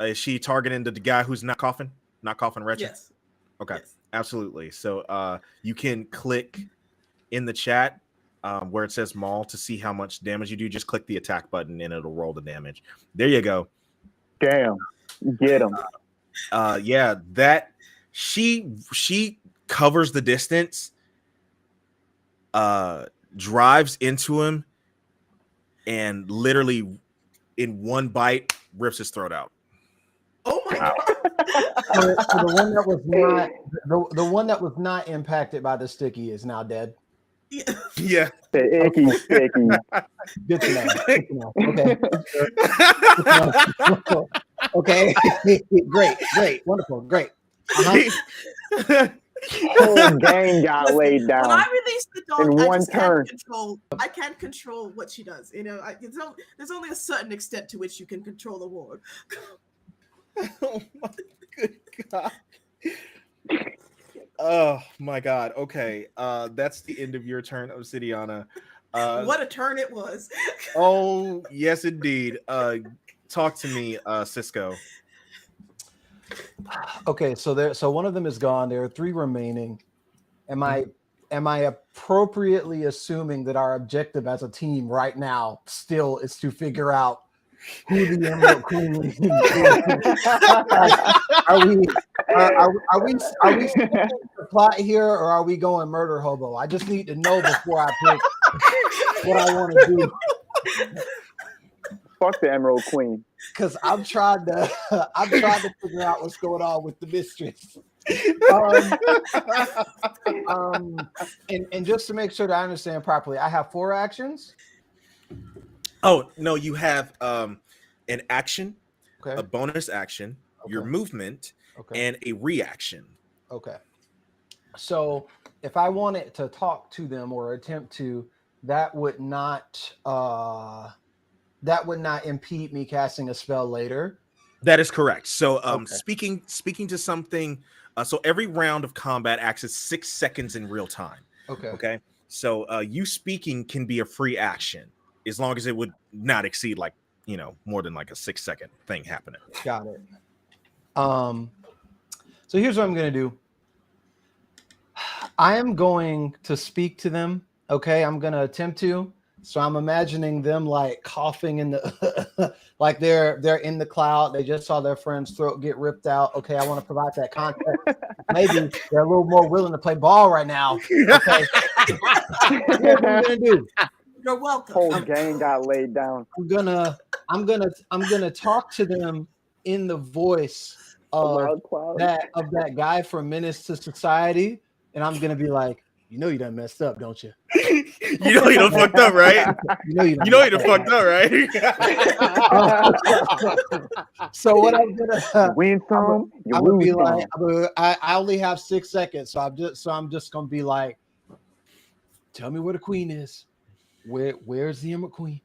Is she targeting the guy who's not coughing? Not coughing wretched? Yes. Okay. Yes. Absolutely. So you can click in the chat where it says maul to see how much damage you do. Just click the attack button and it'll roll the damage. There you go. Damn. Get him. Yeah, that she covers the distance, drives into him, and literally in one bite rips his throat out. Oh my Wow. god. So the one that was not the one that was not impacted by the sticky is now dead. Yeah. The icky sticky. Good to know. Good to know. Okay. Okay. Great. Wonderful. Great. Uh-huh. Whole gang got laid When down. I release the dog, in I one just turn. can't control. I can't control what she does. You know, there's only a certain extent to which you can control the war. Oh my good God. Oh my God. Okay. That's the end of your turn, Obsidiana. What a turn it was. Oh, yes, indeed. Talk to me, Cisco. Okay, so one of them is gone. There are 3 remaining. Am I appropriately assuming that our objective as a team right now still is to figure out who the Emerald Queen is? Are we sticking to the plot here, or are we going murder hobo? I just need to know before I pick what I want to do, Fuck the Emerald Queen. because I'm trying to figure out what's going on with the mistress. And just to make sure that I understand properly, I have 4 actions. Oh, no, you have an action, Okay. a bonus action, your Okay. movement, Okay. and a reaction. Okay. So if I wanted to talk to them or attempt to, that would not impede me casting a spell later. That is correct. So Okay. speaking to something, so every round of combat acts as 6 seconds in real time. Okay. Okay. So you speaking can be a free action as long as it would not exceed like, more than like a 6-second thing happening. Got it. So here's what I'm going to do. I am going to speak to them. Okay. I'm going to attempt to. So I'm imagining them like coughing in the, like they're in the cloud. They just saw their friend's throat get ripped out. Okay. I want to provide that context. Maybe they're a little more willing to play ball right now. Okay. Here's what I'm going to do. You're welcome. Whole gang got laid down. I'm gonna talk to them in the voice of Loud cloud. that guy from Menace to Society, and I'm gonna be like, you done messed up, don't you? You done fucked up, right? You know you done fucked up, right? So what I'm gonna Win some, you I'm gonna lose be some. like, I only have 6 seconds, so I'm just gonna be like, tell me where the queen is. Where's the Emerald Queen?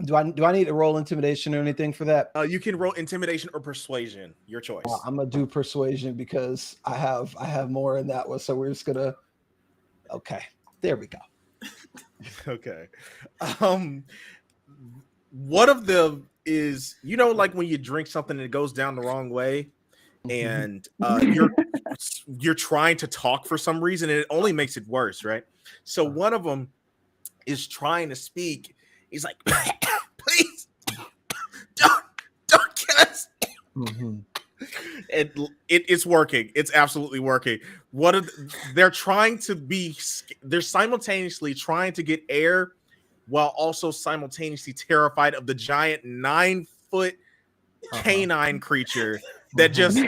Do I need to roll intimidation or anything for that? You can roll intimidation or persuasion, your choice. I'm gonna do persuasion because I have more in that one. So we're just gonna. Okay, there we go. Okay. One of them is, like when you drink something and it goes down the wrong way, and you're trying to talk for some reason, and it only makes it worse, right? So one of them is trying to speak. He's like, please don't kill us. Mhm. It's working. It's absolutely working. They're simultaneously trying to get air while also simultaneously terrified of the giant 9-foot canine creature that just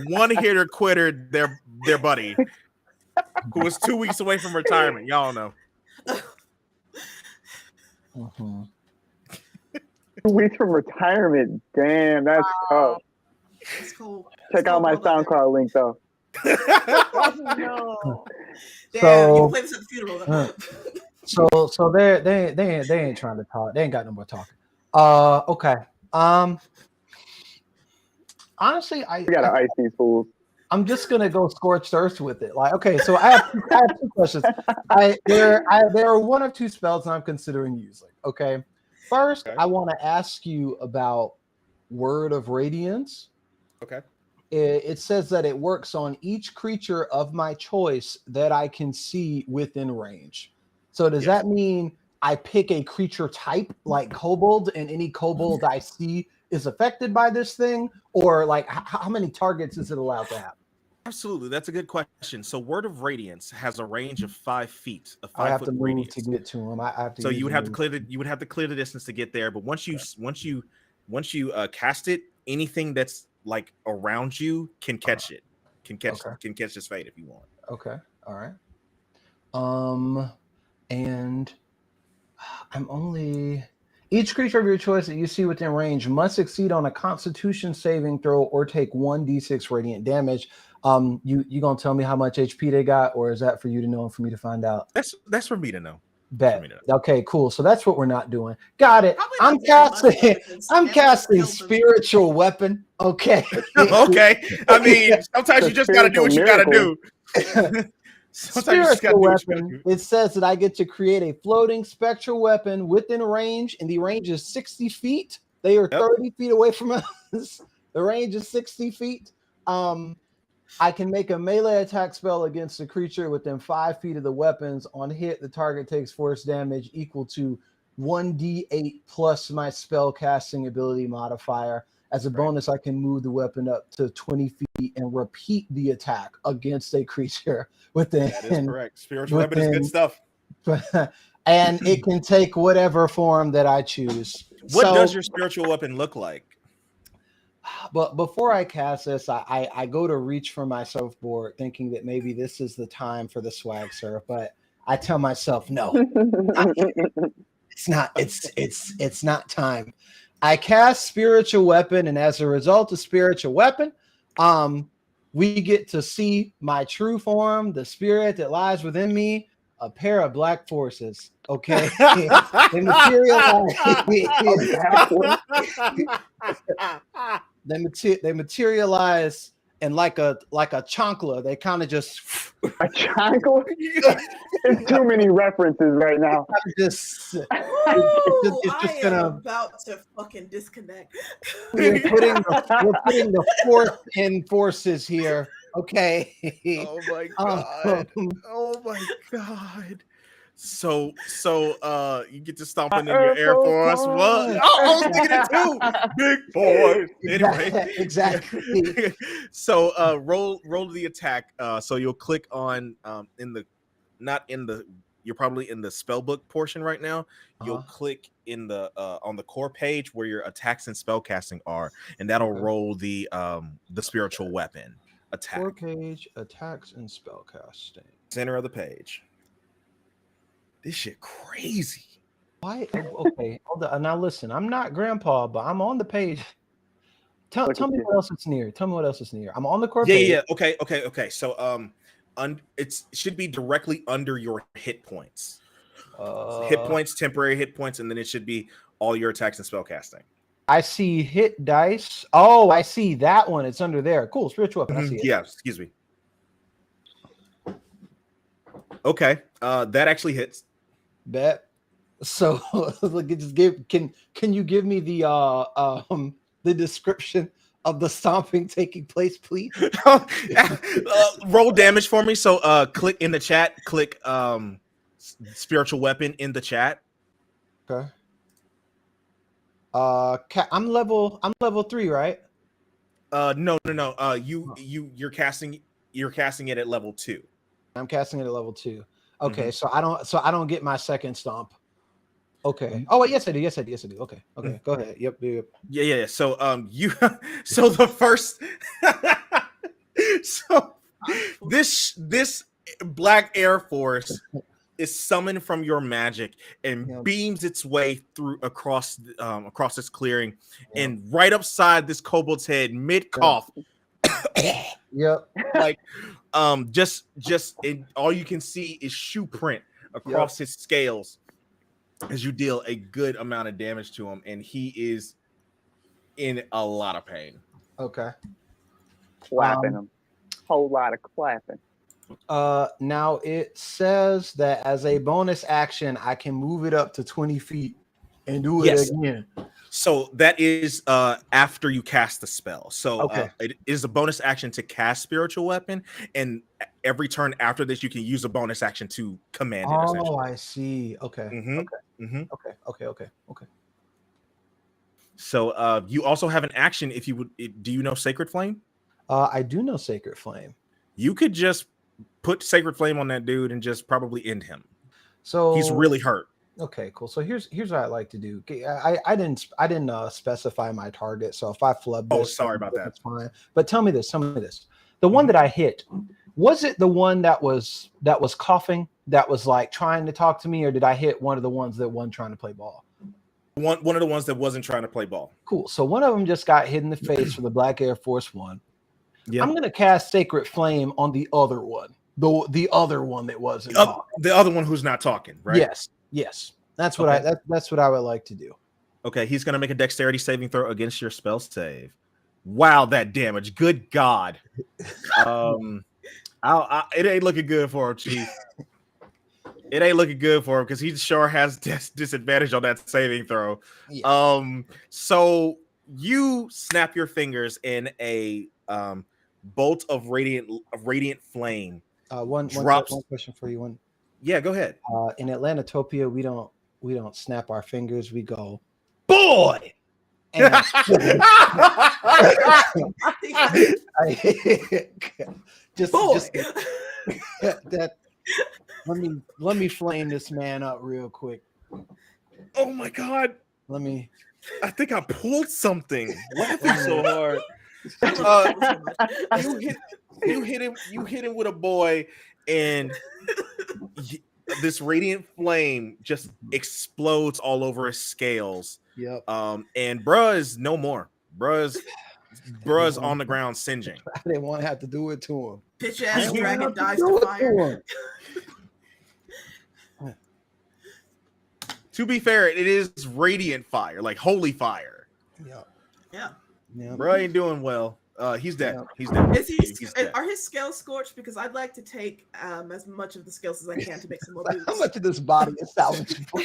one hitter quitted their buddy who was 2 weeks away from retirement. Y'all know. Mhm. 2 weeks from retirement. Damn, that's tough. It's cool. Check out my SoundCloud link though. No. Damn, So- you play this at the funeral. So they ain't trying to talk. They ain't got no more talking. Okay. Honestly, We gotta ice these fools. I'm just gonna go scorched earth with it. Like, okay, so I have 2 questions. There are 1 of 2 spells that I'm considering using. Okay, first, Okay. I want to ask you about Word of Radiance. Okay. It says that it works on each creature of my choice that I can see within range. So does Yes. that mean I pick a creature type like kobold, and any kobold I see is affected by this thing, or like how many targets is it allowed to have? Absolutely. That's a good question. So Word of Radiance has a range of 5 feet, a I have 5-foot to move radius. to get to him. I have to. So use you would have to move. clear the distance to get there. But once you cast it, anything that's like around you can catch it, can catch this fate if you want. Okay. All right. And I'm only each creature of your choice that you see within range must succeed on a Constitution saving throw or take 1d6 radiant damage. You gonna tell me how much HP they got, or is that for you to know and for me to find out? That's for me to know. Bet. Okay, cool. So that's what we're not doing. Got it. Probably I'm not very much casting. of it, 'cause I'm damage casting kills them. spiritual weapon. Okay. Okay. I mean, sometimes you just gotta do what you gotta do. Sometimes you just gotta Spiritual do what you gotta weapon. do. It says that I get to create a floating spectral weapon within range, and the range is 60 feet. They are 30 feet away from us. The range is 60 feet. I can make a melee attack spell against a creature within 5 feet of the weapons. On hit, the target takes force damage equal to 1d8 plus my spell casting ability modifier. As a bonus, I can move the weapon up to 20 feet and repeat the attack against a creature within. That is correct. Spiritual weapon is good stuff. And it can take whatever form that I choose. What does your spiritual weapon look like? But before I cast this, I go to reach for my surfboard, thinking that maybe this is the time for the swag surf. But I tell myself, no, it's not. It's not time. I cast spiritual weapon, and as a result of spiritual weapon, we get to see my true form, the spirit that lies within me, a pair of black forces. Okay, they materialize. They materialize, and like a chancla, they kind of just A chancla? It's too many references right now. just Ooh, it's I just am gonna about to fucking disconnect. we're putting the fourth in forces here. Okay. Oh my god. Oh my god. So you get to stomp in your Air Force. What? Oh, I was thinking it too. Big boy. Anyway. Exactly. So roll the attack. So you'll click on you're probably in the spellbook portion right now. You'll click in the on the core page where your attacks and spellcasting are, and that'll roll the spiritual weapon attack. Core page, attacks and spellcasting. Center of the page. This shit crazy. Why? Okay, hold on. Now listen, I'm not grandpa, but I'm on the page. Tell me what else it's near. Tell me what else is near. I'm on the core page. Yeah. Okay. So it should be directly under your hit points. Hit points, temporary hit points, and then it should be all your attacks and spellcasting. I see hit dice. Oh, I see that one. It's under there. Cool. Spiritual weapon. I see it. Yeah, excuse me. Okay. That actually hits. Bet. So look, just can you give me the description of the stomping taking place, please? Roll damage for me. So click in the chat, click spiritual weapon in the chat. Okay. I'm level 3, right? No. You're casting it at level 2. I'm casting it at level 2. Okay, so I don't get my second stomp. Okay. Oh wait, yes I do. Okay. Go ahead. Yep. Yeah. So so the first so this Black Air Force is summoned from your magic and beams its way through across this clearing and right upside this kobold's head mid cough. Yep. Like just all you can see is shoe print across his scales as you deal a good amount of damage to him, and he is in a lot of pain. Okay. Clapping him. Whole lot of clapping. Now it says that as a bonus action, I can move it up to 20 feet and do it again. So that is after you cast the spell. So it is a bonus action to cast spiritual weapon, and every turn after this, you can use a bonus action to command it. Oh, I see. Okay. Okay. So you also have an action if you would. Do you know Sacred Flame? I do know Sacred Flame. You could just put Sacred Flame on that dude and just probably end him. So he's really hurt. Okay, cool. So here's what I like to do. Okay, I didn't specify my target. So if I flub Oh, this, sorry about that. that's fine. But tell me this. The one Mhm. that I hit, was it the one that was coughing, that was like trying to talk to me, or did I hit one of the ones that wasn't trying to play ball? One of the ones that wasn't trying to play ball. Cool. So one of them just got hit in the face for the Black Air Force One. Yeah. I'm gonna cast Sacred Flame on the other one, the other one that wasn't talking. The other one who's not talking, right? Yes. That's what Okay. that's what I would like to do. Okay, he's gonna make a dexterity saving throw against your spell save. Wow, that damage! Good God. It ain't looking good for him, Chief. It ain't looking good for him because he sure has disadvantage on that saving throw. Yeah. So you snap your fingers in a bolt of radiant flame. One Drops. question for you. Yeah, go ahead. In Atlanatopia, we don't snap our fingers. We go, boy. And just that. Let me flame this man up real quick. Oh my God! I think I pulled something. Laughing so hard. You hit him with a boy, and this radiant flame just explodes all over his scales. Yep. And bruh is no more. Bruh's on the ground singeing. I didn't want to have to do it to him. Bitch ass dragon dies to fire. To be fair, it is radiant fire, like holy fire. Yeah. Bruh ain't doing well. He's dead. Yeah. He's dead. Is He's dead. are his scales scorched? Because I'd like to take as much of the scales as I can to make some more How boots. much of this body is salvageable?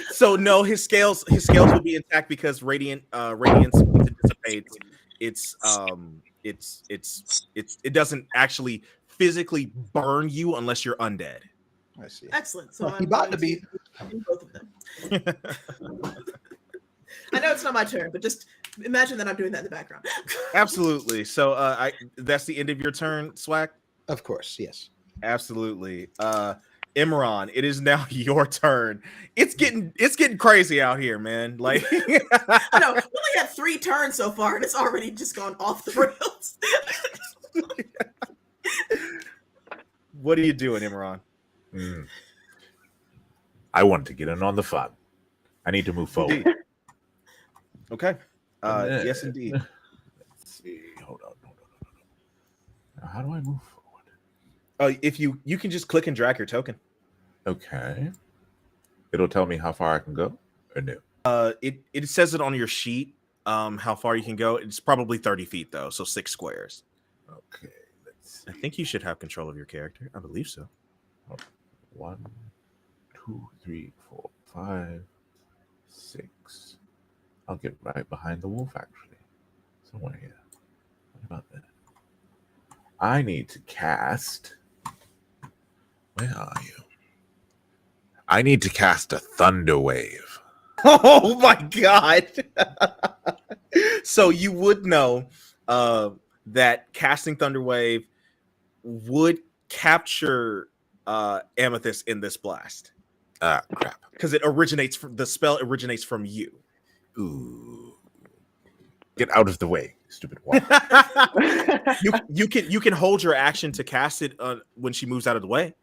So no, his scales will be intact because radiance dissipates. It doesn't actually physically burn you unless you're undead. I see. Excellent. So Well, I'm he about going to be. do both of them. I know it's not my turn, but just imagine that I'm doing that in the background. Absolutely. So that's the end of your turn, Swag. Of course, yes. Absolutely. Imran, it is now your turn. It's getting crazy out here, man. Like I know we only had 3 turns so far, and it's already just gone off the rails. What are you doing, Imran? I want to get in on the fun. I need to move forward. Indeed. Okay. Yes, indeed. Let's see. Hold on. Now, how do I move forward? If you can just click and drag your token. Okay. It'll tell me how far I can go, or no? It says it on your sheet. How far you can go. It's probably 30 feet though, so 6 squares. Okay. Let's see. I think you should have control of your character. I believe so. 1, 2, 3, 4, 5, 6. I'll get right behind the wolf, actually. Somewhere here. What about that? I need to cast. Where are you? I need to cast a thunder wave. Oh my God. So you would know that casting Thunder Wave would capture Amethyst in this blast. Ah, crap. Because the spell originates from you. Ooh. Get out of the way, stupid wall. You can hold your action to cast it when she moves out of the way.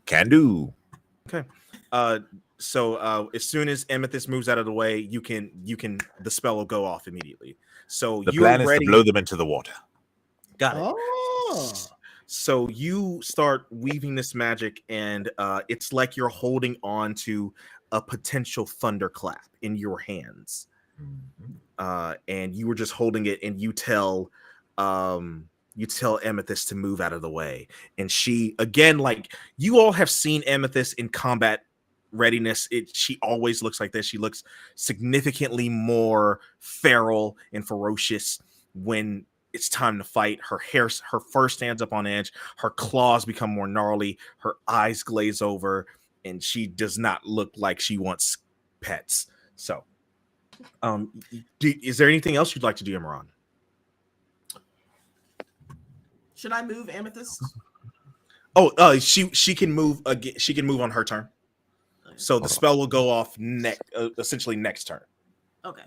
Can do. Okay. So as soon as Amethyst moves out of the way, the spell will go off immediately. So The you're plan is ready. to blow them into the water. Got it. Oh. So you start weaving this magic, and it's like you're holding on to a potential thunderclap in your hands. And you were just holding it, and you tell Amethyst to move out of the way. And she, again, like you all have seen Amethyst in combat readiness. She always looks like this. She looks significantly more feral and ferocious when it's time to fight. Her fur stands up on edge. Her claws become more gnarly. Her eyes glaze over, and she does not look like she wants pets. So, is there anything else you'd like to do, Imran? Should I move Amethyst? Oh, she can move again. She can move on her turn. So the Hold on. spell will go off essentially next turn. Okay.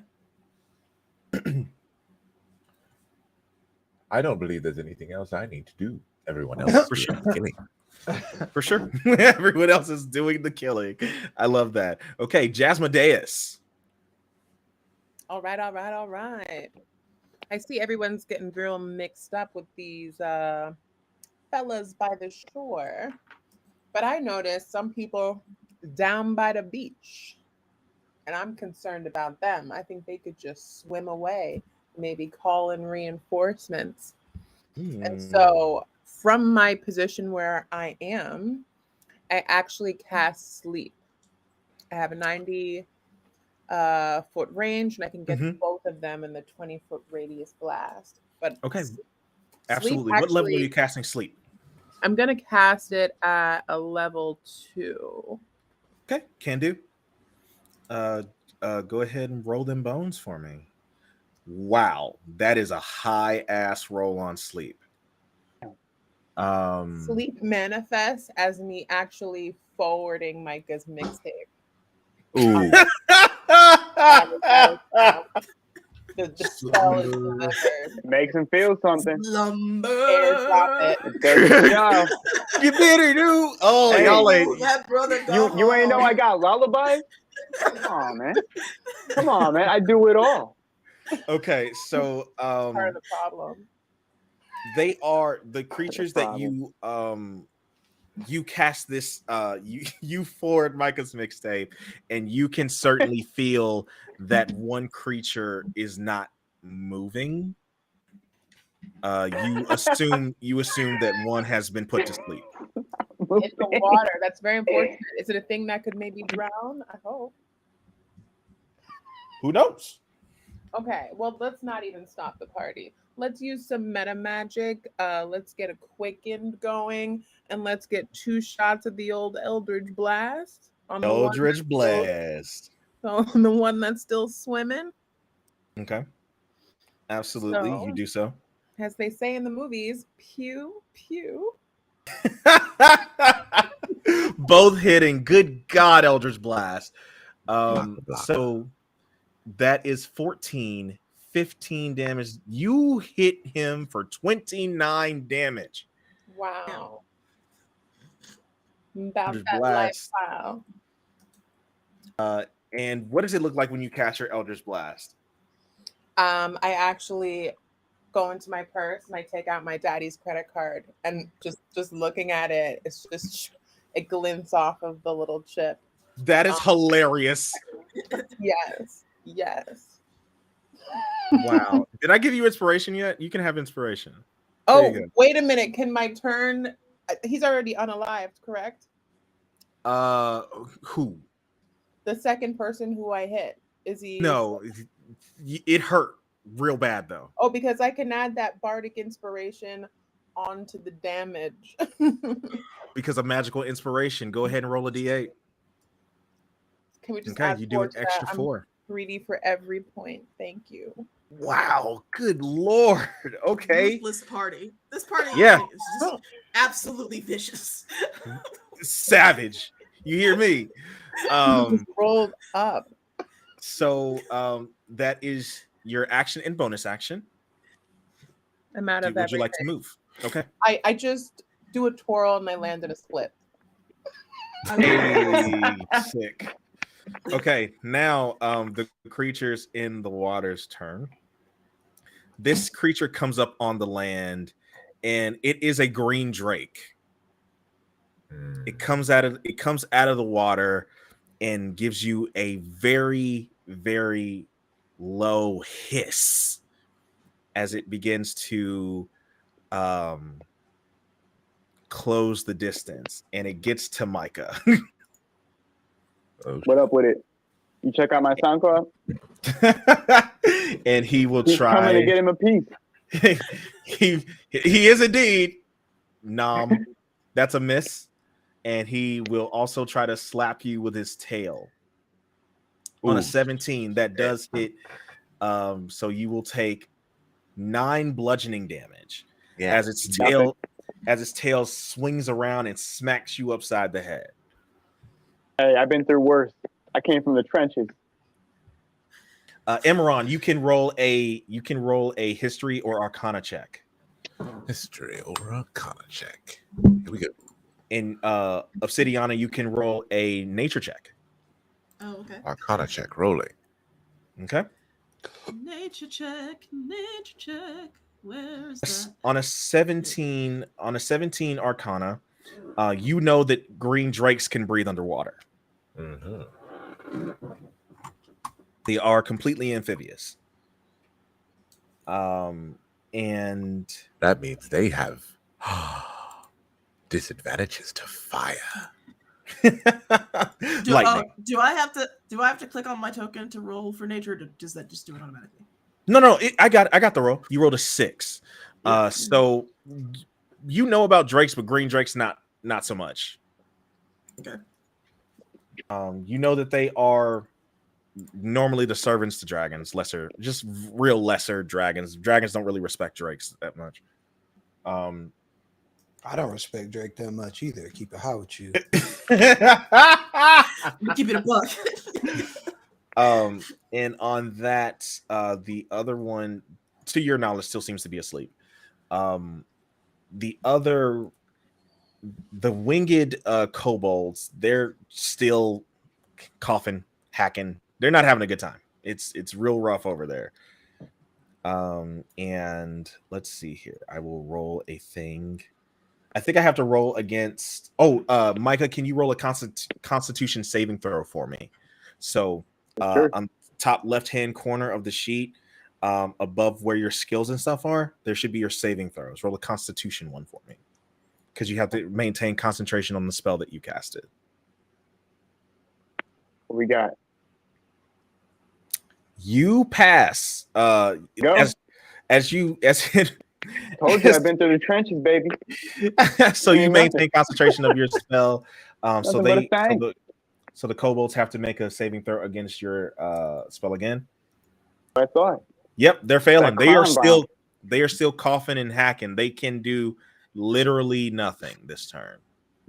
I don't believe there's anything else I need to do. Everyone else For is sure. doing the killing. For sure. Everyone else is doing the killing. I love that. Okay, Jasmodeus. All right, all right, all right. I see everyone's getting real mixed up with these fellas by the shore. But I noticed some people down by the beach. And I'm concerned about them. I think they could just swim away, maybe call in reinforcements. And so from my position where I am, I actually cast sleep. I have a 90 foot range, and I can get Mhm. both of them in the 20-foot radius blast. But Okay, sleep absolutely. What level are actually- you casting sleep? I'm gonna cast it at a level 2. Okay, can do. Go ahead and roll them bones for me. Wow, that is a high ass roll on sleep. Sleep manifests as me actually forwarding Micah's mixtape. Ooh. The spell is delivered. Makes him feel something. Airdrop it. It does the job. You better do. Oh, Hey. y'all ain't. That brother You ain't know I got lullabies? Come on, man. Come on, man. I do it all. Okay, so Part of the problem. they are the creatures that problem. you cast this you forward Micah's mixtape, and you can certainly feel that one creature is not moving. You assume that one has been put to sleep. It's the water. That's very important. Is it a thing that could maybe drown? I hope. Who knows? Okay, well, let's not even stop the party. Let's use some meta magic. Let's get a quicken going, and let's get 2 shots of the old Eldritch Blast on Eldritch Blast. on the one that's still swimming. Okay, absolutely, So- you do so. As they say in the movies, pew pew. Both hitting. Good God, Eldritch Blast. Block. So that is 14, 15 damage. You hit him for 29 damage. Wow. About Eldritch that Blast. lifestyle. And what does it look like when you cast your Eldritch Blast? I actually go into my purse and I take out my daddy's credit card, and just looking at it, it's just it glints off of the little chip. That is hilarious. Yes. Yes. Wow. Did I give you inspiration yet? You can have inspiration. Oh, you go. wait a minute. Can my turn? He's already unalived, correct? Who? The second person who I hit. Is he? No, it hurt real bad though. Oh, because I can add that bardic inspiration onto the damage. Because of magical inspiration. Go ahead and roll a d8. Can we just Okay, add you do 4 an to extra that? I'm 4. greedy for every point. Thank you. Wow, good lord. Okay. Ruthless party. This party Yeah. is just absolutely vicious. Savage. You hear me? Just rolled up. So that is your action and bonus action. I'm out of Would you like to everything. move? Okay. I just do a twirl and I land in a split. Hey, sick. Okay, now the creatures in the water's turn. This creature comes up on the land, and it is a green drake. It comes out of the water and gives you a very, very low hiss as it begins to close the distance, and it gets to Micah. What up with it? You check out my SoundCloud? And he will He's coming to try. get him a piece. he is indeed. Nom. That's a miss. And he will also try to slap you with his tail. On a Ooh. 17, that does hit. So you will take 9 bludgeoning damage Yeah. as its tail swings around and smacks you upside the head. Hey, I've been through worse. I came from the trenches. Imran, you can roll a history or arcana check. History or Arcana check. Here we go. In Obsidiana, you can roll a nature check. Oh, okay. Arcana check rolling. Okay. Nature check. Nature check. Where is that? On a 17 arcana, you know that green drakes can breathe underwater. Mm-hmm. They are completely amphibious. And That means they have disadvantages to fire. lightning. Do I have to click on my token to roll for nature, or does that just do it automatically? No, I got the roll. You rolled a 6. Yeah. So you know about drakes, but green drakes not so much. Okay. You know that they are normally the servants to dragons, just real lesser dragons. Dragons don't really respect drakes that much. I don't respect Drake that much either. Keep it high with you. Keep it a buck. And on that, the other one, to your knowledge, still seems to be asleep. The winged kobolds, they're still coughing, hacking. They're not having a good time. It's real rough over there. And let's see here. I will roll a thing. I think I have to roll against. Micah, can you roll a Constitution saving throw for me? So Sure. on top left-hand corner of the sheet, above where your skills and stuff are, there should be your saving throws. Roll a Constitution one for me, because you have to maintain concentration on the spell that you casted. What we got? You pass. Go. As you Told you I've been through the trenches, baby. so you Ain't maintain concentration of your spell. So Nothing but a thing. so the kobolds have to make a saving throw against your spell again. I thought. Yep, they're failing. That They are still coughing and hacking. They can do literally nothing this turn.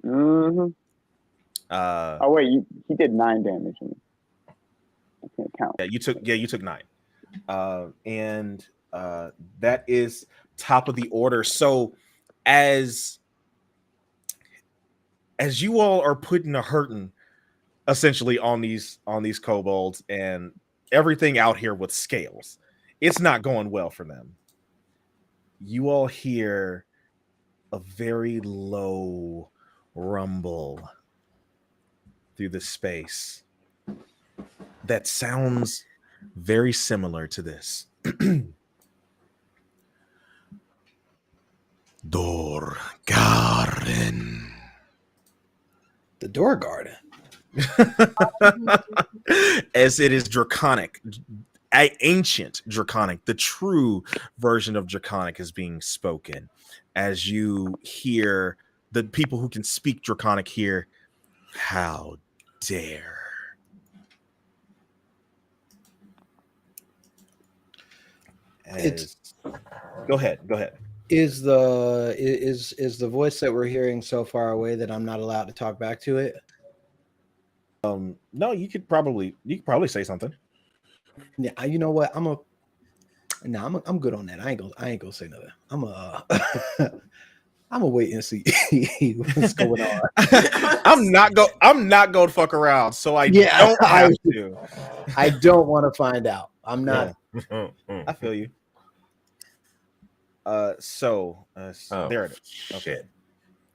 Mm-hmm. Oh wait, he did 9 damage. I can't count. Yeah, you took 9. And that is top of the order. So as you all are putting a hurting essentially on these kobolds and everything out here with scales, it's not going well for them. You all hear a very low rumble through the space that sounds very similar to this. Dorgarden. The door garden. As it is draconic, ancient draconic, the true version of draconic is being spoken. As you hear the people who can speak draconic here, how dare. Go ahead. Is the voice that we're hearing so far away that I'm not allowed to talk back to it? No, you could probably say something. Yeah, you know what? I'm good on that. I ain't gonna say nothing. I'm gonna wait and see what's going on. I'm not going to fuck around. So I don't have to. I don't want to find out. I'm not. Yeah. I feel you. There it is. Okay.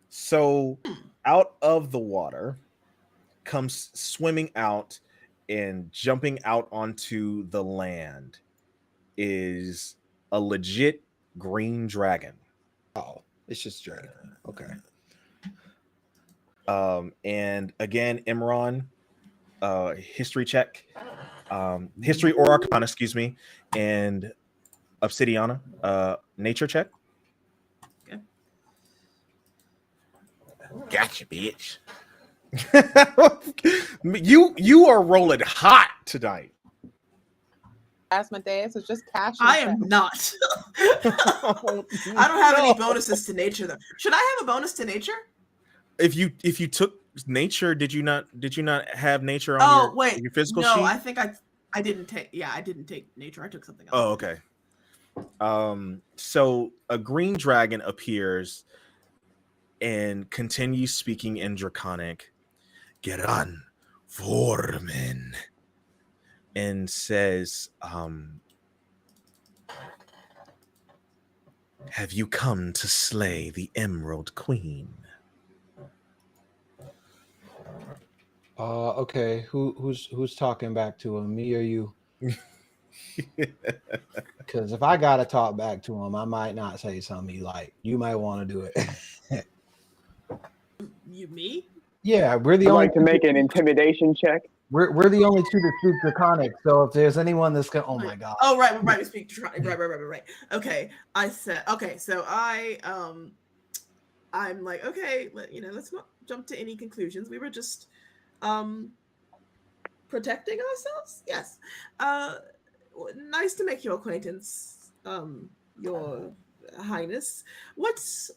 So out of the water comes swimming out and jumping out onto the land is a legit green dragon. Oh, it's just dragon. Okay. And again, Imran, history check, history or arcana, excuse me, and Obsidiana, nature check. Okay. Gotcha, bitch. you are rolling hot tonight. Asmodeus is just cash. I am not. I don't have any bonuses to nature though. Should I have a bonus to nature? If you took nature? Did you not have nature on Oh wait, your physical no, sheet? I think I didn't take. Yeah, I didn't take nature. I took something else. Oh, okay. So a green dragon appears and continues speaking in Draconic, Geran Vormen, and says, have you come to slay the Emerald Queen? Okay. Who's talking back to him? Me or you? Because if I gotta talk back to him, I might not say something he like. You might want to do it. You me? Yeah, we're the I'd only like to make an intimidation check. we're the only two that speak Draconic. So if there's anyone that's gonna, oh my god. Oh right, we speak right. Okay, I said okay. So I'm like okay, let's not jump to any conclusions. We were just protecting ourselves. Yes. Nice to make your acquaintance, your highness. What's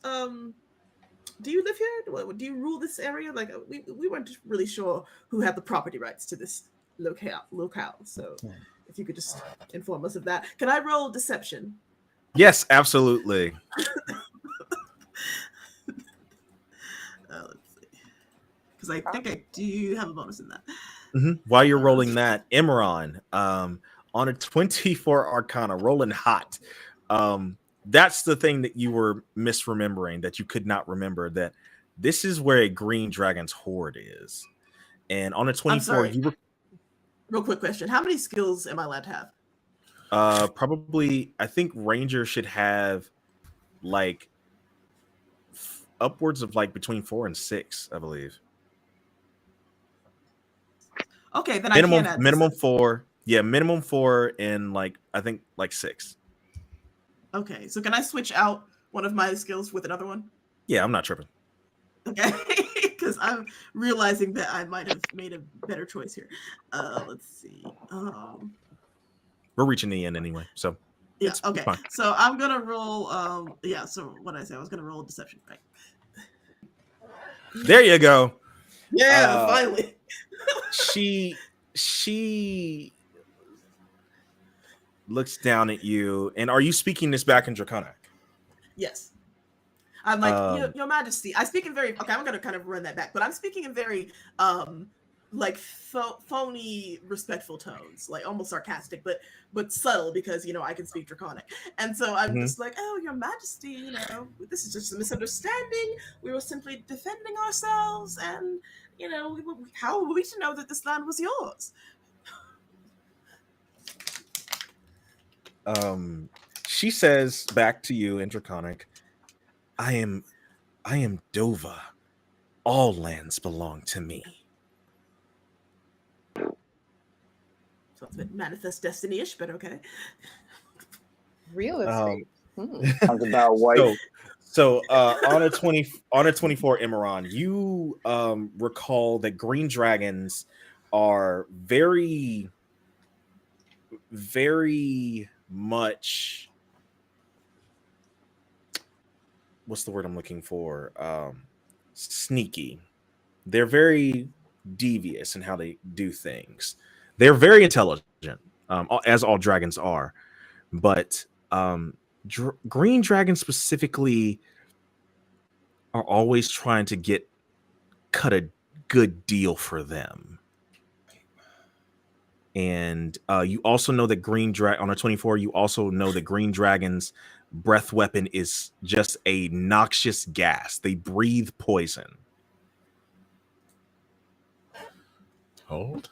do you live here? Do you rule this area? Like we weren't really sure who had the property rights to this locale. So if you could just inform us of that. Can I roll deception? Yes, absolutely. Let's see. Because I think I do have a bonus in that. While you're rolling that, Imran, on a 24 Arcana, rolling hot. That's the thing that you were misremembering, that you could not remember, that this is where a green dragon's hoard is. And on a 24, you were... Real quick question. How many skills am I allowed to have? Probably, I think Ranger should have like upwards of like between 4 and 6, I believe. Okay, then minimum, I can add minimum 4. Yeah, minimum 4 and like I think like 6. Okay, so can I switch out one of my skills with another one? Yeah, I'm not tripping. Okay, because I'm realizing that I might have made a better choice here. Let's see. We're reaching the end anyway, so yeah. Okay, fine. so I'm gonna roll. Yeah. So what did I say? I was gonna roll deception, right? There you go. Yeah, finally. she looks down at you, and are you speaking this back in Draconic? Yes. I'm like, Your Majesty. I speak in very okay. I'm gonna kind of run that back, but I'm speaking in very like phony, respectful tones, like almost sarcastic, but subtle because I can speak Draconic, and so I'm just like, oh, Your Majesty, this is just a misunderstanding. We were simply defending ourselves, and how were we to know that this land was yours? She says back to you in Draconic, I am Dova. All lands belong to me. So it's a bit Manifest Destiny-ish, but okay. Real estate. Sounds about white. So on a 24 Imran, you recall that green dragons are very, very much, what's the word I'm looking for? Sneaky. They're very devious in how they do things. They're very intelligent, as all dragons are, but green dragons specifically are always trying to cut a good deal for them. And you also know that on a 24, you also know that green dragons' breath weapon is just a noxious gas. They breathe poison. Hold.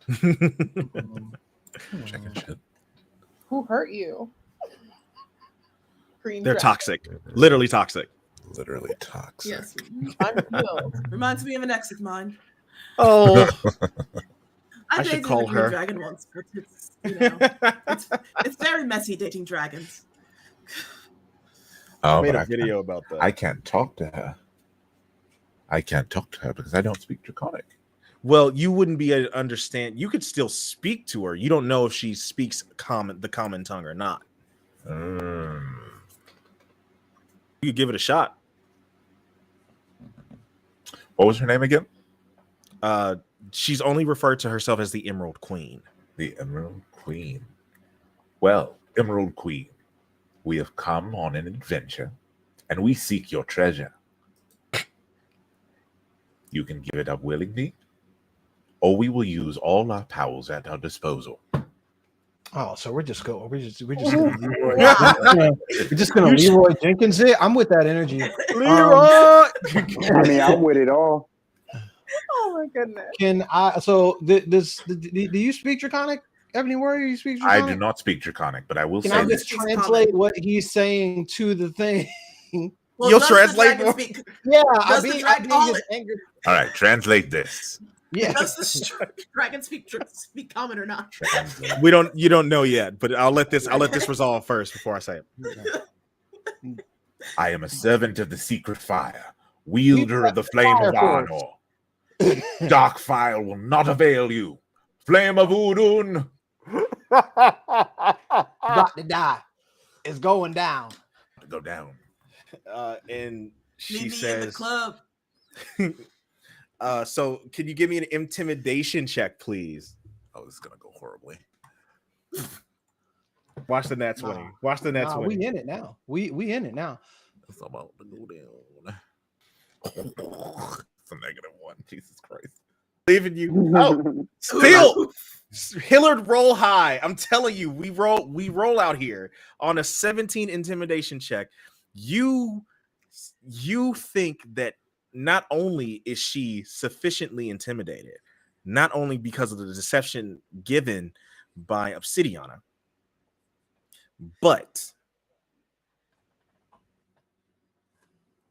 Checking shit. Who hurt you? Green They're dragon. toxic. Literally toxic. Literally toxic. Yes. Unhealed. Reminds me of an ex of mine. Oh, I should dated call a green her. dragon once, but it's very messy dating dragons. I Oh, made but a video about that. I can't talk to her. I can't talk to her because I don't speak Draconic. Well, you wouldn't be able to understand. You could still speak to her. You don't know if she speaks the common tongue or not. You could give it a shot. What was her name again? She's only referred to herself as the Emerald Queen. The Emerald Queen. Well, Emerald Queen, we have come on an adventure, and we seek your treasure. You can give it up willingly, or we will use all our powers at our disposal. Oh, so we're just gonna Leroy Jenkins it. I'm with that energy. I mean, I'm with it all. Oh my goodness. Can I? So do you speak Draconic? Ebony Warrior, you speak Draconic? I do not speak Draconic, but I will Can say I this. just translate what he's saying to the thing? Well, You'll does the translate dragon more? speak- Yeah, Does the dragon- all it- All right, translate this. Yeah. Does the dragon speak common or not? You don't know yet, but I'll let this resolve first before I say it. I am a servant of the secret fire, wielder of the flame of Arnor. Dark fire will not avail you. Flame of Udun. About to die. It's going down. Go down. And she Meet me in the says, club. so can you give me an intimidation check, please? Oh, this is gonna go horribly. Watch the Nat 20. Watch the Nat 20. We in it now. We in it now. It's about to go down. It's a -1. Jesus Christ. Leaving you. Oh, still Hillard roll high. I'm telling you, we roll out here on a 17 intimidation check. You think that not only is she sufficiently intimidated, not only because of the deception given by Obsidiana, but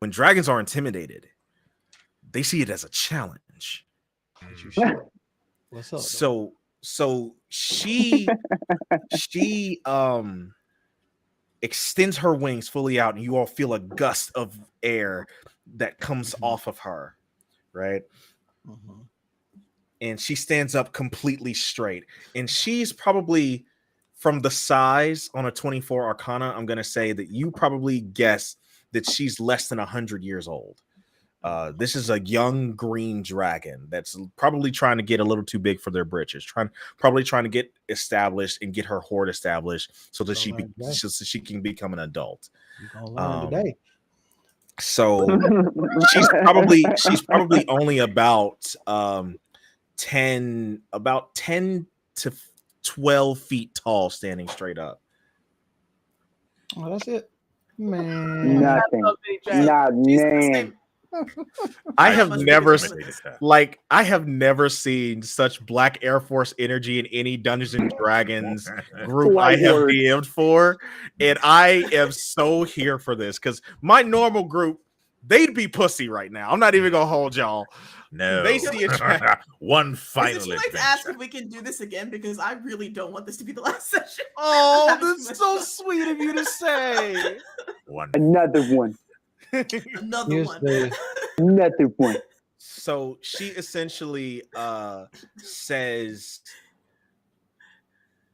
when dragons are intimidated, they see it as a challenge. What's up? So she extends her wings fully out, and you all feel a gust of air that comes off of her, right? Mm-hmm. And she stands up completely straight, and she's probably, from the size on a 24 Arcana, I'm gonna say that you probably guess that she's less than 100 years old. This is a young green dragon that's probably trying to get a little too big for their britches, probably trying to get established and get her horde established so that she can become an adult. You're gonna learn today. So she's probably only about 10 to 12 feet tall, standing straight up. Oh, that's it, man. Nothing. Not name. I have never seen such Black Air Force energy in any Dungeons and Dragons group I have DM'd for, and I am so here for this because my normal group, they'd be pussy right now. I'm not even gonna hold y'all. No, they see a one Is final it too late to ask if we can do this again? Because I really don't want this to be the last session. Oh, that's so sweet of you to say. Another one. Another one. Another one. So she essentially says,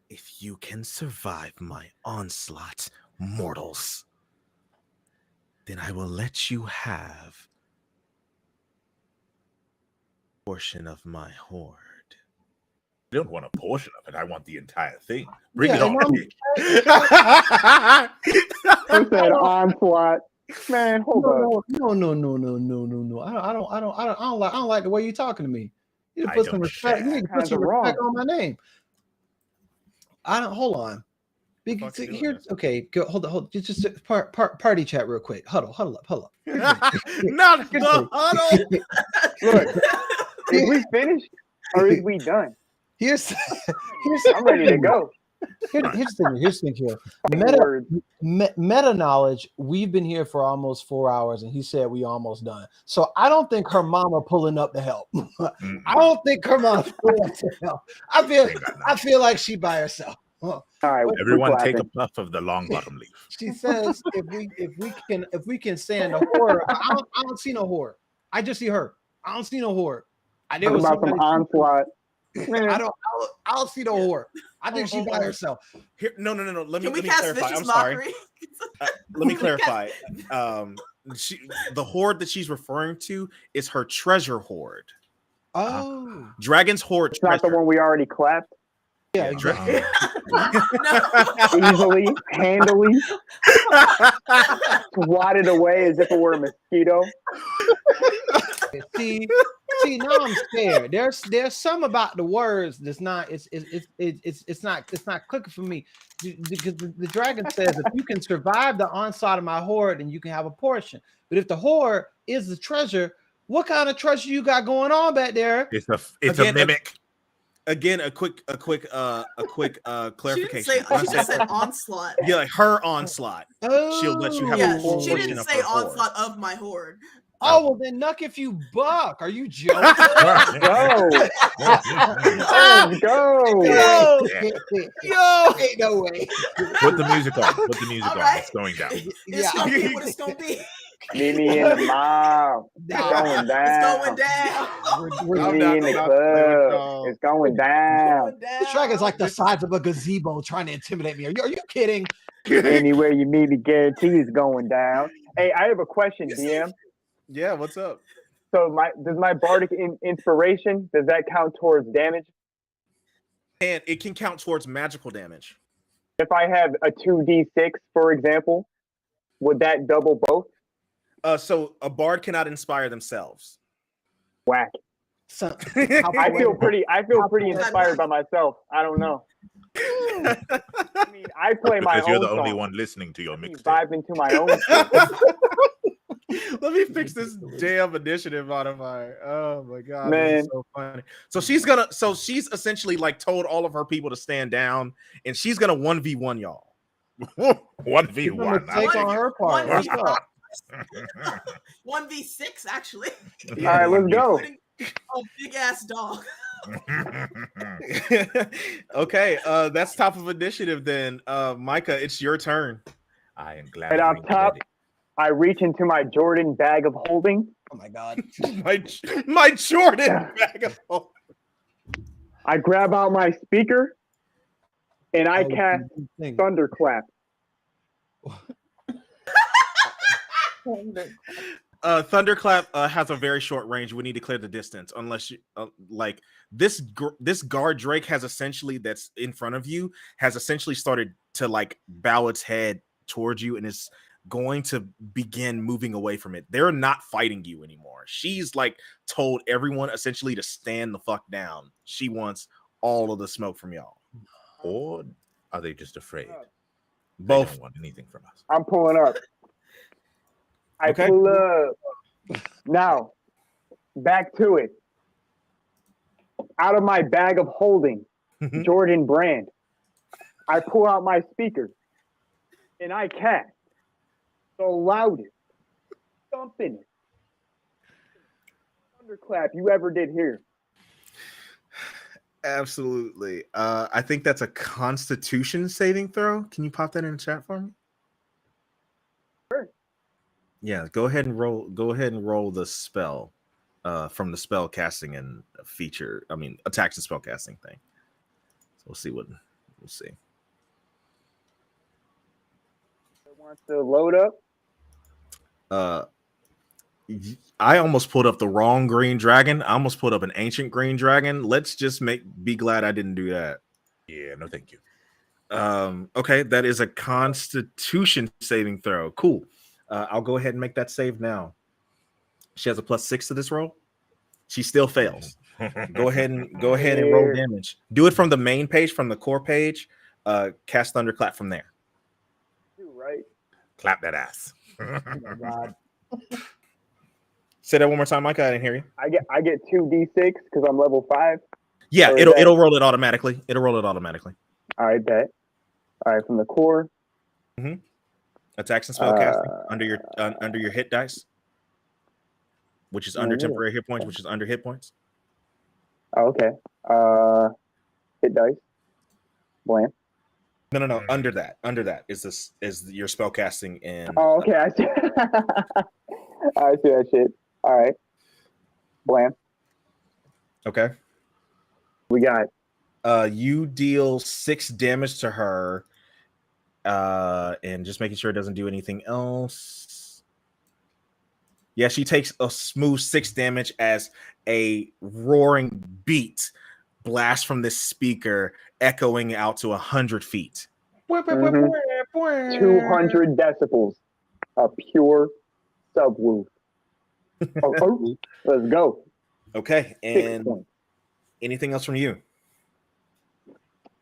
if you can survive my onslaught, mortals, then I will let you have a portion of my horde. I don't want a portion of it. I want the entire thing. Bring it on. Who said onslaught? Man, hold on. No. I don't like the way you're talking to me. You need to put some respect. You need to put some respect on my name. I don't. Hold on. Here's okay. Go. Hold on. Just party chat real quick. Huddle up. Not the huddle. Look, is we finished or is we done? Here's I'm ready to go. Here's the thing here. Meta knowledge, we've been here for almost 4 hours, and he said we almost done. So I don't think her mama pulling up to help. I don't think her mama pulling up to help. I feel like she by herself. All right, everyone take a puff of the long bottom leaf. She says if we can stand the horror. I don't see no horror. I just see her. I don't see no horror. There was about some onslaught. I don't see no horror. I think she by herself. Here, no. Let me clarify. Vicious I'm sorry. Mockery? Let me clarify. the hoard that she's referring to is her treasure hoard. Oh, Dragon's hoard It's not the treasure. one we already clapped yeah, exactly. easily, handily, swatted away as if it were a mosquito. see, now I'm scared. There's some about the words that's not it's not clicking for me. Because the dragon says if you can survive the onslaught of my horde, then you can have a portion. But if the horde is the treasure, what kind of treasure you got going on back there? It's Again, a mimic. Again, a quick clarification. She just said onslaught. Yeah, like her onslaught. She'll let you have Yeah, a full she portion didn't of say her horde. onslaught of my horde. Oh, well then Nuck if you buck. Are you joking? Go. Let's go. Yo, ain't no way. Put the music on. Put the music All on. right. It's going down. It's gonna be what it's gonna be. Meet me in the mall. It's going down. It's going down. Meet me in the club. It's going down. This dragon's like the size of a gazebo trying to intimidate me. Are you kidding? Anywhere you meet me, guarantee it's going down. Hey, I have a question, DM. Yeah, what's up? So does my bardic inspiration, does that count towards damage? And it can count towards magical damage. If I have a 2d6, for example, would that double both? So a bard cannot inspire themselves. Whack. So, I feel pretty inspired by myself. I don't know. I mean, I play my Because own you're the only song. one listening to your I mixtape. vibe into my own shit. Let me fix this damn initiative modifier. Oh my god, Man. this is so funny. So she's essentially like told all of her people to stand down, and she's gonna 1v1 y'all. 1v1. Take on her part. Let's go. 1v6 actually. All right, let's go. A big ass dog. Okay, that's top of initiative then. Micah, it's your turn. I am glad. And you up ain't top, ready. I reach into my Jordan bag of holding. Oh my god. my Jordan bag of holding. I grab out my speaker and I Oh, cast thing. Thunderclap. Thunderclap has a very short range. We need to clear the distance, unless you like this guard Drake has essentially that's in front of you has essentially started to like bow its head towards you and is going to begin moving away from it. They're not fighting you anymore. She's like told everyone essentially to stand the fuck down. She wants all of the smoke from y'all. Or are they just afraid? They Both. don't want anything from us. I'm pulling up. I Okay. pull up. Now, back to it. Out of my bag of holding, Mhm. Jordan brand, I pull out my speaker and I cast the loudest thumping thunderclap you ever did hear. Absolutely. I think that's a Constitution saving throw. Can you pop that in the chat for me? Sure. Yeah, go ahead and roll. Go ahead and roll the spell from the spell casting and feature. I mean, attacks and spell casting thing. So we'll see what we'll see. Wants to load up. I almost pulled up the wrong green dragon. I almost pulled up an ancient green dragon. Let's just be glad I didn't do that. Yeah, no, thank you. Okay, that is a Constitution saving throw. Cool. I'll go ahead and make that save now. She has a +6 to this roll. She still fails. Go ahead and roll damage. Do it from the main page, from the core page. Cast Thunderclap from there. Right. Clap that ass. Oh my god. Say that one more time, Micah. I didn't hear you. I get 2d6 because I'm level 5. Yeah, Or it'll roll it automatically. It'll roll it automatically. All right, bet. All right, from the core. Attacks and spell casting under your hit dice, which is under temporary hit points, which is under hit points. Oh, okay. Hit dice. Blam. No. Under that is your spell casting and Oh, okay. I see. I see that shit. All right. Blam. okay. We got. You deal 6 damage to her, and just making sure it doesn't do anything else. Yeah, she takes a smooth 6 damage as a roaring beat blasts from this speaker, echoing out to 100 feet. 200 decibels. A pure subwoof. Oh, let's go. Okay, 6 and points. anything else from you?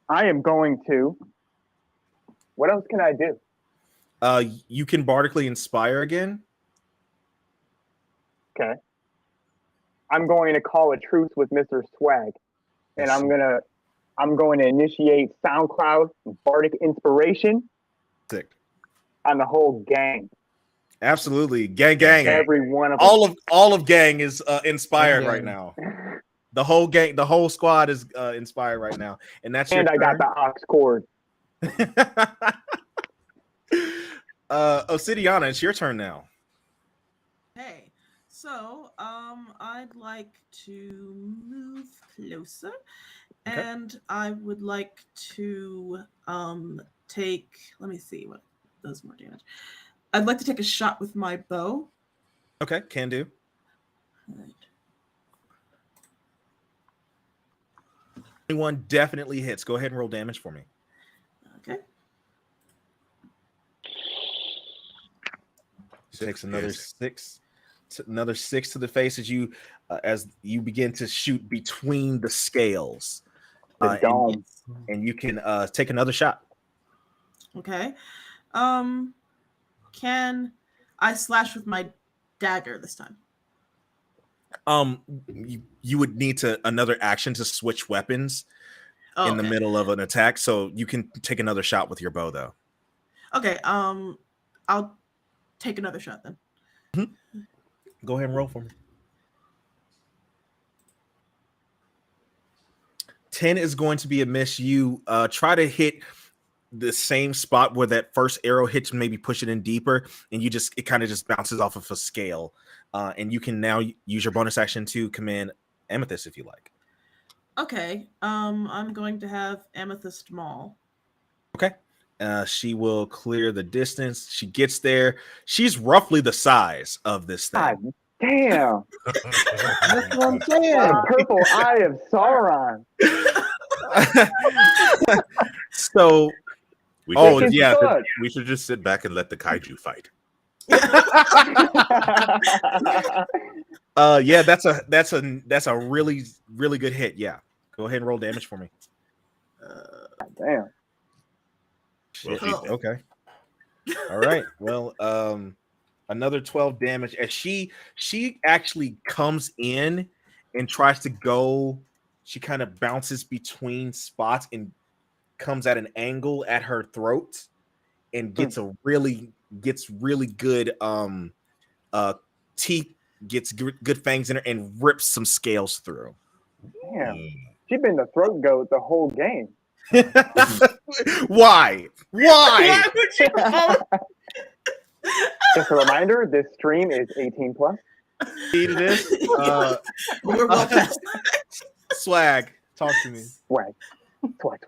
I am going to. What else can I do? You can bardically inspire again. Okay. I'm going to call a truce with Mr. Swag, and I'm going to initiate SoundCloud Bardic Inspiration Sick. on the whole gang. Absolutely, gang. Every one of them. All of gang is inspired Gang. right now. The whole gang, the whole squad is inspired right now, and that's And your I got the aux cord. Obsidiana, it's your turn now. Hey, so I'd like to move closer, Okay. and I would like to take. Let me see what does more damage. I'd like to take a shot with my bow. Okay, can do. Alright. 21 definitely hits. Go ahead and roll damage for me. Okay. Takes another 6. Another 6 to the face as you begin to shoot between the scales. The dome. And you can take another shot. Okay. Can I slash with my dagger this time? You would need another action to switch weapons Oh, in the okay. middle of an attack, so you can take another shot with your bow though. Okay. I'll take another shot then. Go ahead and roll for me. 10 is going to be a miss. You try to hit the same spot where that first arrow hits, maybe push it in deeper, and it kind of just bounces off of a scale. And you can now use your bonus action to command Amethyst if you like. Okay. I'm going to have Amethyst Maul. Okay. She will clear the distance. She gets there. She's roughly the size of this thing. God damn. That's what I'm saying. The purple eye of Sauron. So, We Oh, should, yeah. Sucks. we should just sit back and let the kaiju fight. yeah, that's a really, really good hit. Yeah. Go ahead and roll damage for me. Damn. Shit. Oh. Okay. All right. Well, another 12 damage as she actually comes in and tries to go. She kind of bounces between spots and comes at an angle at her throat and gets really good teeth, gets good fangs in her and rips some scales through. Damn. She's been the throat goat the whole game. Why? Why would you? Just a reminder, this stream is 18 plus. It is. We're well past. Swag, talk to me. Swag. Swag.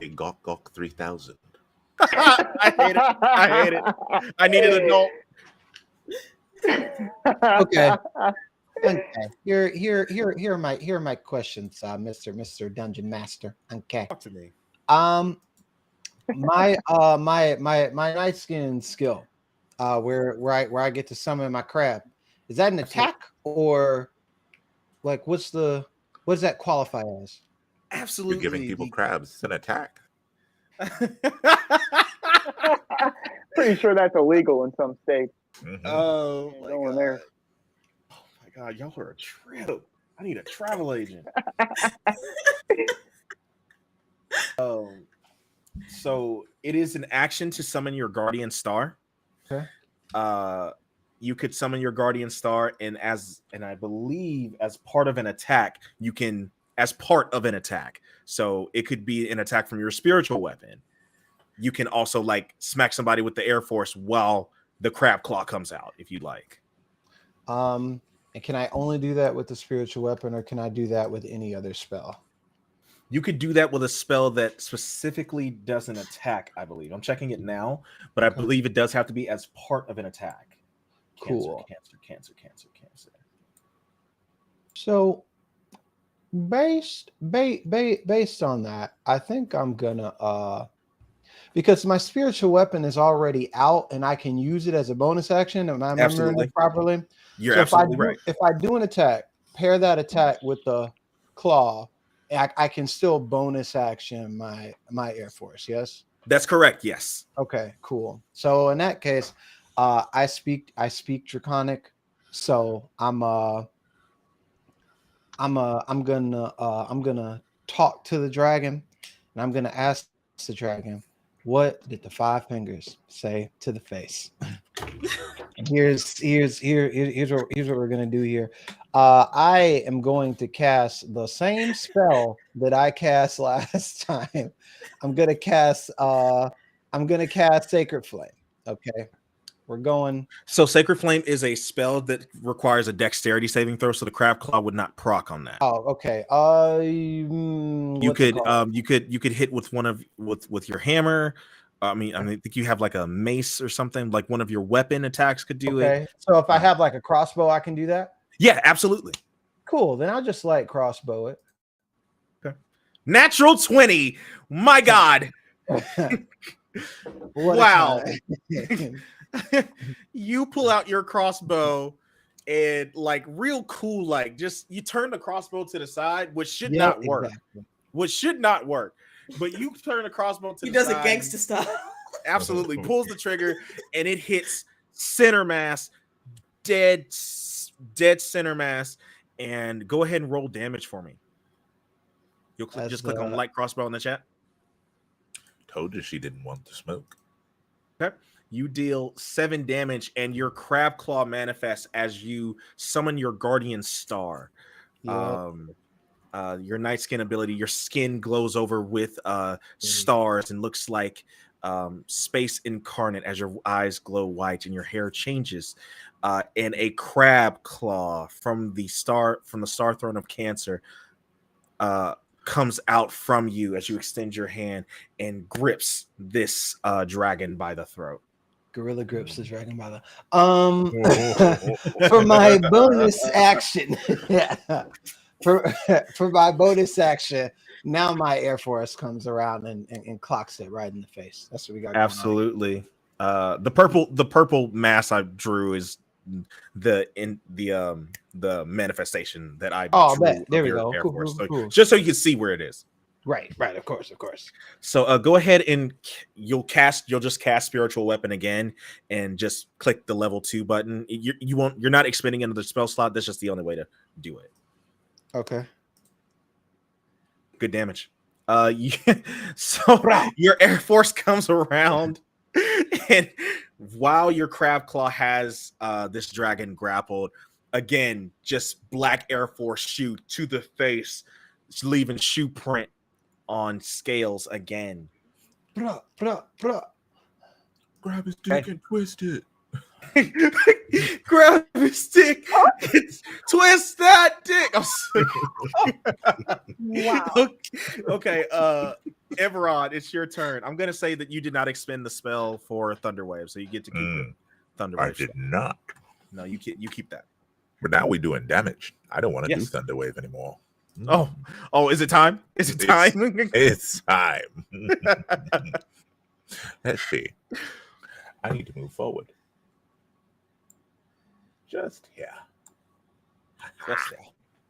A Gawk Gawk 3000. I hate it. I need an adult. Okay. Okay. Here are my questions, Mr. Dungeon Master. Okay. Talk to me. My night skin skill, where I get to summon my crab, is that an attack or like what does that qualify as? Absolutely. You're giving people crabs. It's an attack. Pretty sure that's illegal in some states. Mhm. Oh my Going god. there. Oh my god, y'all are a trip. I need a travel agent. So it is an action to summon your guardian star. Okay. You could summon your guardian star, and I believe as part of an attack, so it could be an attack from your spiritual weapon. You can also like smack somebody with the Air Force while the crab claw comes out, if you'd like. And can I only do that with the spiritual weapon, or can I do that with any other spell? You could do that with a spell that specifically doesn't attack, I believe. I'm checking it now, but I believe it does have to be as part of an attack. Cool. Cancer. So based on that, I think I'm gonna because my spiritual weapon is already out and I can use it as a bonus action. Am I remembering Absolutely. it properly? You're So absolutely if I do an attack, pair that attack with the claw, I can still bonus action my Air Force. Yes. That's correct. Yes. Okay. Cool. So in that case, I speak Draconic. So I'm gonna talk to the dragon, and I'm gonna ask the dragon, what did the 5 fingers say to the face? Here's what we're gonna do here. I am going to cast the same spell that I cast last time. I'm gonna cast Sacred Flame. Okay. We're going. So Sacred Flame is a spell that requires a dexterity saving throw, so the crab claw would not proc on that. Oh, okay. You could hit with one of with your hammer. I think you have like a mace or something, like one of your weapon attacks could do it. Okay. So if I have like a crossbow, I can do that? Yeah, absolutely. Cool. Then I'll just like crossbow it. Okay. Natural 20. My God. Wow. You pull out your crossbow and like real cool, like just you turn the crossbow to the side, which should not work. Exactly. Which should not work. But you turn the crossbow to he the side. He does it gangster style. Absolutely. Pulls the trigger and it hits center mass, dead center mass. And go ahead and roll damage for me. You'll just click on light crossbow in the chat. Told you she didn't want the smoke. Okay. You deal 7 damage, and your crab claw manifests as you summon your guardian star. Yep. Your night skin ability, your skin glows over with stars and looks like space incarnate as your eyes glow white and your hair changes. And a crab claw from the star throne of Cancer comes out from you as you extend your hand and grips this dragon by the throat. Gorilla grips the dragon by the for my bonus action. for my bonus action, now my Air Force comes around and clocks it right in the face. That's what we got. Absolutely. The purple mass I drew is the manifestation that I drew. There we go. Air Cool, Force. cool, So, cool. just so you can see where it is. Right. Of course. So go ahead and you'll just cast spiritual weapon again and just click the level 2 button. You're not expending another spell slot. That's just the only way to do it. Okay. Good damage. So your Air Force comes around, and while your crab claw has this dragon grappled, again, just black Air Force shoot to the face, leaving shoe print on scales again. Grab his dick and twist it. Grab his dick, twist that dick. Wow. Okay, Everard, it's your turn. I'm gonna say that you did not expend the spell for Thunderwave, so you get to keep Thunderwave. I did not. No, you keep that. But now we're doing damage. I don't want to do Thunderwave anymore. Oh, is it time? Is it time? It's time. Let's see. I need to move forward. Just here.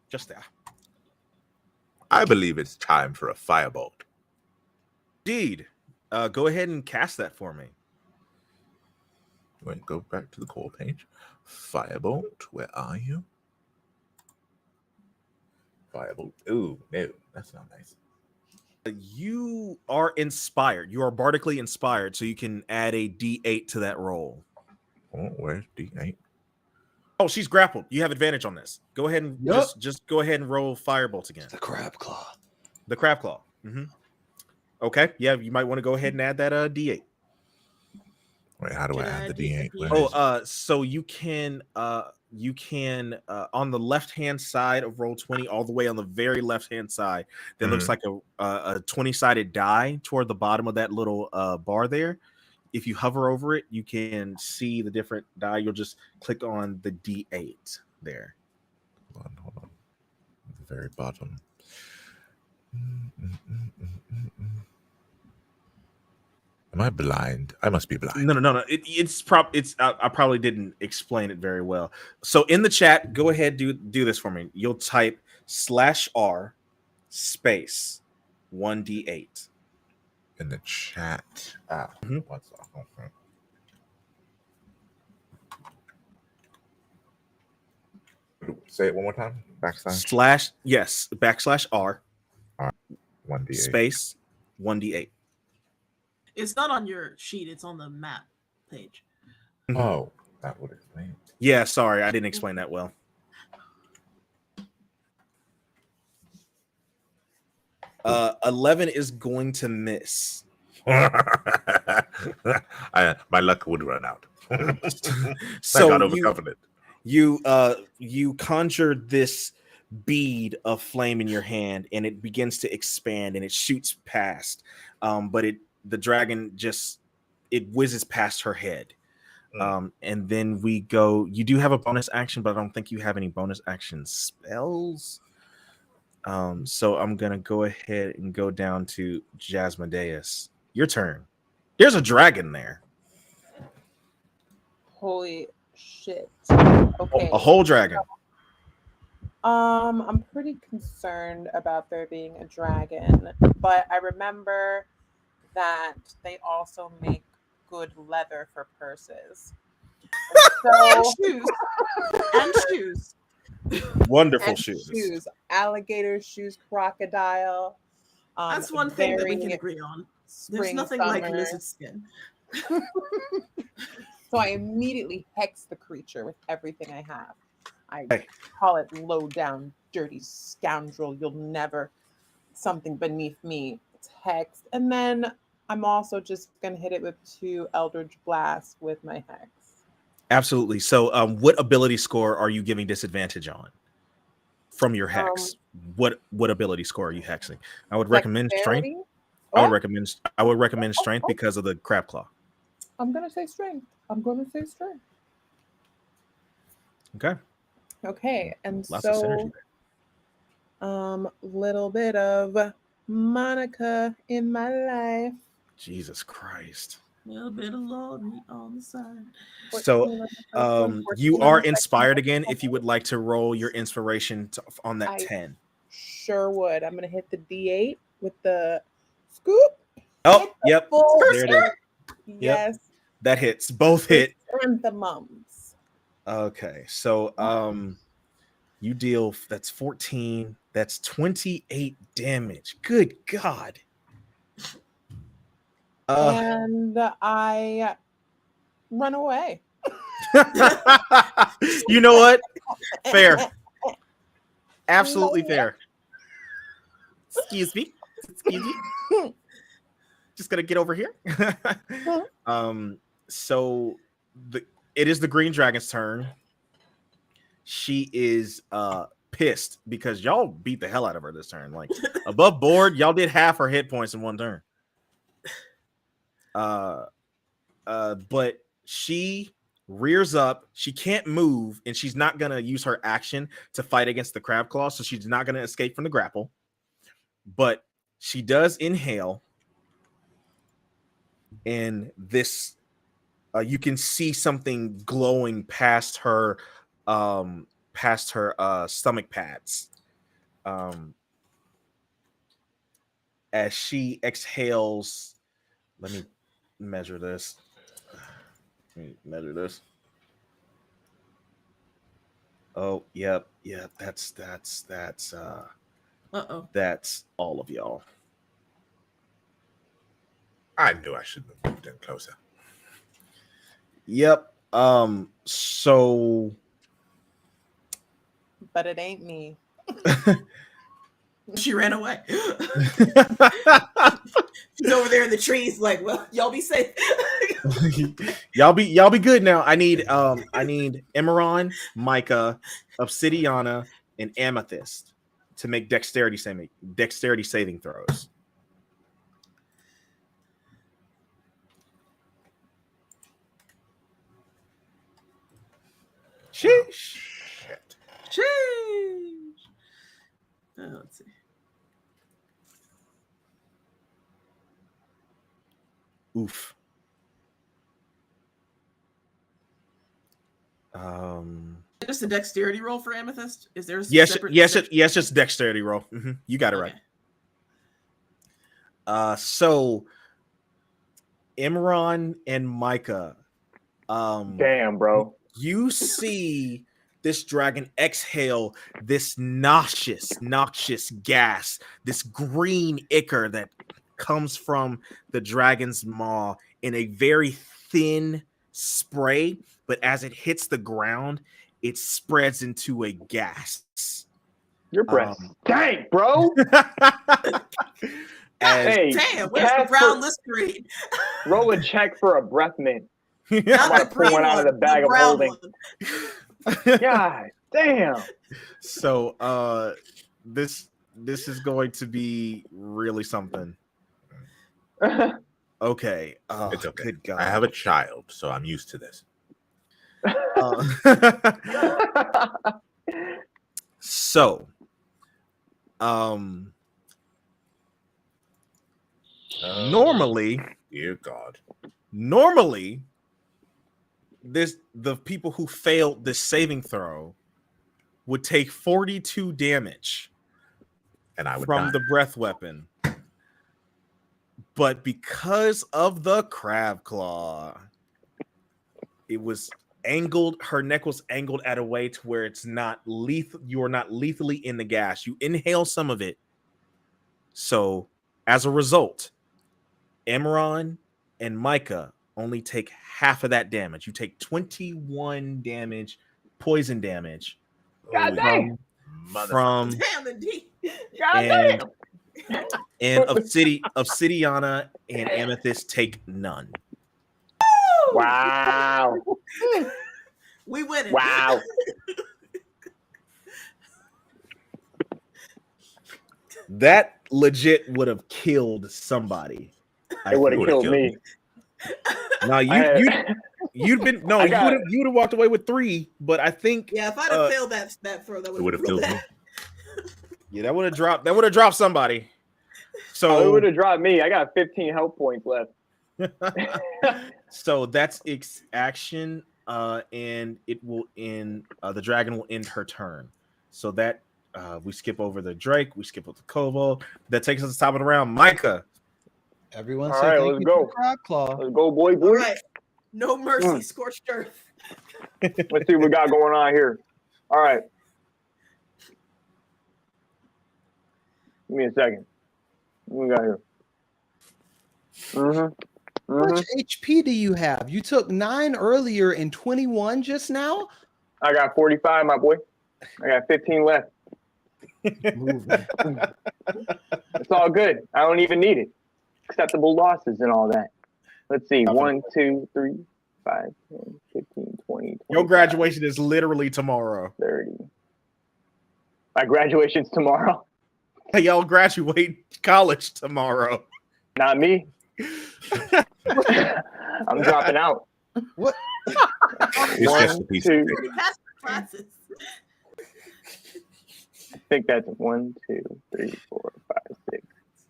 Just there. I believe it's time for a firebolt. Indeed. Go ahead and cast that for me. Wait, go back to the core page. Firebolt, where are you? Firebolt. Ooh, no, that's not nice. You are inspired. You are bardically inspired, so you can add a D8 to that roll. Oh, where's D8? Oh, she's grappled. You have advantage on this. Go ahead and just go ahead and roll firebolt again. The crab claw. Mm-hmm. Okay. Yeah, you might want to go ahead and add that D8. Wait, how do I add the D8? So you can on the left-hand side of roll 20, all the way on the very left-hand side, that looks like a 20-sided die toward the bottom of that little bar there. if you hover over it, you can see the different die. You'll just click on the D8 there. Hold on. At the very bottom. Am I blind? I must be blind. No. I probably didn't explain it very well. So in the chat, go ahead, do this for me. You'll type /R space 1d8 In the chat. What's up? Okay. Say it one more time. Backslash /R 1d8. space 1d8. It's not on your sheet, it's on the map page. Oh, that would explain it. Yeah, sorry, I didn't explain that well. Uh, 11 is going to miss. My luck would run out. So I got overconfident. you conjure this bead of flame in your hand, and it begins to expand, and it shoots past. But the dragon just whizzes past her head. And then we go. You do have a bonus action, but I don't think you have any bonus action spells. So I'm gonna go ahead and go down to Jasmodeus. Your turn. There's a dragon there. Holy shit. Okay. A whole dragon. I'm pretty concerned about there being a dragon, but I remember that they also make good leather for purses. And So, shoes. And shoes. Wonderful and shoes. alligator shoes, crocodile. That's one thing that we can very agree on. There's spring, nothing like summer. lizard skin. So I immediately hex the creature with everything I have. I Hey. call it low down, dirty scoundrel. You'll never something beneath me. It's hexed. And then I'm also just gonna hit it with 2 Eldritch Blasts with my hex. Absolutely. So, what ability score are you giving disadvantage on from your hex? What ability score are you hexing? I would recommend strength. Dexterity? I would What? recommend strength because of the crab claw. I'm gonna say strength. Okay. Okay, and Lots of synergy there. little bit of Monica in my life. Jesus Christ. A little bit of Lori on the side. So, 14 on the first one, you 14 on are the second inspired one. again. If you would like to roll your inspiration on that I 10. Sure would. I'm gonna hit the D8 with the scoop. Oh, Hit the yep. full There it is. Yes. That hits. Both hit. And the mums. Okay. So, you deal. That's 14. That's 28 damage. Good God. And I run away. You know what? Fair. Absolutely fair. Excuse me. Just gonna get over here. So it is the green dragon's turn. She is pissed because y'all beat the hell out of her this turn. Like above board, y'all did half her hit points in one turn. But she rears up. She can't move, and she's not gonna use her action to fight against the crab claw, so she's not gonna escape from the grapple. But she does inhale, and this you can see something glowing past her stomach pads as she exhales. Let me measure this. Oh, yep. That's that's all of y'all. I knew I should have moved in closer. Yep. So But it ain't me. She ran away. She's over there in the trees, like, well, y'all be safe. y'all be good now. I need Emerald, Micah, Obsidiana, and Amethyst to make dexterity saving throws. Oof. Just a dexterity roll for Amethyst? Is there a Yes, separate yes, just dexterity roll. You got it right. So Imran and Micah, Damn, bro. you see this dragon exhale this noxious gas, this green ichor that comes from the dragon's maw in a very thin spray, but as it hits the ground, it spreads into a gas. Your breath stank, bro. Hey, damn, where's the brown Listerine? Roll a check for a breath mint. I'm Not about to the pull one green out of the one, bag of brown holding. one. God damn. So this is going to be really something. Okay. Oh, It's okay. Good God. I have a child, so I'm used to this. So, normally, Dear God. normally, the people who failed this saving throw would take 42 damage And I would from die. the breath weapon. But because of the crab claw, it was angled, her neck was angled at a way to where it's not lethal. You are not lethally in the gas. You inhale some of it. So as a result, Imran and Micah only take half of that damage. You take 21 damage, poison damage. God damn. From Damn, indeed. God and, damn. and Obsidiana and Amethyst take none. Wow. We win it. Wow. That legit would have killed somebody. It would have would've killed killed me. Now you'd been no, I got- you would have walked away with 3, but I think Yeah, if I'd have failed that throw, that It would have killed me. yeah, that would have dropped somebody. Oh, it So would have dropped me. I got 15 health points left. so that's its action, and it will end. The dragon will end her turn. So that we skip over the Drake, we skip over the Koval. That takes us to the top of the round. Micah, Everyone All say right, thank let's you go. to Crab Claw. Let's go, boy. All right. No mercy, Mm. scorched earth. Let's see what we got going on here. All right. Give me a second. What we got here? How much HP do you have? You took 9 earlier and 21 just now? I got 45, my boy. I got 15 left. Moving. It's all good. I don't even need it. Acceptable losses and all that. Let's see. 1, 2, 3, 5, 10, 15, 20, 25, your graduation is literally tomorrow. 30. My graduation's tomorrow. Y'all graduate college tomorrow. Not me. I'm dropping out. What? It's just a piece of 2. cake. You passed the classes. I think that's 1, 2, 3, 4, 5, 6.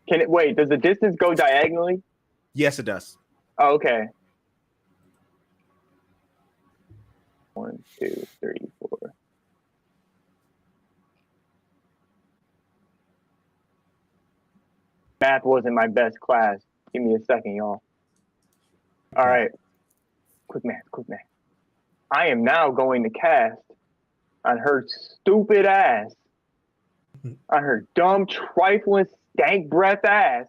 Can it wait? Does the distance go diagonally? Yes, it does. Oh, okay. 1, 2, 3, 4. Math wasn't my best class. Give me a second, y'all. All right. Quick math. I am now going to cast on her stupid ass, on her dumb, trifling, stank breath ass,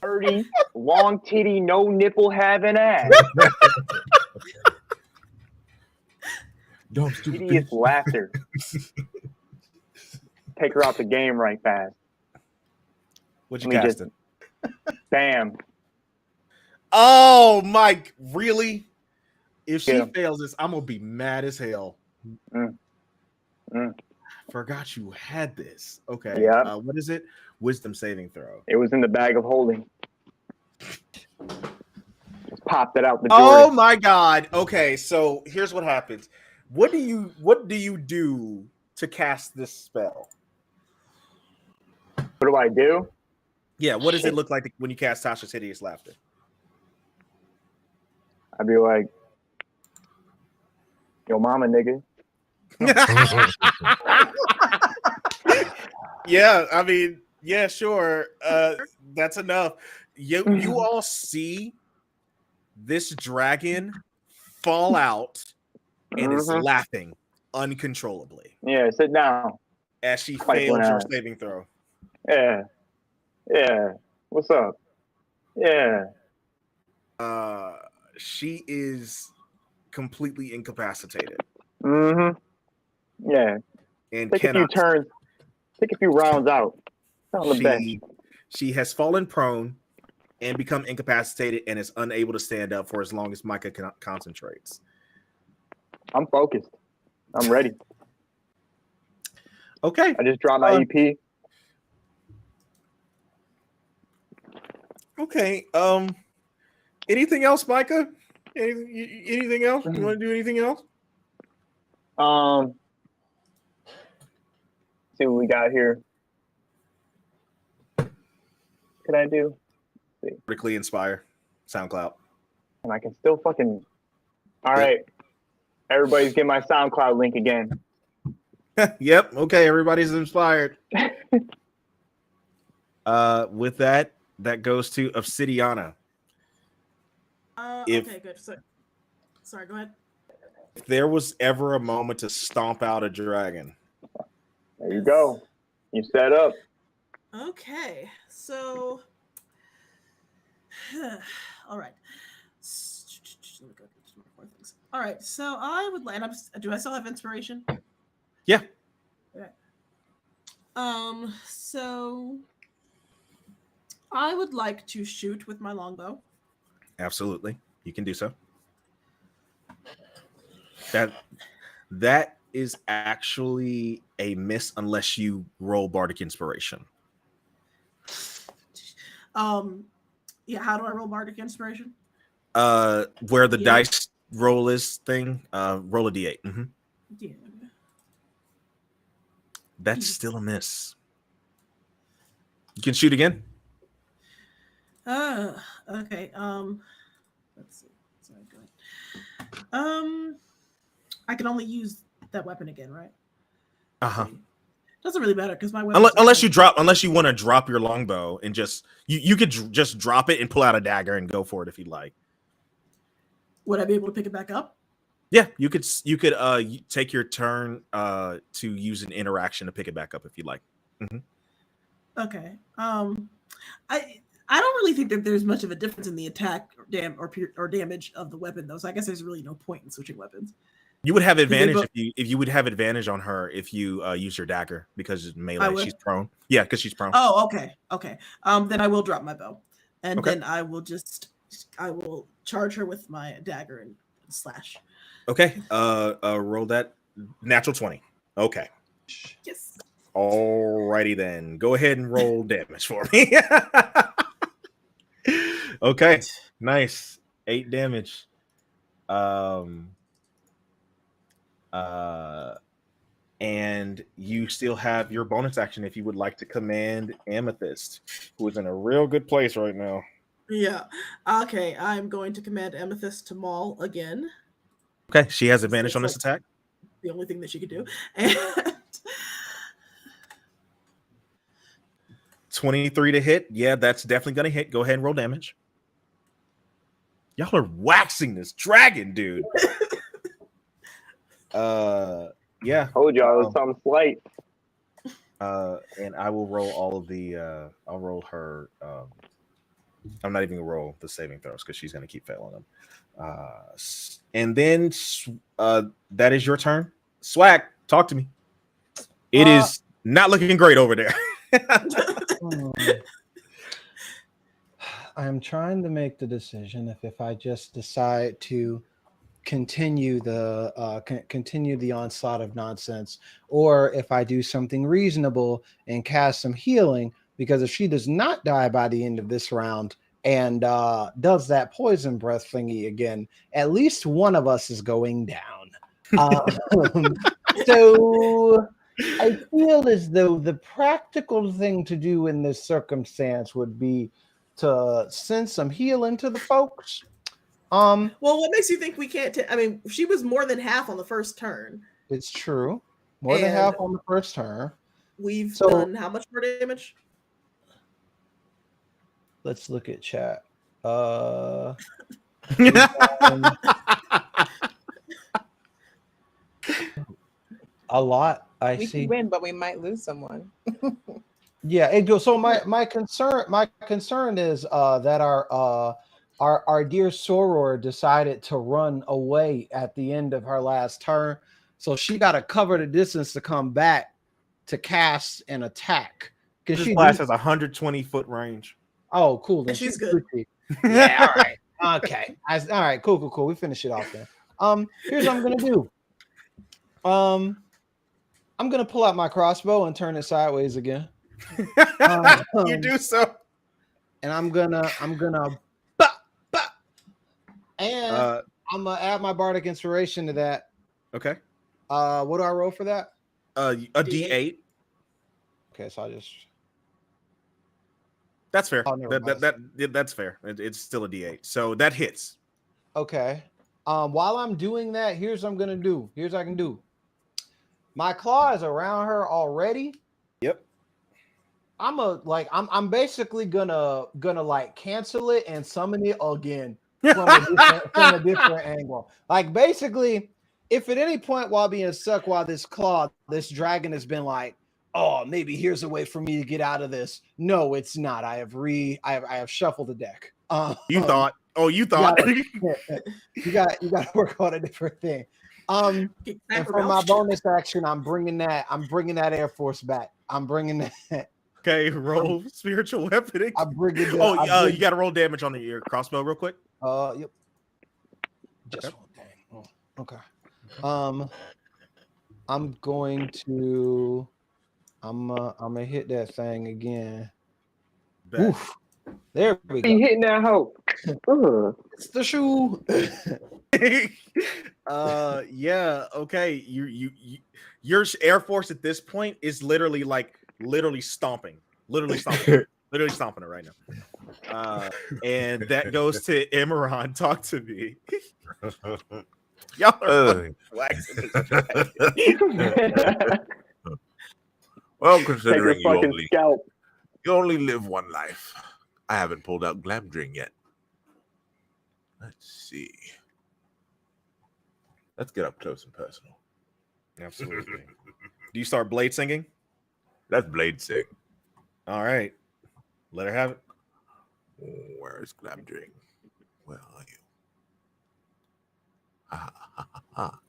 30 long titty, no nipple having ass. Dumb, stupid Hideous bitch. laughter. Take her out the game right fast. What you Let me just- casting? Bam. Oh, Mike, really? If she Yeah. fails this, I'm gonna be mad as hell. Mm. Forgot you had this. Okay. Yeah. What is it? Wisdom saving throw. It was in the bag of holding. Just popped it out the door. Oh my god. Okay, so here's what happens. What do you do to cast this spell? What do I do? Yeah, what does it look like when you cast Tasha's Hideous Laughter? I'd be like, yo, mama, nigga. Yeah, I mean, yeah, sure. That's enough. You all see this dragon fall out and is laughing uncontrollably Yeah, sit down. as she Quite fails your loud. saving throw. Yeah. Yeah. What's up? Yeah. She is completely incapacitated Mm-hmm. Yeah. and Take a few cannot. turns. Take a few rounds out. On the bench. She has fallen prone and become incapacitated and is unable to stand up for as long as Micah concentrates. I'm focused. I'm ready. Okay. I just dropped my EP. Okay. Anything else, Micah? Anything else? You want to do anything else? See what we got here. What can I do? Vertically Inspire, SoundCloud. And I can still fucking. All right. Everybody's get my SoundCloud link again. Yep. Okay. Everybody's inspired. With that goes to Obsidiana. Okay, good. So, sorry, go ahead. If there was ever a moment to stomp out a dragon, There you go. You set up. Okay, so all right. Let me go get some more things. All right, so I would like. Do I still have inspiration? Yeah. Okay. So I would like to shoot with my longbow. absolutely, you can do so. That is actually a miss unless you roll Bardic Inspiration. Yeah. How do I roll Bardic Inspiration? Where the dice roll is thing, roll a d8. Yeah. That's still a miss. You can shoot again. Okay. Let's see. Sorry, go ahead. I can only use that weapon again, right? Doesn't really matter because my weapon. Unless you want to drop your longbow and just you could just drop it and pull out a dagger and go for it if you'd like. Would I be able to pick it back up? Yeah, you could take your turn to use an interaction to pick it back up if you'd like. Okay. I don't really think that there's much of a difference in the attack or damage of the weapon, though. So I guess there's really no point in switching weapons. You would have advantage if you would have advantage on her if you use your dagger because it's melee. She's prone. Yeah, because she's prone. Oh, okay. Then I will drop my bow, and then I will charge her with my dagger and slash. Okay. Roll that natural 20. Okay. Yes. Alrighty then. Go ahead and roll damage for me. Okay. Nice. 8 damage. And you still have your bonus action if you would like to command Amethyst, who is in a real good place right now. Yeah. Okay. I'm going to command Amethyst to maul again. Okay. She has advantage on this attack. The only thing that she could do. And 23 to hit. Yeah, that's definitely going to hit. Go ahead and roll damage. Y'all are waxing this dragon, dude. Yeah. Told y'all it was something slight. And I will roll all of the I'll roll her I'm not even gonna roll the saving throws because she's gonna keep failing them. And then that is your turn. Swag, talk to me. It is not looking great over there. I'm trying to make the decision if I just decide to continue the onslaught of nonsense, or if I do something reasonable and cast some healing, because if she does not die by the end of this round and does that poison breath thingy again, at least one of us is going down. So I feel as though the practical thing to do in this circumstance would be to send some healing to the folks. Well, what makes you think we can't? I mean, she was more than half on the first turn. It's true. More than And- half on the first turn. We've So- done how much more damage? Let's look at chat. A lot. I We see. can win, but we might lose someone. Yeah, it goes. So my concern is that our dear Soror decided to run away at the end of her last turn, so she got to cover the distance to come back to cast an attack. This Because blast has 120-foot range. Oh, cool. Then She's good. pretty- Yeah. All right. Okay. All right. Cool. We finish it off then. Here's what I'm gonna do. I'm gonna pull out my crossbow and turn it sideways again. You do so. And I'm gonna bah, bah. And Uh, I'm gonna add my bardic inspiration to that. okay. What do I roll for that? A D8. Okay, so I just That's fair. Oh, never mind. That's fair. It's still a D8. So that hits. okay. While I'm doing that, here's what I'm gonna do. Here's what I can do. My claw is around her already. Yep. I'm basically gonna like cancel it and summon it again from a different angle. Like basically, if at any point while being stuck while this dragon has been like, oh, maybe here's a way for me to get out of this. No, it's not. I have shuffled the deck. You thought. You thought. You got to work on a different thing. And for my bonus action, I'm bringing that Air Force back. I'm bringing that. Okay, roll spiritual weapon. I'm bringing that. You got to roll damage on your crossbow real quick. Yep. Just one thing. Oh, okay. I'm going to. I'm gonna hit that thing again. Bet. Oof. There we You go. hitting that hoe? Ugh. It's the shoe. Yeah, okay. Your Air Force at this point is literally stomping. Literally stomping it right now. And that goes to Emeron. Talk to me. Y'all are fucking waxing this dragon. Well, Take considering a fucking scalp. you only live one life, I haven't pulled out Glamdring yet. Let's see. Let's get up close and personal. Absolutely. Do you start blade singing? That's Blade Sing. All right. Let her have it. Where is Glamdring? Where are you? Ha, ha, ha, ha, ha.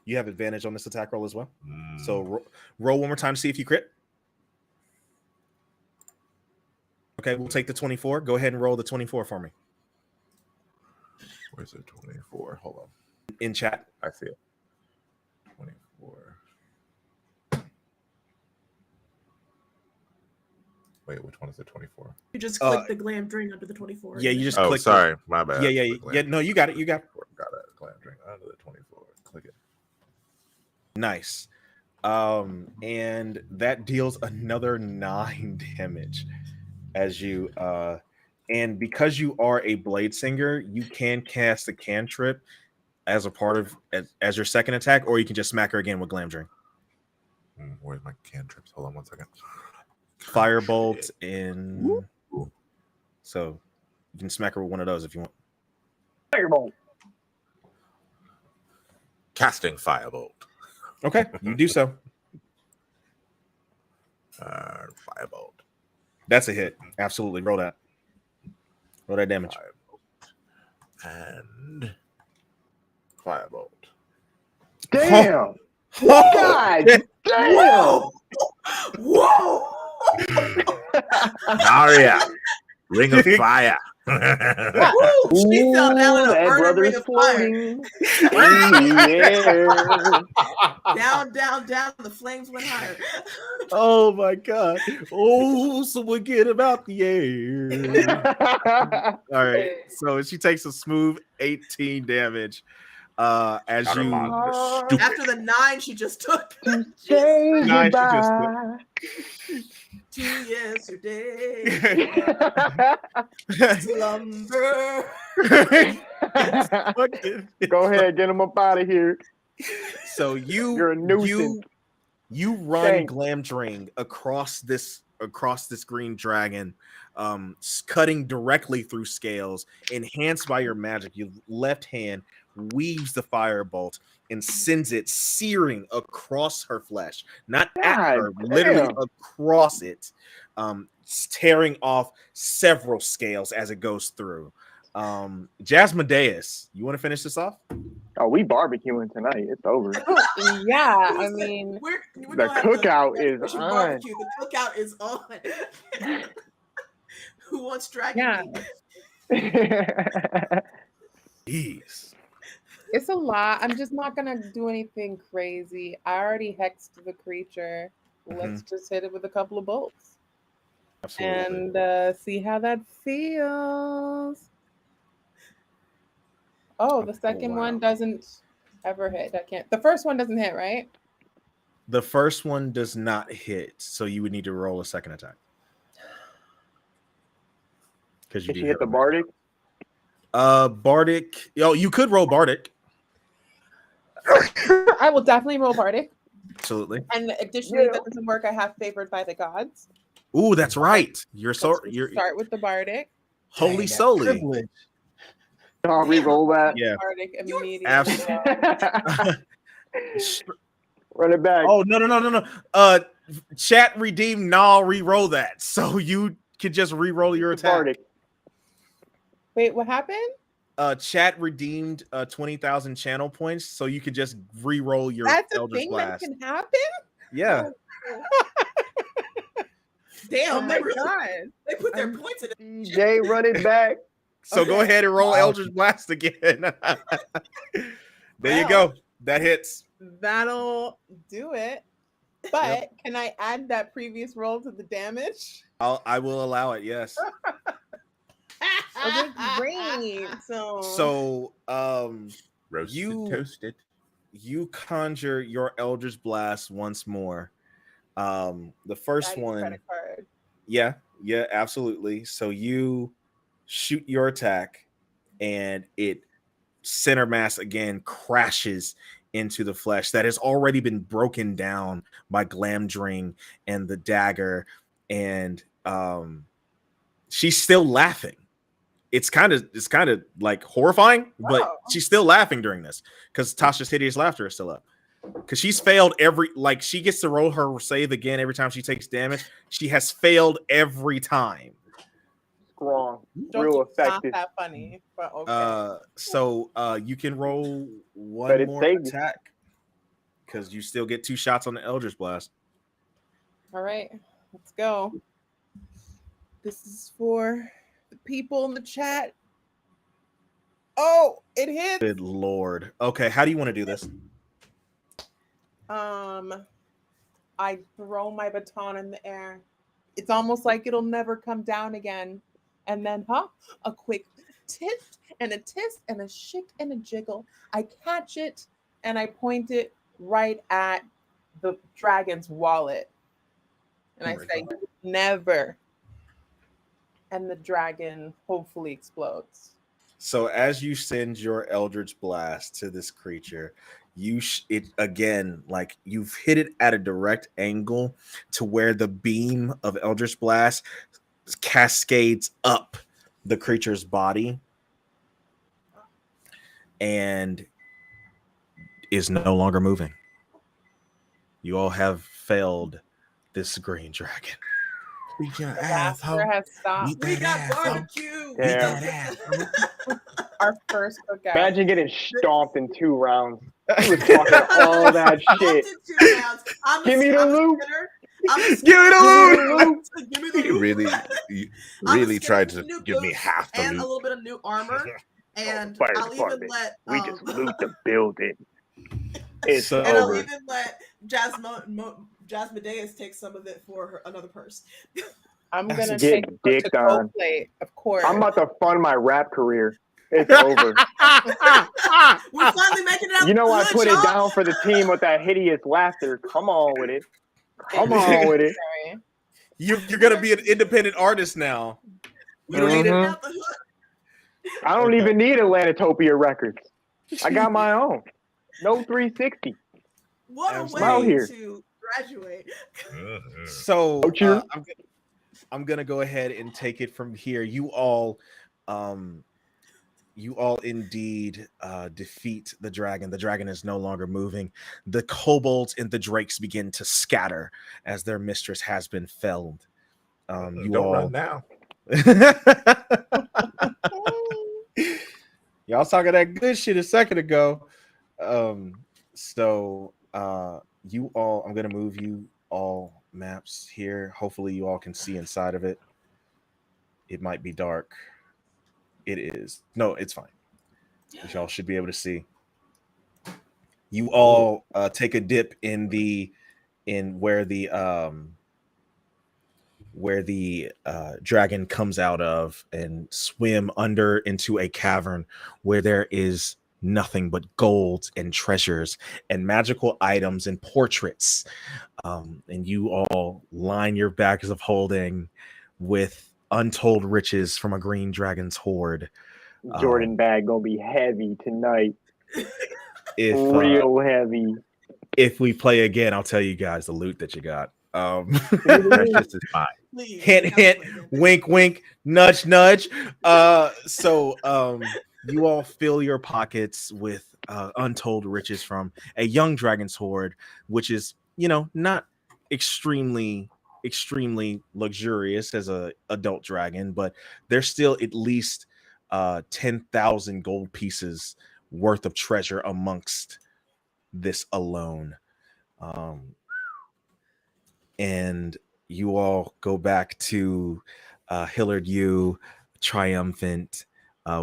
You have advantage on this attack roll as well. Mm. So roll one more time to see if you crit. Okay, we'll take the 24. Go ahead and roll the 24 for me Where's the 24? Hold on. in chat. I see it. 24. Wait, which one is the 24? You just click the glam drain under the 24. Yeah, you just Oh, click. sorry. My bad. Yeah. No, you got it. You got it. Got it. Glamdring under the 24. Click it. Nice. And that deals another 9 damage as you and because you are a blade singer, you can cast a cantrip as a part of as your second attack, or you can just smack her again with Glamdring. Where's my cantrips? Hold on one second. Firebolt in Ooh. so you can smack her with one of those if you want. Firebolt. Casting Firebolt. Okay, you do so. Firebolt. That's a hit. Absolutely. Roll that. Roll that damage. Firebolt. And Firebolt. Damn. God damn. Whoa! Aria. Ring of Fire. Woo! She fell down in a That burning brother's ring of fire. floating in the air. Down, down, down. The flames went higher. Oh my god. Oh, someone get about the air. All right. So she takes a smooth 18 damage. As Out of you line. Stupid. After the 9 she just took. Say Nice, you just goodbye. 2 yesterday. Slumber. Go ahead, get him up out of here. So You're a nuisance. you run Thanks. Glamdring across this green dragon, cutting directly through scales, enhanced by your magic. Your left hand weaves the firebolt and sends it searing across her flesh, not at God her, literally damn. across it, tearing off several scales as it goes through. Jasmodeus, you want to finish this off? Oh, we barbecuing tonight. It's over. Yeah, Who I is it? mean, we're The gonna have cookout the is Christian on. barbecue. The cookout is on. Who wants dragon Yeah. meat? Jeez. it's a lot. I'm just not gonna do anything crazy. I already hexed the creature. Let's just hit it with a couple of bolts Absolutely. and see how that feels. Oh, the second one doesn't ever hit. That can't. The first one doesn't hit, right? The first one does not hit, so you would need to roll a second attack. Because you Did do she hit the him. Bardic? Bardic. Oh, you could roll Bardic. I will definitely roll Bardic. Absolutely. And additionally, Yeah. if that doesn't work, I have Favored by the Gods. Ooh, that's right. You're so Let's just you're start with the Bardic. holy Dang, that solely. privilege. I'll re-roll that. Yeah. Bardic immediately. Run it back. Oh no. Chat redeem re-roll that. So you could just re-roll your attack. Bardic. Wait, what happened? Chat redeemed 20,000 channel points, so you could just re-roll your That's a Eldritch thing Blast. that can happen? Yeah. Damn, Oh they my really God. they put their points in it. DJ, run it back. So go Okay. ahead and roll Wow. Eldritch Blast again. There you Well. go. That hits. That'll do it. But can I add that previous roll to the damage? I will allow it. Yes. Okay, great. So Roasted, You- toasted. you conjure your Eldritch Blast once more. The first Add your one, credit card. yeah, absolutely. So you shoot your attack, and it center mass again crashes into the flesh that has already been broken down by Glamdring and the dagger, and she's still laughing. It's kind of like horrifying, but Oh. she's still laughing during this because Tasha's hideous laughter is still up. Because she's failed she gets to roll her save again every time she takes damage. She has failed every time. Strong. Don't Real think it's not effective. that funny, but okay. So you can roll But one it more saved you. attack because you still get 2 shots on the Eldritch Blast. All right, let's go. This is for the people in the chat. Oh, it hits. Good lord. Okay, how do you want to do this? I throw my baton in the air. It's almost like it'll never come down again. And then, a quick tit and a tisk and a shik and a jiggle. I catch it and I point it right at the dragon's wallet. And I Oh my say, never. And the dragon hopefully explodes. So as you send your Eldritch Blast to this creature, it again, like you've hit it at a direct angle to where the beam of Eldritch Blast cascades up the creature's body and is no longer moving. You all have failed this green dragon. Beat your The ass, ho. master has stopped. Beat We that got ass, ho. barbecue. Beat Yeah. that ass. Our first cookout. Imagine getting stomped in 2 rounds. He was talking all that shit. Give me the loot. Give me the loot. Give me the You loot. you I'm really just tried getting to new give me boots half the and a loot. little bit of new armor. And Fire I'll even department. let We just loot the building. It's So- and I'll over. even let Jasmodeus take some of it for another purse. I'm That's gonna get take a dicked to-go on. plate, of course. I'm about to fund my rap career It's over. We're finally making it out. You know I good, put y'all. it down for the team with that hideous laughter. Come on with it. Come on with it. Sorry. You're gonna be an independent artist now. We You don't need made it Mhm. out the hood. I don't even need Atlanatopia Records. I got my own. No 360. What a Absolutely. Out way here. to graduate. So Out here. I'm gonna go ahead and take it from here. You all indeed defeat the dragon. The dragon is no longer moving. The kobolds and the drakes begin to scatter as their mistress has been felled. You Don't all run now. Y'all talking that good shit a second ago. You all, I'm gonna move you all maps here. Hopefully you all can see inside of it. It might be dark. It is. No, it's fine. Y'all should be able to see. You all take a dip in where the dragon comes out of and swim under into a cavern where there is nothing but gold and treasures and magical items and portraits. And you all line your bags of holding with untold riches from a green dragon's hoard. Jordan bag gonna be heavy tonight. If Real heavy. if we play again, I'll tell you guys the loot that you got. Precious is mine. Please. Hint, hint, wink, wink, nudge, nudge. You all fill your pockets with untold riches from a young dragon's hoard, which is, not extremely luxurious as a adult dragon, but there's still at least 10,000 gold pieces worth of treasure amongst this alone. And you all go back to Hillard U, triumphant,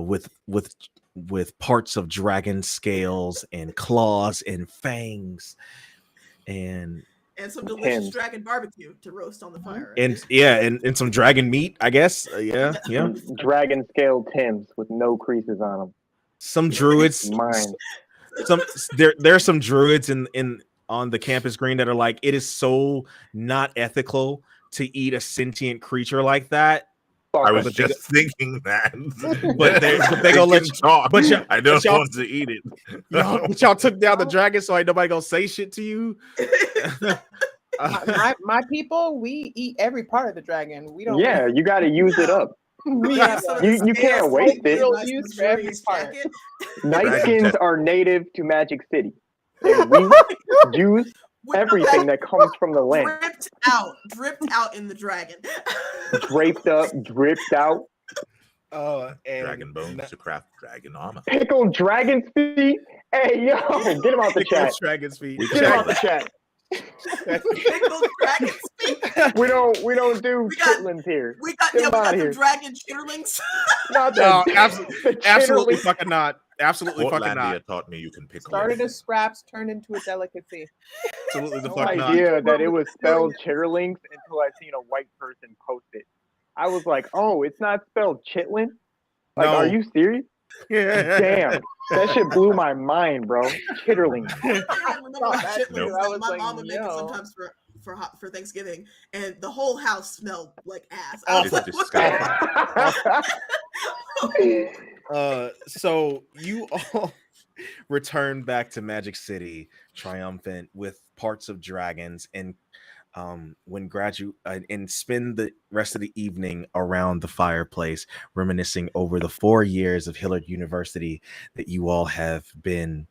with parts of dragon scales and claws and fangs, and some delicious Hens. dragon barbecue to roast on the fire. and some dragon meat, I guess. Yeah. Dragon scale Tims with no creases on them. Some druids. Mine. There are some druids in on the campus green that are like, it is so not ethical to eat a sentient creature like that. Fuck I was But just thinking that. But they gonna let you talk. but I don't y'all- want to eat it. y'all took down the dragon, so ain't nobody gonna say shit to you. My people, we eat every part of the dragon. We don't. Yeah, you got to use it up. We Yeah, have some of a- the You can't scales, waste it. real nice Use for every luxurious part. jacket. Nightskins are native to Magic City. And we use everything that comes from the land. dripped out in the dragon. Draped up, dripped out. And Dragon bones to craft dragon armor. Pickled dragon's feet. Hey, yo, get him out the chat. Dragon's feet. Get him out the chat. Pickled dragon speak. We don't do We got- chitlins here. We got Get him some outta here. dragon chitterlings. Not No, that. absolutely fucking not. Absolutely fucking Portlandia not. taught me you can pickle started it. as scraps, turned into a delicacy. Absolutely the No fuck not. idea that it was spelled chitterlings until I seen a white person post it. I was like, oh, it's not spelled chitlin? Like, No. are you serious? Damn. That shit blew my mind, bro. Chitterlings. I remember Not that bad shit too. like I was my like, mom would make it yo. sometimes for Thanksgiving, and the whole house smelled like ass. Oh, I was It's like, what the disgusting. So you all return back to Magic City triumphant with parts of dragons, and and spend the rest of the evening around the fireplace reminiscing over the 4 years of Hillard University that you all have been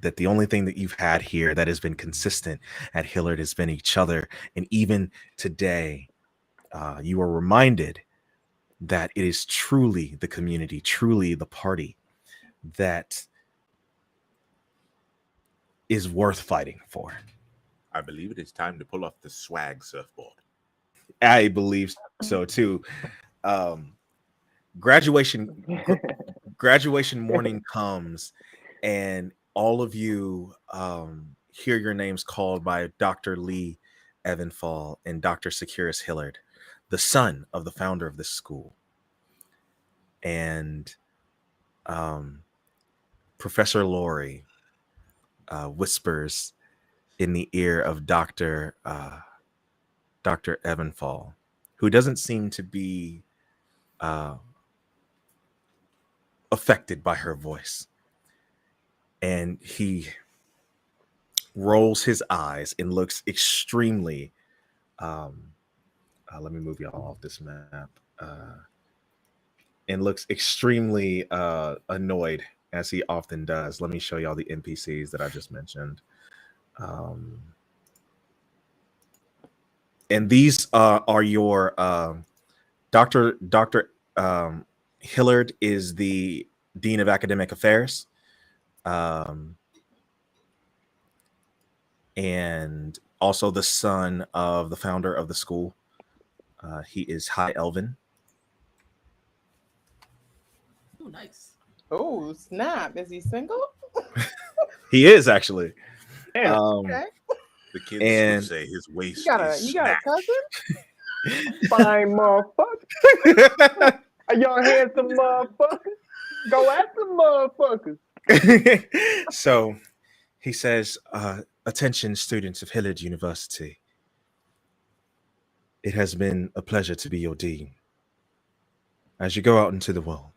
that the only thing that you've had here that has been consistent at Hillard has been each other. And even today, you are reminded that it is truly the community, truly the party that is worth fighting for. I believe it is time to pull off the swag surfboard. I believe so too. Graduation morning comes, and all of you hear your names called by Dr. Lee Evanfall and Dr. Securus Hillard, the son of the founder of this school. and Professor Lori whispers in the ear of Dr. Evanfall, who doesn't seem to be affected by her voice. And he rolls his eyes and looks extremely let me move y'all off this map, and looks extremely annoyed, as he often does. Let me show y'all the NPCs that I just mentioned. And these are your Dr. Hillard is the Dean of Academic Affairs. And also the son of the founder of the school. He is High Elven. Oh, nice. Oh, snap. Is he single? He is actually. Okay. The kids And- would say his waist You got a is cousin? Fine motherfucker. Y'all handsome motherfuckers. Go at some motherfuckers. So he says, attention students of Hillard University. It has been a pleasure to be your dean. As you go out into the world,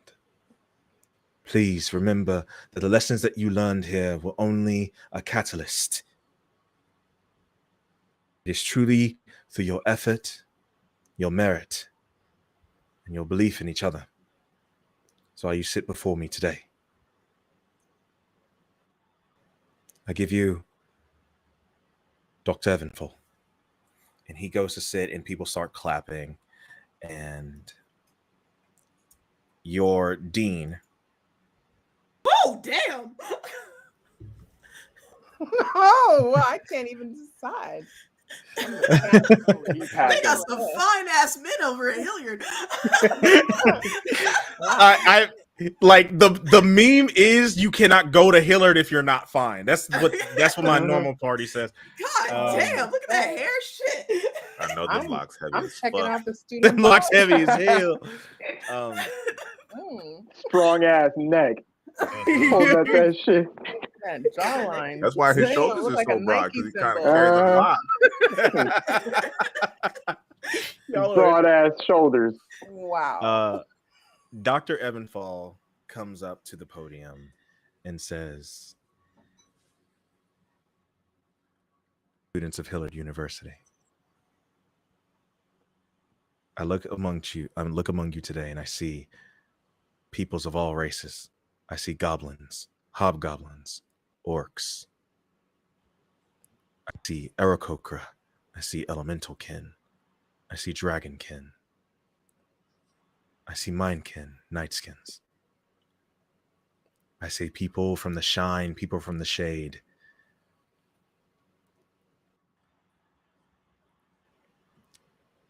please remember that the lessons that you learned here were only a catalyst. It is truly through your effort, your merit, and your belief in each other. So why you sit before me today. I give you Dr. Evanfall. And he goes to sit and people start clapping. And your dean, Oh, damn. Oh, well, I can't even decide. They got some fine ass men over at Hilliard. I like the meme is you cannot go to Hillard if you're not fine. That's what my normal party says. God damn, look at that hair shit. I know I'm- them locks heavy I'm as checking fuck. out the student. Them locks heavy as hell. Strong ass neck. Hold up that shit. That jawline. That's why his Damn, shoulders look are like so a broad, Nike because he kind of symbol. carries a lot. Y'all are- Broad ass shoulders. Wow. Dr. Evanfall comes up to the podium and says, students of Hillard University, I look among you today and I see peoples of all races. I see goblins, hobgoblins, orcs. I see Aarakocra. I see elemental kin. I see dragonkin. I see minekin, nightskins. I see people from the shine, people from the shade.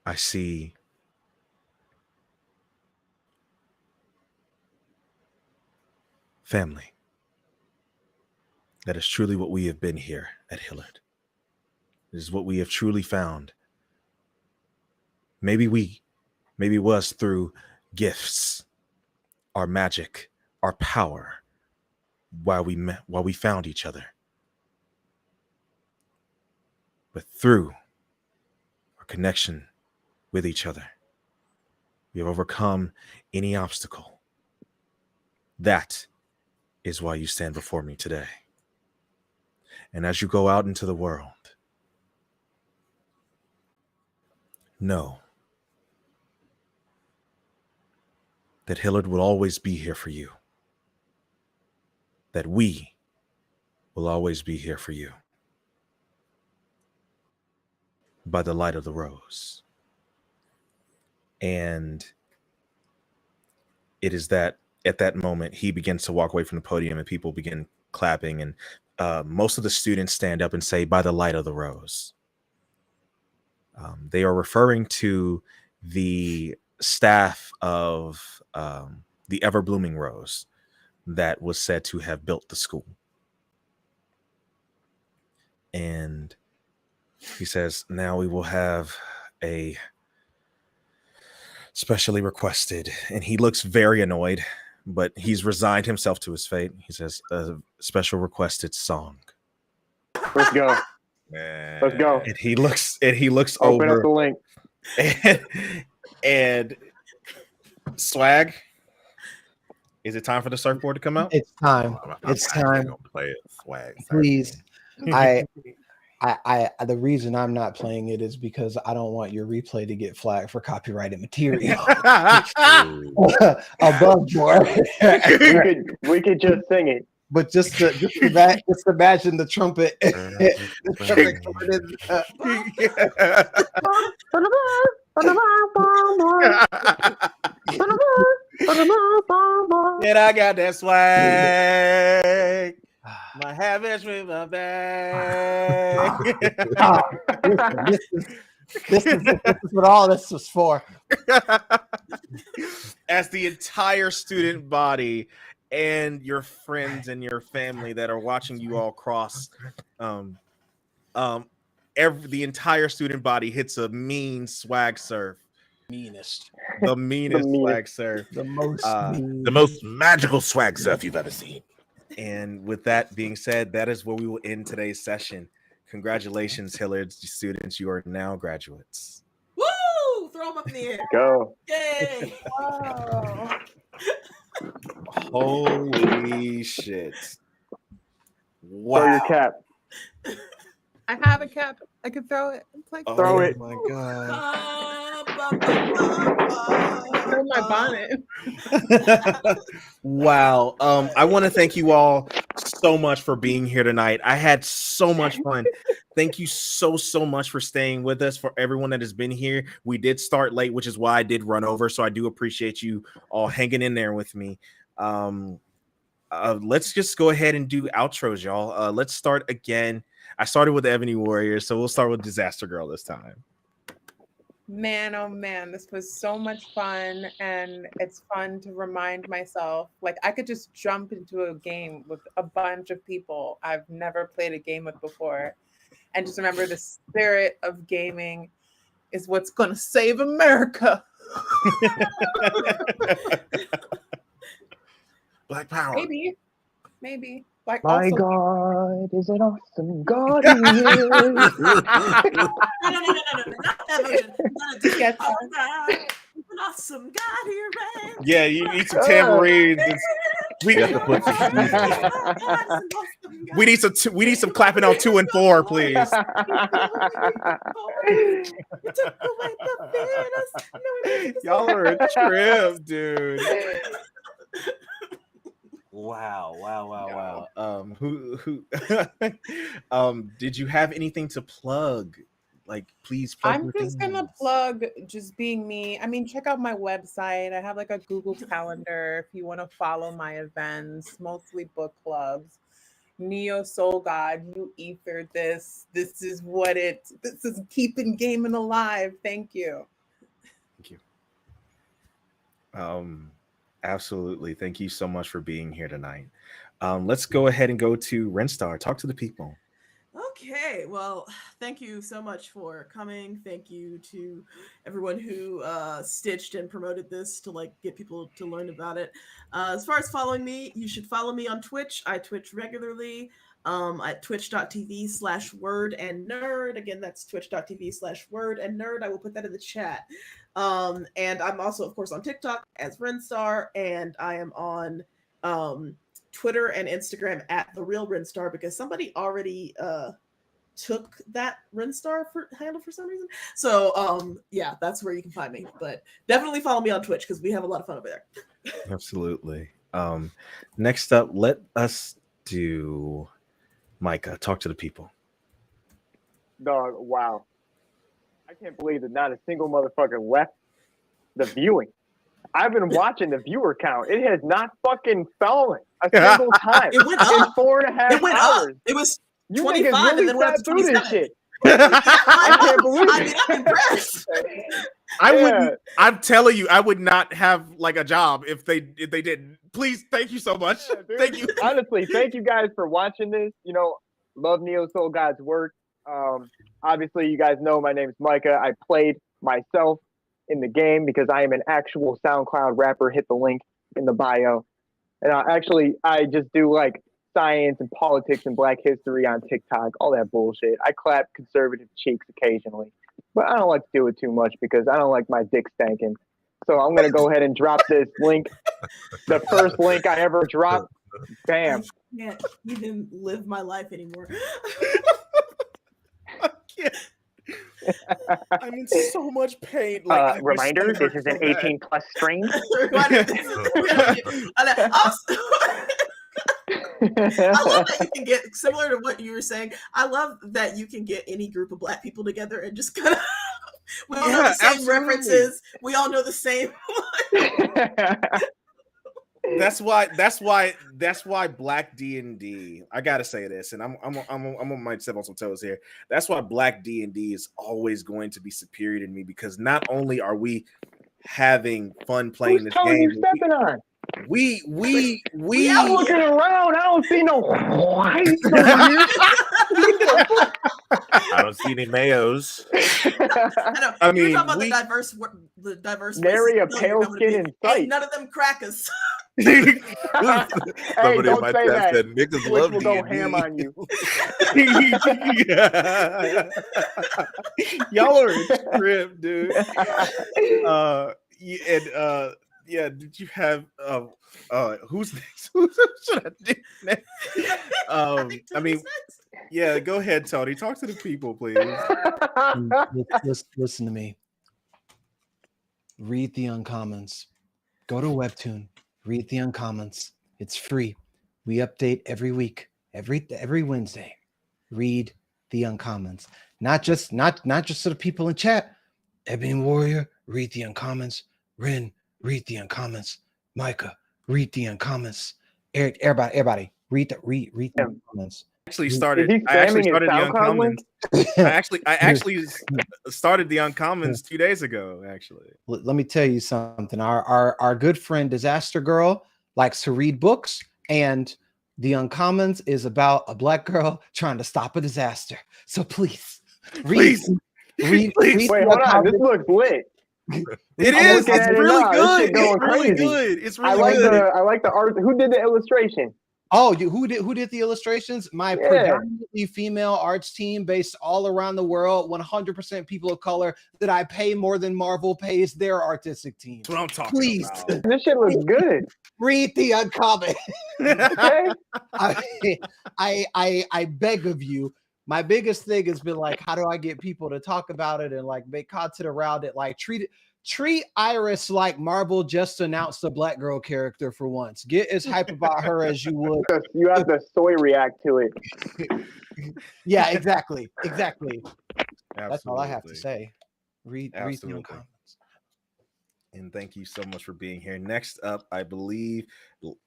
I see family. That is truly what we have been here at Hillard. It is what we have truly found. Maybe it was through gifts, our magic, our power, while we found each other. But through our connection with each other, we have overcome any obstacle. That is why you stand before me today. And as you go out into the world, know that Hillard will always be here for you. That we will always be here for you. By the light of the rose. And it is that at that moment, he begins to walk away from the podium and people begin clapping. And most of the students stand up and say, by the light of the rose. They are referring to the staff of the Ever Blooming Rose that was said to have built the school. And he says, now we will have a specially requested, and he looks very annoyed, but he's resigned himself to his fate. He says, a special requested song. Let's go. Let's go. And he looks Open over up the link. and Swag. Is it time for the surfboard to come out? It's time. It's time. Gonna play it, Swag. Please. I the reason I'm not playing it is because I don't want your replay to get flagged for copyrighted material. Above board. we could just sing it. But just imagine the trumpet. And I got that swag. My habits with my bag. This is what all this was for. As the entire student body and your friends and your family that are watching you all cross, the entire student body hits a mean swag surf. The meanest swag surf. The most magical swag surf you've ever seen. And with that being said, that is where we will end today's session. Congratulations, Hillard students. You are now graduates. Woo! Throw them up in the air. Go. Yay! Wow. Holy shit. Throw Wow. your cap. I have a cap. I could throw it. It's like Throw it. Oh my god. throw my bonnet. Wow. I want to thank you all so much for being here tonight. I had so much fun. Thank you so much for staying with us. For everyone that has been here, we did start late, which is why I did run over. So I do appreciate you all hanging in there with me. Let's just go ahead and do outros, y'all. Let's start again. I started with the Ebony Warriors, so we'll start with Disaster Girl this time. Man, oh man, this was so much fun, and it's fun to remind myself, like I could just jump into a game with a bunch of people I've never played a game with before, and just remember the spirit of gaming is what's going to save America. Black power. Maybe. Like My also, God is an awesome God. He is. No, not that version. Yes. An awesome God here, man. Yeah, you need some tambourines. We You have to put some we need some clapping on 2 and 4, please. Y'all are a trip, dude. Wow. Who did you have anything to plug? Like, please plug I'm your just gonna things. plug just being me. I mean, check out my website. I have like a Google Calendar if you want to follow my events, mostly book clubs. Neo Soul God, you ethered this. This is keeping gaming alive. Thank you. Absolutely. Thank you so much for being here tonight. Let's go ahead and go to Renstar. Talk to the people. Okay, well, thank you so much for coming. Thank you to everyone who stitched and promoted this to like get people to learn about it. As far as following me, you should follow me on Twitch. I Twitch regularly at twitch.tv/word and nerd. Again, that's twitch.tv/word and nerd. I will put that in the chat. And I'm also, of course, on TikTok as Renstar, and I am on Twitter and Instagram at The Real Renstar, because somebody already took that Renstar handle for some reason. So yeah, that's where you can find me. But definitely follow me on Twitch because we have a lot of fun over there. Absolutely. Next up, let us do Micah. Talk to the people. Dog, wow. I can't believe that not a single motherfucker left the viewing. I've been watching the viewer count. It has not fucking fallen a single time. It went in up. 4.5 It went hours. up. It was You 25 niggas really and then went up sat to through this 27. shit. I can't believe I it. mean, I'm impressed. I'm telling you, I would not have like a job if they didn't. Please, thank you so much. Yeah, dude. Thank you. Honestly, thank you guys for watching this. You know, love Neo Soul God's work. Obviously, you guys know my name is Micah. I played myself in the game because I am an actual SoundCloud rapper. Hit the link in the bio. And I just do like science and politics and Black history on TikTok, all that bullshit. I clap conservative cheeks occasionally, but I don't like to do it too much because I don't like my dick stanking. So I'm going to go ahead and drop this link. The first link I ever dropped. Bam. I can't even live my life anymore. I can't. I'm in so much pain. Like, Reminder, this is an 18+ stream. I love that you can get, similar to what you were saying, I love that you can get any group of Black people together and just kind of, we all know the same references. We all know the same. That's why Black D&D. I gotta say this, and I'm might step on some toes here. That's why Black D&D is always going to be superior to me because not only are we having fun playing this game, you stepping on? We I'm looking around. I don't see no white over here. I don't see any mayos. I mean, you're talking about the diverse. Nary a pale skin in sight. None of them crackers. Hey, Somebody don't in my say chat that. said niggas Twitch love will go D&D. ham on you. Y'all are a trip, dude. Yeah, did you have who's next? Who should I do next? I mean, yeah, go ahead, Tony. Talk to the people, please. Listen to me. Read the Uncommons. Go to Webtoon. Read the Uncommons. It's free. We update every week, every Wednesday. Read the Uncommons. Not just to the people in chat. Ebony Warrior, read the Uncommons. Ren, read the Uncommons. Micah, read the Uncommons. Everybody, read the Uncommons. I actually started the Uncommons. I actually started the Uncommons 2 days ago. Actually, let me tell you something. Our good friend Disaster Girl likes to read books, and the Uncommons is about a Black girl trying to stop a disaster. So please, read. Wait, hold on. This looks lit. It is. It's really good. It's really good. It's really good. I like the art. Who did the illustration? Oh, who did the illustrations? My predominantly female arts team based all around the world, 100% people of color that I pay more than Marvel pays their artistic team. That's what I'm talking about. This shit looks good. Read the Uncommon. Okay. I beg of you. My biggest thing has been like, how do I get people to talk about it and like make content around it? Like treat Iris like Marvel just announced a Black girl character for once. Get as hype about her as you would. You have to soy react to it. Yeah, exactly. Absolutely. That's all I have to say. Read the Uncommons. And thank you so much for being here. Next up, I believe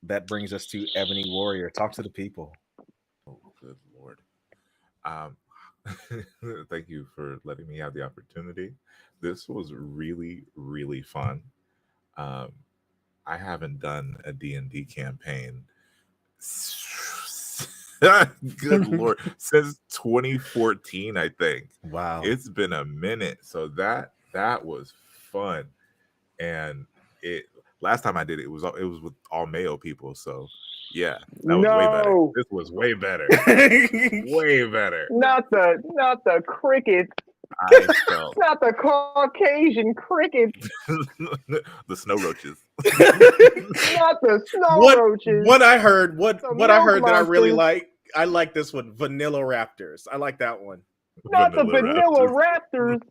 that brings us to Ebony Warrior. Talk to the people. Oh, good Lord. Thank you for letting me have the opportunity. This was really, really fun. I haven't done a D&D campaign. Good Lord, since 2014, I think. Wow, it's been a minute. So that was fun, and last time I did it was with all male people. So yeah, that was way better. This was way better. Way better. Not the crickets. I felt not the Caucasian crickets. The snow roaches. Not the snow roaches. What I heard that I really like. I like this one, Vanilla Raptors. I like that one. Not the Vanilla Raptors.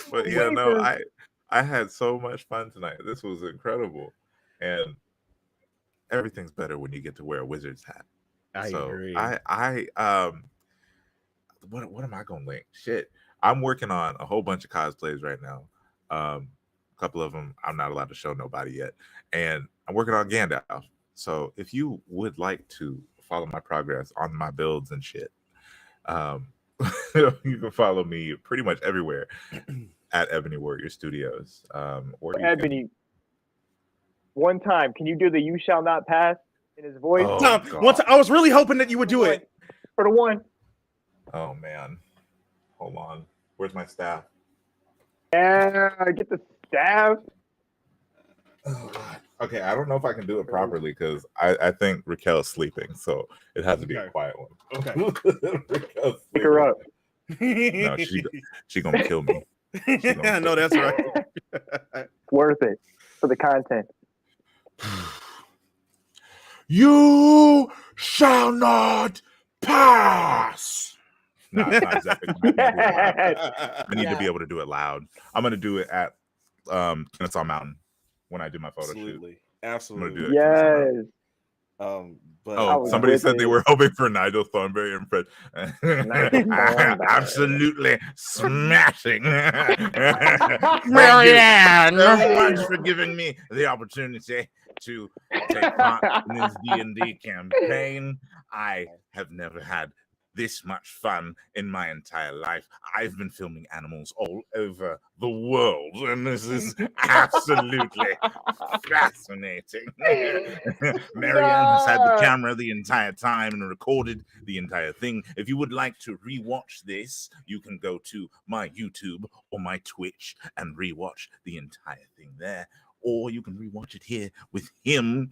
But yeah, no, I had so much fun tonight. This was incredible, and everything's better when you get to wear a wizard's hat. I agree. What am I gonna link? Shit, I'm working on a whole bunch of cosplays right now. A couple of them I'm not allowed to show nobody yet, and I'm working on Gandalf. So if you would like to follow my progress on my builds and shit, you can follow me pretty much everywhere at Ebony Warrior Studios. Or Ebony, one time, can you do the "You Shall Not Pass" in his voice? One time, I was really hoping that you would do it. For the one. Oh man, hold on. Where's my staff? Yeah, get the staff. Okay, I don't know if I can do it properly because I think Raquel's sleeping, so it has to be a Okay. quiet one. Okay. Raquel's Pick her up. No, she gonna kill me. I know that's right. Worth it for the content. You shall not pass. No, it's not exactly. I need to be able to do it loud. I'm gonna do it at Kennesaw Mountain when I do my photo shoot. Absolutely. I'm Absolutely. gonna do it. At Kennesaw Mountain. Yes. But I Oh, was somebody with said they it. were hoping for Nigel Thornberry and Fred. Thornberry. Absolutely smashing. Marianne. Thank you so much for giving me the opportunity to take part in this D&D campaign. I have never had this much fun in my entire life. I've been filming animals all over the world, and this is absolutely fascinating. Marianne has had the camera the entire time and recorded the entire thing. If you would like to rewatch this, you can go to my YouTube or my Twitch and rewatch the entire thing there, or you can rewatch it here with him.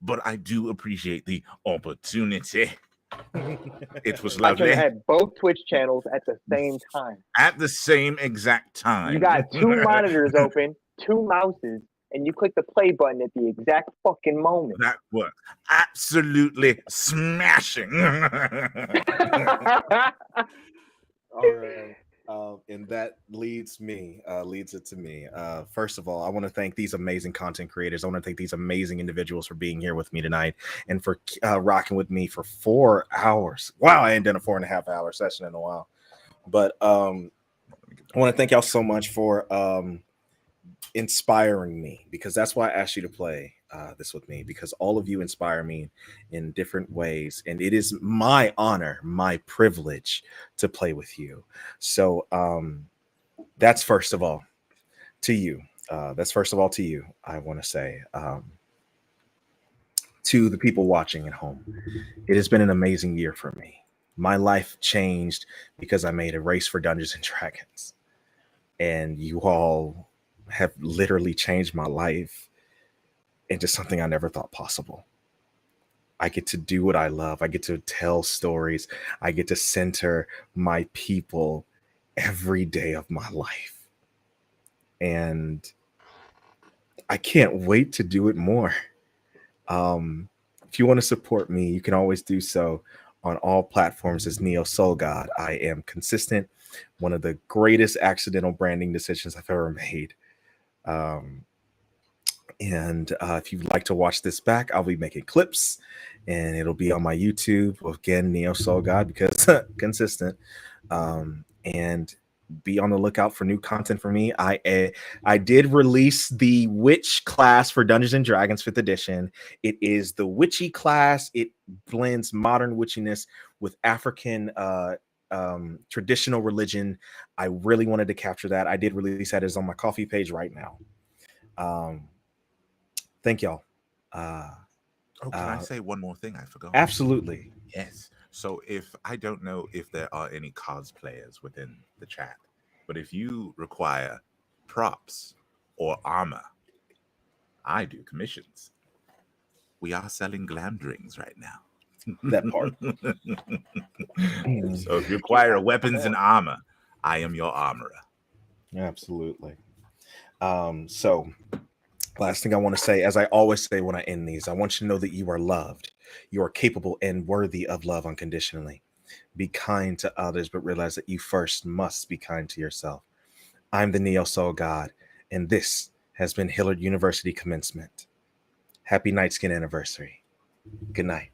But I do appreciate the opportunity. It was I could lovely. have had both Twitch channels at the same time. At the same exact time. You got two monitors open, two mouses, and you click the play button at the exact fucking moment. That worked. Absolutely smashing. all right. And that leads it to me. First of all, I want to thank these amazing content creators. I want to thank these amazing individuals for being here with me tonight and for rocking with me for 4 hours. Wow, I ain't done a 4.5 hour session in a while. But I want to thank y'all so much for inspiring me, because that's why I asked you to play this with me, because all of you inspire me in different ways, and it is my honor, my privilege to play with you. So that's first of all to you. I want to say to the people watching at home, it has been an amazing year for me. My life changed because I made a race for Dungeons and Dragons, and you all have literally changed my life into something I never thought possible. I get to do what I love. I get to tell stories. I get to center my people every day of my life. And I can't wait to do it more. If you want to support me, you can always do so on all platforms as Neo Soul God. I am consistent. One of the greatest accidental branding decisions I've ever made. And if you'd like to watch this back, I'll be making clips and it'll be on my YouTube. Again, Neo Soul God, because consistent. And be on the lookout for new content from me. I did release the Witch class for Dungeons and Dragons 5th edition. It is the witchy class. It blends modern witchiness with African traditional religion. I really wanted to capture that. I did release that. It's on my Coffee page right now. Thank y'all. Oh, can I say one more thing? I forgot. Absolutely. Yes. So if I don't know if there are any cosplayers within the chat, but if you require props or armor, I do commissions. We are selling glam drinks right now. That part. So if you require weapons and armor, I am your armorer. Absolutely. So last thing I want to say, as I always say when I end these, I want you to know that you are loved. You are capable and worthy of love unconditionally. Be kind to others, but realize that you first must be kind to yourself. I'm the Neo Soul God, and this has been Hillard University Commencement. Happy Night Skin anniversary. Good night.